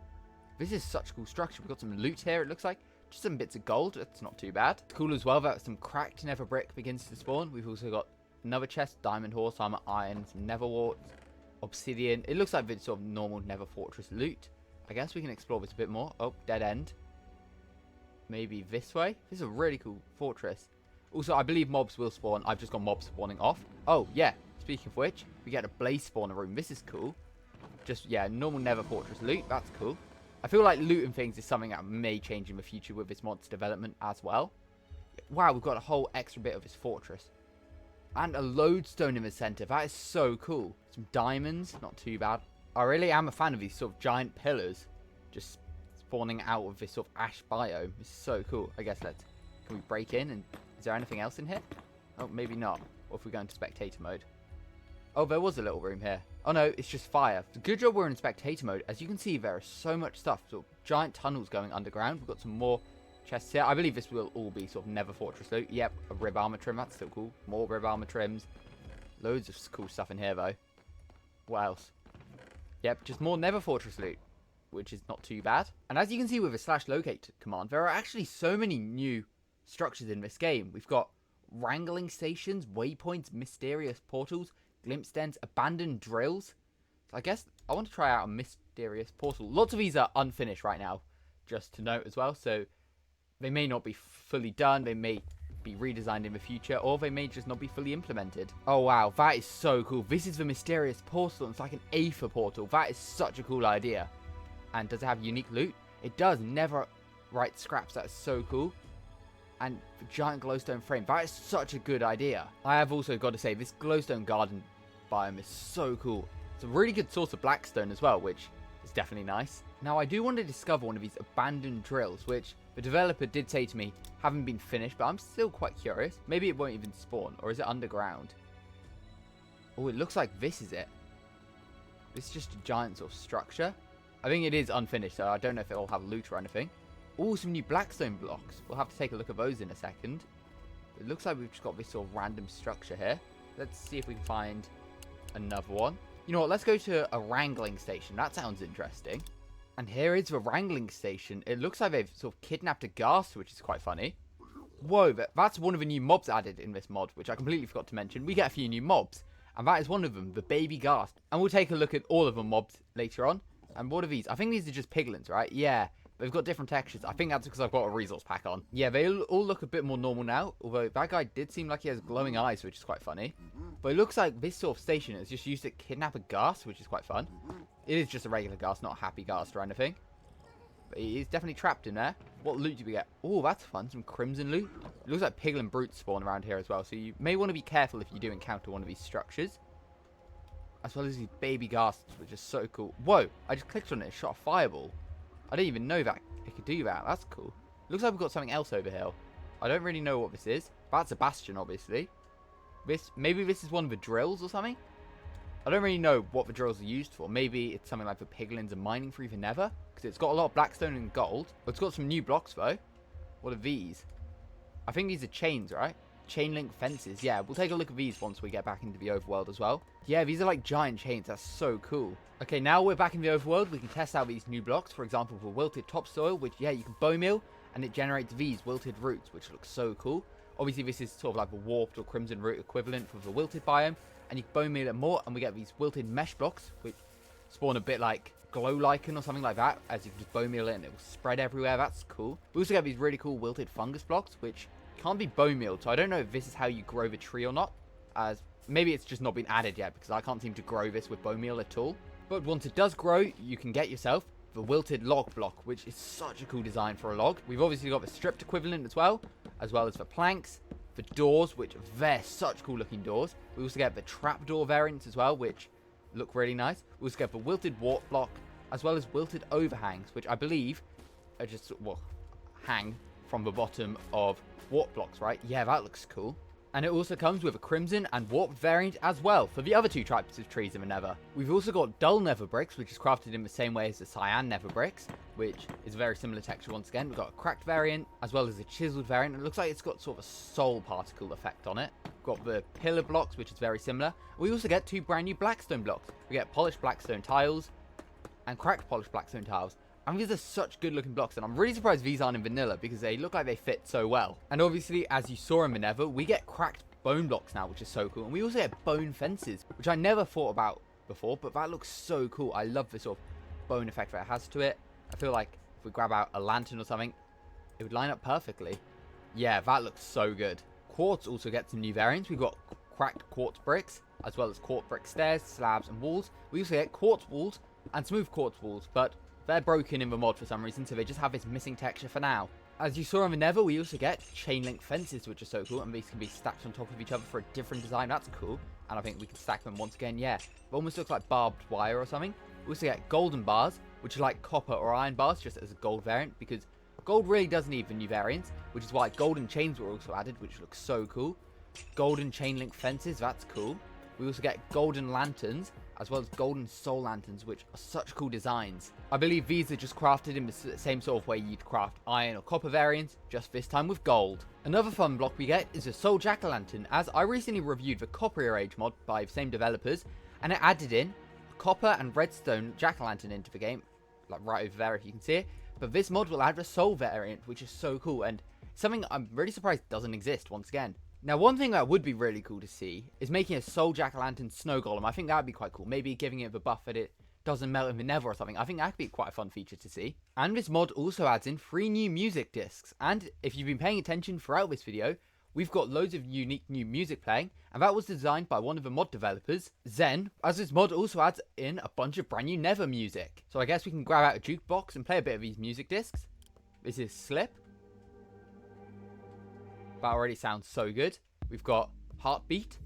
Speaker 1: This is such a cool structure. We've got some loot here, it looks like. Just some bits of gold, that's not too bad. It's cool as well that some cracked nether brick begins to spawn. We've also got another chest, diamond horse armor, iron, some nether wart, obsidian. It looks like the sort of normal nether fortress loot. I guess we can explore this a bit more. Oh, dead end. Maybe this way. This is a really cool fortress. Also, I believe mobs will spawn. I've just got mobs spawning off. Oh, yeah. Speaking of which, we get a blaze spawner room. This is cool. Just, yeah, normal nether fortress loot. That's cool. I feel like looting things is something that may change in the future with this mod's development as well. Wow, we've got a whole extra bit of this fortress. And a lodestone in the center. That is so cool. Some diamonds. Not too bad. I really am a fan of these sort of giant pillars just spawning out of this sort of ash biome. It's so cool. I guess can we break in? And is there anything else in here? Oh, maybe not. Or if we go into spectator mode. Oh, there was a little room here. Oh no, it's just fire. So good job we're in spectator mode. As you can see, there is so much stuff. Sort of giant tunnels going underground. We've got some more chests here. I believe this will all be sort of nether fortress loot. Yep, a rib armor trim. That's still cool. More rib armor trims. Loads of cool stuff in here though. What else? Yep, just more nether fortress loot, which is not too bad. And as you can see with the /locate command, there are actually so many new structures in this game. We've got wrangling stations, waypoints, mysterious portals, glimpse dens, abandoned drills. So I guess I want to try out a mysterious portal. Lots of these are unfinished right now, just to note as well. So they may not be fully done. They may be redesigned in the future, or they may just not be fully implemented. Oh wow, that is so cool. This is the mysterious portal. It's like an Aether portal. That is such a cool idea. And does it have unique loot? It does. Never write scraps. That is so cool. And the giant glowstone frame. That is such a good idea. I have also got to say, this glowstone garden biome is so cool. It's a really good source of blackstone as well, which is definitely nice. Now, I do want to discover one of these abandoned drills, which the developer did say to me haven't been finished, but I'm still quite curious. Maybe it won't even spawn, or is it underground? Oh, it looks like this is it. This is just a giant sort of structure. I think it is unfinished, so I don't know if it'll have loot or anything. Oh, some new blackstone blocks. We'll have to take a look at those in a second. It looks like we've just got this sort of random structure here. Let's see if we can find another one. You know what, let's go to a wrangling station. That sounds interesting. And here is the wrangling station. It looks like they've sort of kidnapped a ghast, which is quite funny. Whoa, that's one of the new mobs added in this mod, which I completely forgot to mention. We get a few new mobs, and that is one of them, the baby ghast. And we'll take a look at all of the mobs later on. And what are these? I think these are just piglins, right? Yeah, they've got different textures. I think that's because I've got a resource pack on. Yeah, they all look a bit more normal now, although that guy did seem like he has glowing eyes, which is quite funny. But it looks like this sort of station is just used to kidnap a ghast, which is quite fun. It is just a regular ghast, not a happy ghast or anything. But he is definitely trapped in there. What loot do we get? Oh, that's fun. Some crimson loot. It looks like piglin brutes spawn around here as well, so you may want to be careful if you do encounter one of these structures. As well as these baby ghasts, which is so cool. Whoa, I just clicked on it and shot a fireball. I didn't even know that it could do that. That's cool. Looks like we've got something else over here. I don't really know what this is. That's a bastion, obviously. Maybe this is one of the drills or something? I don't really know what the drills are used for. Maybe it's something like the piglins are mining through the nether. Because it's got a lot of blackstone and gold. But it's got some new blocks, though. What are these? I think these are chains, right? Chain link fences. Yeah, we'll take a look at these once we get back into the overworld as well. Yeah, these are like giant chains. That's so cool. Okay, now we're back in the overworld. We can test out these new blocks. For example, for wilted topsoil, which, yeah, you can bone meal. And it generates these wilted roots, which looks so cool. Obviously, this is sort of like a warped or crimson root equivalent for the wilted biome. And you can bone meal it more, and we get these wilted mesh blocks, which spawn a bit like glow lichen or something like that. As you can just bone meal it and it will spread everywhere. That's cool. We also get these really cool wilted fungus blocks, which can't be bone mealed. So I don't know if this is how you grow the tree or not. As maybe it's just not been added yet, because I can't seem to grow this with bone meal at all. But once it does grow, you can get yourself the wilted log block, which is such a cool design for a log. We've obviously got the stripped equivalent as well as the planks, the doors, which they're such cool looking doors. We also get the trapdoor variants as well, which look really nice. We also get the wilted wart block, as well as wilted overhangs, which I believe are just, well, hang from the bottom of wart blocks, right? Yeah, that looks cool. And it also comes with a crimson and warped variant as well for the other two types of trees in the nether. We've also got dull nether bricks, which is crafted in the same way as the cyan nether bricks, which is a very similar texture once again. We've got a cracked variant as well as a chiseled variant. It looks like it's got sort of a soul particle effect on it. We've got the pillar blocks, which is very similar. We also get two brand new blackstone blocks. We get polished blackstone tiles and cracked polished blackstone tiles. And these are such good looking blocks, and I'm really surprised these aren't in vanilla because they look like they fit so well. And obviously, as you saw in the nether, we get cracked bone blocks now, which is so cool. And we also get bone fences, which I never thought about before, but that looks so cool. I love the sort of bone effect that it has to it. I feel like if we grab out a lantern or something, it would line up perfectly. Yeah, that looks so good. Quartz also gets some new variants. We've got cracked quartz bricks, as well as quartz brick stairs, slabs, and walls. We also get quartz walls and smooth quartz walls, but they're broken in the mod for some reason, so they just have this missing texture for now. As you saw in the nether, we also get chain link fences, which are so cool, and these can be stacked on top of each other for a different design. That's cool, and I think we can stack them once again. Yeah, it almost looks like barbed wire or something. We also get golden bars, which are like copper or iron bars, just as a gold variant, because gold really does need the new variants, which is why golden chains were also added, which looks so cool. Golden chain link fences, that's cool. We also get golden lanterns, as well as golden soul lanterns, which are such cool designs. I believe these are just crafted in the same sort of way you'd craft iron or copper variants, just this time with gold. Another fun block we get is a soul jack-o'-lantern, as I recently reviewed the Copper Age mod by the same developers, and it added in a copper and redstone jack-o'-lantern into the game, like right over there if you can see it. But this mod will add a soul variant, which is so cool, and something I'm really surprised doesn't exist once again. Now, one thing that would be really cool to see is making a soul jack-o'-lantern snow golem. I think that would be quite cool. Maybe giving it the buff that it doesn't melt in the nether or something. I think that could be quite a fun feature to see. And this mod also adds in 3 new music discs. And if you've been paying attention throughout this video, we've got loads of unique new music playing. And that was designed by one of the mod developers, Zen, as this mod also adds in a bunch of brand new nether music. So I guess we can grab out a jukebox and play a bit of these music discs. This is Slip. That already sounds so good. We've got Heartbeat.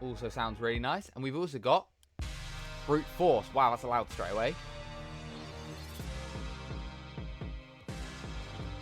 Speaker 1: Also sounds really nice. And we've also got Brute Force. Wow, that's allowed straight away.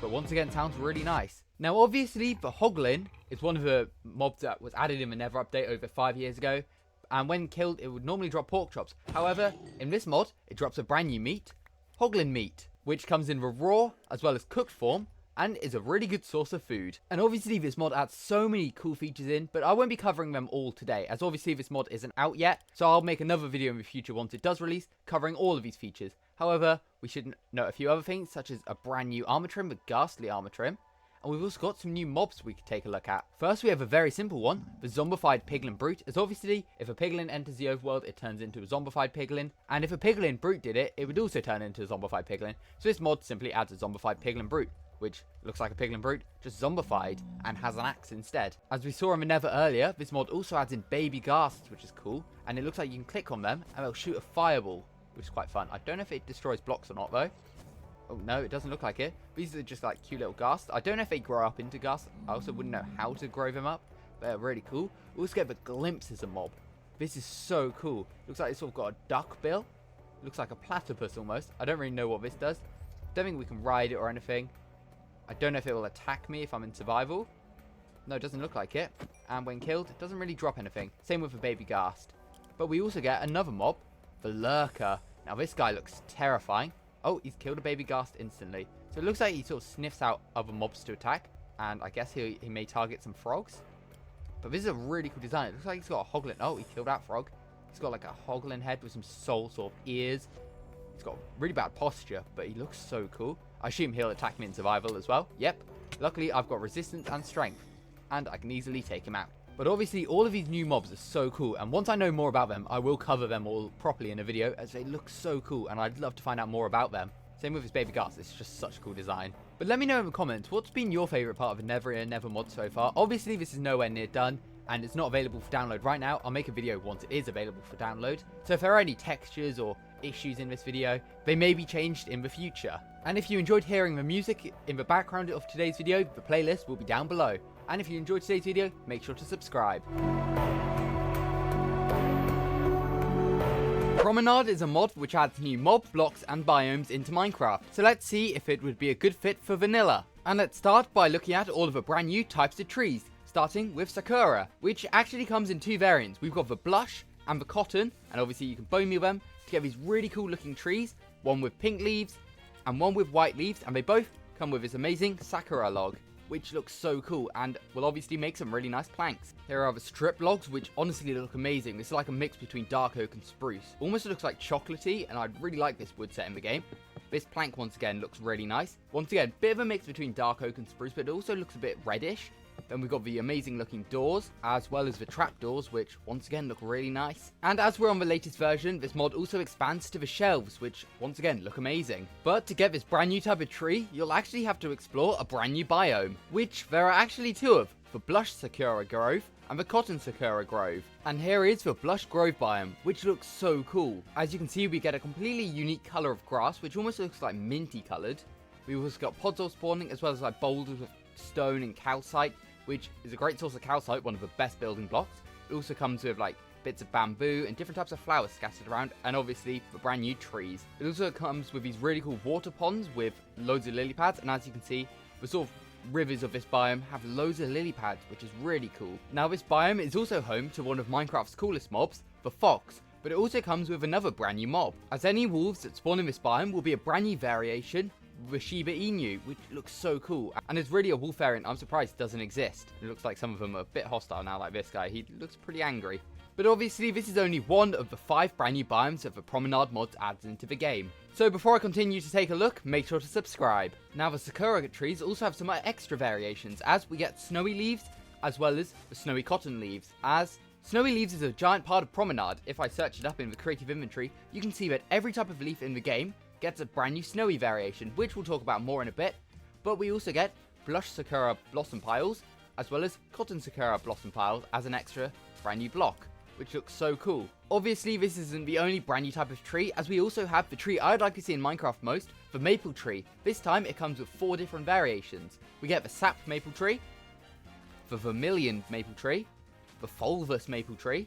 Speaker 1: But once again, sounds really nice. Now, obviously, the Hoglin is one of the mobs that was added in the Nether update over 5 years ago. And when killed, it would normally drop pork chops. However, in this mod, it drops a brand new meat, Hoglin meat, which comes in the raw as well as cooked form and is a really good source of food. And obviously this mod adds so many cool features in, but I won't be covering them all today, as obviously this mod isn't out yet, so I'll make another video in the future once it does release, covering all of these features. However, we should note a few other things, such as a brand new armor trim, the ghastly armor trim, and we've also got some new mobs we could take a look at. First, we have a very simple one, the zombified piglin brute, as obviously, if a piglin enters the overworld, it turns into a zombified piglin, and if a piglin brute did it, it would also turn into a zombified piglin, so this mod simply adds a zombified piglin brute, which looks like a piglin brute, just zombified, and has an axe instead. As we saw in the nether earlier, this mod also adds in baby ghasts, which is cool, and it looks like you can click on them, and they'll shoot a fireball, which is quite fun. I don't know if it destroys blocks or not, though. Oh, no, it doesn't look like it. These are just like cute little ghasts. I don't know if they grow up into ghasts. I also wouldn't know how to grow them up. But they're really cool. We also get the glimpse as a mob. This is so cool. Looks like it's sort of got a duck bill. Looks like a platypus almost. I don't really know what this does. Don't think we can ride it or anything. I don't know if it will attack me if I'm in survival. No, it doesn't look like it. And when killed, it doesn't really drop anything. Same with the baby ghast. But we also get another mob, the lurker. Now this guy looks terrifying. Oh, he's killed a baby ghast instantly. So it looks like he sort of sniffs out other mobs to attack. And I guess he may target some frogs. But this is a really cool design. It looks like he's got a hoglin. Oh, he killed that frog. He's got like a hoglin head with some soul sort of ears. He's got really bad posture, but he looks so cool. I assume he'll attack me in survival as well. Yep. Luckily, I've got resistance and strength. And I can easily take him out. But obviously, all of these new mobs are so cool, and once I know more about them, I will cover them all properly in a video, as they look so cool, and I'd love to find out more about them. Same with his baby ghast, it's just such a cool design. But let me know in the comments, what's been your favourite part of the Nether mod so far? Obviously, this is nowhere near done, and it's not available for download right now. I'll make a video once it is available for download. So if there are any textures or issues in this video, they may be changed in the future. And if you enjoyed hearing the music in the background of today's video, the playlist will be down below. And if you enjoyed today's video, make sure to subscribe. Promenade is a mod which adds new mob, blocks and biomes into Minecraft. So let's see if it would be a good fit for vanilla. And let's start by looking at all of the brand new types of trees, starting with Sakura, which actually comes in two variants. We've got the blush and the cotton, and obviously you can bone meal them to get these really cool looking trees, one with pink leaves and one with white leaves, and they both come with this amazing Sakura log, which looks so cool and will obviously make some really nice planks. Here are the strip logs, which honestly look amazing. This is like a mix between dark oak and spruce. Almost looks like chocolatey, and I'd really like this wood set in the game. This plank once again looks really nice. Once again, bit of a mix between dark oak and spruce, but it also looks a bit reddish. Then we've got the amazing looking doors, as well as the trapdoors, which once again look really nice. And as we're on the latest version, this mod also expands to the shelves, which once again look amazing. But to get this brand new type of tree, you'll actually have to explore a brand new biome, which there are actually two of, the Blush Sakura Grove and the Cotton Sakura Grove. And here is the Blush Grove biome, which looks so cool. As you can see, we get a completely unique colour of grass, which almost looks like minty coloured. We've also got podzol spawning, as well as like boulders of stone and calcite, which is a great source of calcite, one of the best building blocks. It also comes with like bits of bamboo and different types of flowers scattered around, and obviously the brand new trees. It also comes with these really cool water ponds with loads of lily pads, and as you can see, the sort of rivers of this biome have loads of lily pads, which is really cool. Now this biome is also home to one of Minecraft's coolest mobs, the fox, but it also comes with another brand new mob, as any wolves that spawn in this biome will be a brand new variation, the Shiba Inu, which looks so cool, and it's really a wolf variant. I'm surprised it doesn't exist. It looks like some of them are a bit hostile now, like this guy. He looks pretty angry. But obviously this is only one of the 5 brand new biomes that the Promenade mod adds into the game. So before I continue to take a look, make sure to subscribe. Now the Sakura trees also have some extra variations, as we get snowy leaves, as well as the snowy cotton leaves. As snowy leaves is a giant part of Promenade, if I search it up in the creative inventory, you can see that every type of leaf in the game gets a brand new snowy variation, which we'll talk about more in a bit. But we also get Blush Sakura blossom piles, as well as Cotton Sakura blossom piles as an extra brand new block, which looks so cool. Obviously this isn't the only brand new type of tree, as we also have the tree I'd like to see in Minecraft most, the maple tree. This time it comes with 4 different variations. We get the sap maple tree, the vermilion maple tree, the fulvous maple tree,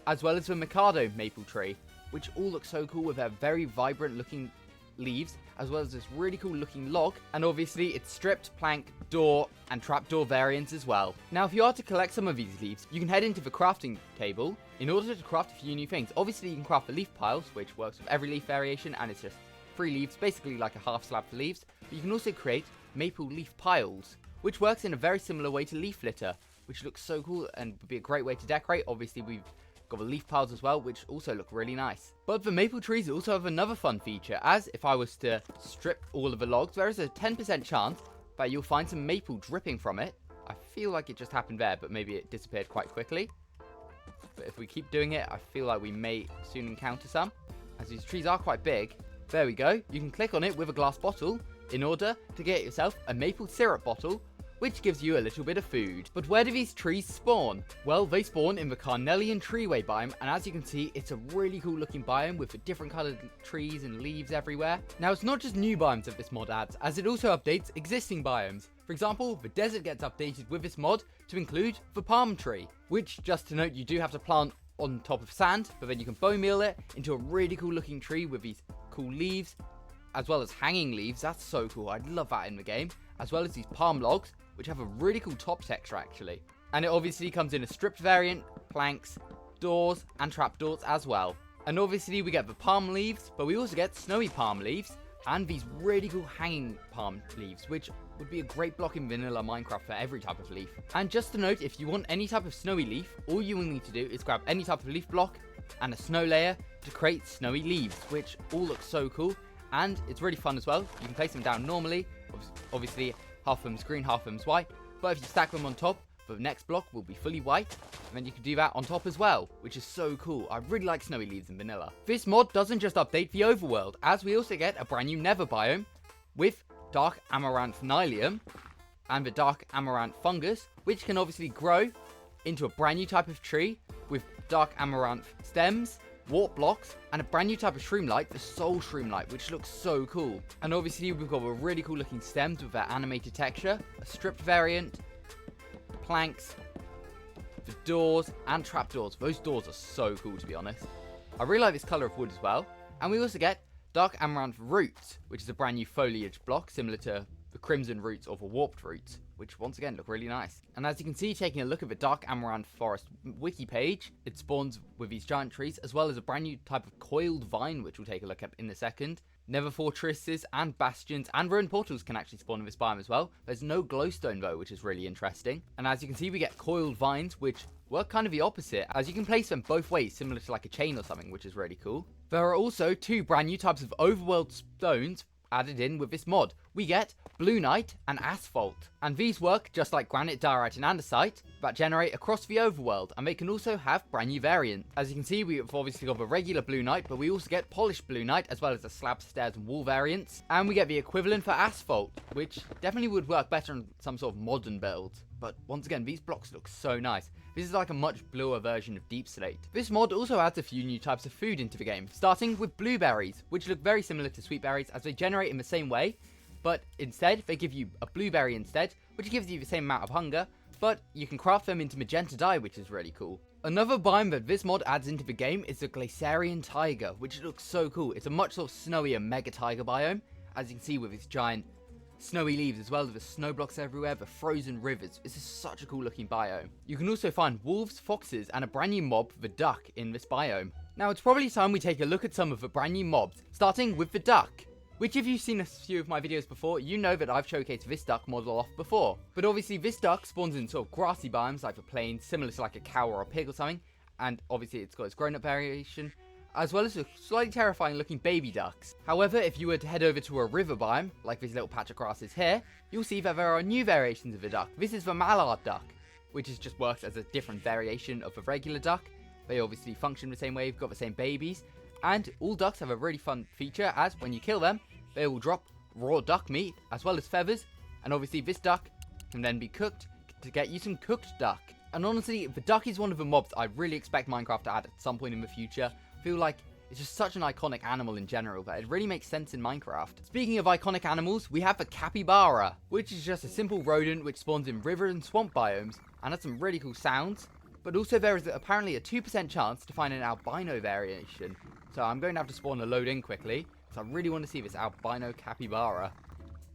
Speaker 1: as well as the mikado maple tree, which all look so cool with their very vibrant looking leaves, as well as this really cool looking log, and obviously it's stripped, plank, door and trapdoor variants as well. Now if you are to collect some of these leaves, you can head into the crafting table in order to craft a few new things. Obviously you can craft the leaf piles, which works with every leaf variation, and it's just 3 leaves, basically like a half slab for leaves. But you can also create maple leaf piles, which works in a very similar way to leaf litter, which looks so cool and would be a great way to decorate. Obviously we've got the leaf piles as well, which also look really nice. But the maple trees also have another fun feature, as if I was to strip all of the logs, there is a 10% chance that you'll find some maple dripping from it. I feel like it just happened there, but maybe it disappeared quite quickly. But if we keep doing it, I feel like we may soon encounter some, as these trees are quite big. There we go. You can click on it with a glass bottle in order to get yourself a maple syrup bottle, which gives you a little bit of food. But where do these trees spawn? Well, they spawn in the Carnelian Treeway biome, and as you can see, it's a really cool looking biome with different coloured trees and leaves everywhere. Now, it's not just new biomes that this mod adds, as it also updates existing biomes. For example, the desert gets updated with this mod to include the palm tree, which, just to note, you do have to plant on top of sand, but then you can bone meal it into a really cool looking tree with these cool leaves, as well as hanging leaves. That's so cool. I'd love that in the game. As well as these palm logs, which have a really cool top texture actually. And it obviously comes in a stripped variant, planks, doors, and trapdoors as well. And obviously we get the palm leaves, but we also get snowy palm leaves, and these really cool hanging palm leaves, which would be a great block in vanilla Minecraft for every type of leaf. And just to note, if you want any type of snowy leaf, all you will need to do is grab any type of leaf block and a snow layer to create snowy leaves, which all look so cool. And it's really fun as well. You can place them down normally, obviously half of them's green, half of them's white, but if you stack them on top, the next block will be fully white, and then you can do that on top as well, which is so cool. I really like snowy leaves in vanilla. This mod doesn't just update the overworld, as we also get a brand new nether biome with dark amaranth nylium and the dark amaranth fungus, which can obviously grow into a brand new type of tree with dark amaranth stems, warp blocks, and a brand new type of shroomlight, the soul shroomlight, which looks so cool. And obviously we've got a really cool looking stems with that animated texture, a stripped variant, planks, the doors, and trapdoors. Those doors are so cool, to be honest. I really like this colour of wood as well. And we also get dark amaranth roots, which is a brand new foliage block similar to the crimson roots or the warped roots, which once again look really nice. And as you can see, taking a look at the dark amaranth forest wiki page, it spawns with these giant trees, as well as a brand new type of coiled vine, which we'll take a look at in a second. Nether fortresses and bastions and ruined portals can actually spawn in this biome as well. There's no glowstone though, which is really interesting. And as you can see, we get coiled vines, which work kind of the opposite, as you can place them both ways, similar to like a chain or something, which is really cool. There are also 2 brand new types of overworld stones added in with this mod. We get Blue Knight and Asphalt, and these work just like granite, diorite and andesite that generate across the overworld, and they can also have brand new variants. As you can see, we've obviously got the regular Blue Knight, but we also get polished Blue Knight as well as the slab, stairs and wall variants, and we get the equivalent for Asphalt, which definitely would work better on some sort of modern build. But once again, these blocks look so nice. This is like a much bluer version of Deep Slate. This mod also adds a few new types of food into the game, starting with blueberries, which look very similar to sweet berries as they generate in the same way, but instead they give you a blueberry instead, which gives you the same amount of hunger, but you can craft them into magenta dye, which is really cool. Another biome that this mod adds into the game is the Glaciarian Taiga, which looks so cool. It's a much sort of snowier mega taiga biome, as you can see with its giant snowy leaves, as well as the snow blocks everywhere, the frozen rivers. This is such a cool looking biome. You can also find wolves, foxes, and a brand new mob, the duck, in this biome. Now it's probably time we take a look at some of the brand new mobs, starting with the duck, which if you've seen a few of my videos before, you know that I've showcased this duck model off before. But obviously this duck spawns in sort of grassy biomes like the plains, similar to like a cow or a pig or something, and obviously it's got its grown up variation, as well as a slightly terrifying looking baby ducks. However, if you were to head over to a river biome, like this little patch of grass is here, you'll see that there are new variations of the duck. This is the mallard duck, which is just works as a different variation of the regular duck. They obviously function the same way, you've got the same babies, and all ducks have a really fun feature, as when you kill them, they will drop raw duck meat, as well as feathers, and obviously this duck can then be cooked to get you some cooked duck. And honestly, the duck is one of the mobs I really expect Minecraft to add at some point in the future. I feel like it's just such an iconic animal in general that it really makes sense in Minecraft. Speaking of iconic animals, we have the capybara, which is just a simple rodent which spawns in river and swamp biomes and has some really cool sounds. But also there is apparently a 2% chance to find an albino variation. So I'm going to have to spawn a load in quickly, because I really want to see this albino capybara.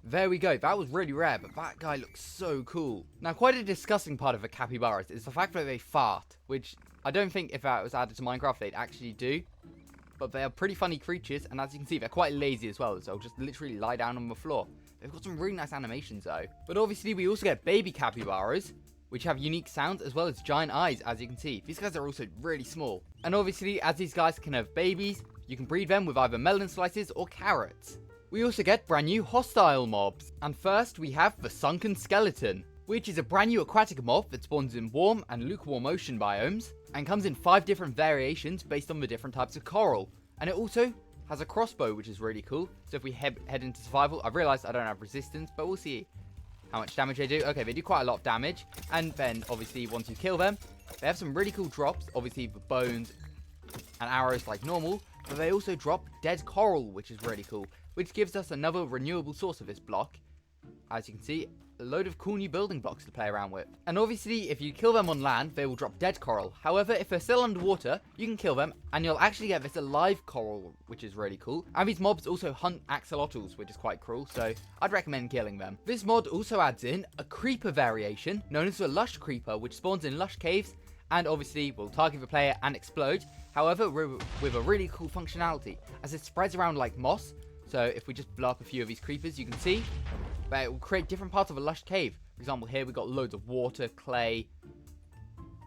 Speaker 1: There we go, that was really rare, but that guy looks so cool. Now quite a disgusting part of the capybaras is the fact that they fart, which I don't think if that was added to Minecraft they'd actually do. But they are pretty funny creatures, and as you can see they're quite lazy as well, so they'll just literally lie down on the floor. They've got some really nice animations though. But obviously we also get baby capybaras, which have unique sounds as well as giant eyes, as you can see. These guys are also really small. And obviously as these guys can have babies, you can breed them with either melon slices or carrots. We also get brand new hostile mobs. And first we have the Sunken Skeleton, which is a brand new aquatic mob that spawns in warm and lukewarm ocean biomes, and comes in 5 different variations based on the different types of coral. And it also has a crossbow, which is really cool. So if we head into survival, I've realized I don't have resistance, but we'll see how much damage they do. Okay, they do quite a lot of damage. And then obviously once you kill them, they have some really cool drops. Obviously the bones and arrows like normal, but they also drop dead coral, which is really cool, which gives us another renewable source of this block. As you can see, a load of cool new building blocks to play around with. And obviously, if you kill them on land, they will drop dead coral. However, if they're still underwater, you can kill them, and you'll actually get this alive coral, which is really cool. And these mobs also hunt axolotls, which is quite cruel, so I'd recommend killing them. This mod also adds in a creeper variation, known as a lush creeper, which spawns in lush caves, and obviously will target the player and explode. However, with a really cool functionality, as it spreads around like moss. So if we just blow up a few of these creepers, you can see that it will create different parts of a lush cave. For example, here we've got loads of water, clay,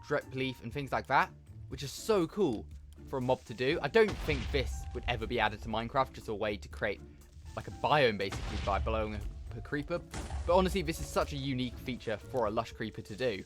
Speaker 1: drip leaf, and things like that, which is so cool for a mob to do. I don't think this would ever be added to Minecraft, just a way to create like a biome basically by blowing up a creeper. But honestly, this is such a unique feature for a lush creeper to do.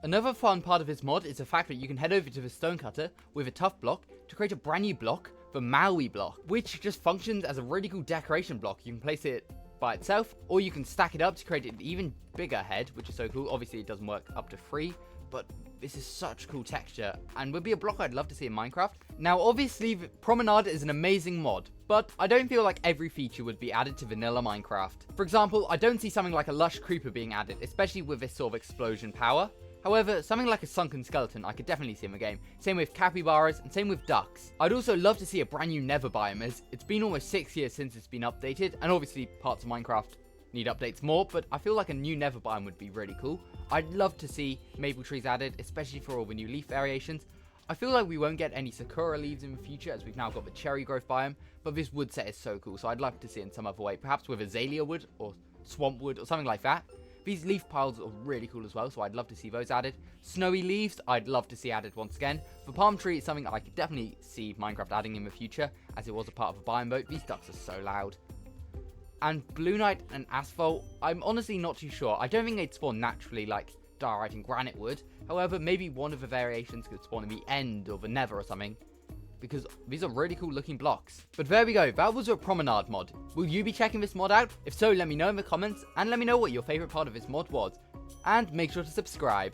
Speaker 1: Another fun part of this mod is the fact that you can head over to the stonecutter with a tough block to create a brand new block, the Maui block, which just functions as a really cool decoration block. You can place it by itself, or you can stack it up to create an even bigger head, which is so cool. Obviously, it doesn't work up to 3, but this is such cool texture, and would be a block I'd love to see in Minecraft. Now, obviously, Promenade is an amazing mod, but I don't feel like every feature would be added to vanilla Minecraft. For example, I don't see something like a lush creeper being added, especially with this sort of explosion power. However, something like a sunken skeleton I could definitely see in the game. Same with capybaras, and same with ducks. I'd also love to see a brand new nether biome, as it's been almost 6 years since it's been updated, and obviously parts of Minecraft need updates more, but I feel like a new nether biome would be really cool. I'd love to see maple trees added, especially for all the new leaf variations. I feel like we won't get any sakura leaves in the future, as we've now got the cherry growth biome, but this wood set is so cool, so I'd love to see it in some other way, perhaps with azalea wood, or swamp wood, or something like that. These leaf piles are really cool as well, so I'd love to see those added. Snowy leaves, I'd love to see added once again. The palm tree is something I could definitely see Minecraft adding in the future, as it was a part of a biome boat. These ducks are so loud. And Blue Knight and Asphalt, I'm honestly not too sure. I don't think they'd spawn naturally like Diorite and Granite would. However, maybe one of the variations could spawn in the end or the Nether or something, because these are really cool looking blocks. But there we go, that was a Promenade mod. Will you be checking this mod out? If so, let me know in the comments, and let me know what your favourite part of this mod was. And make sure to subscribe.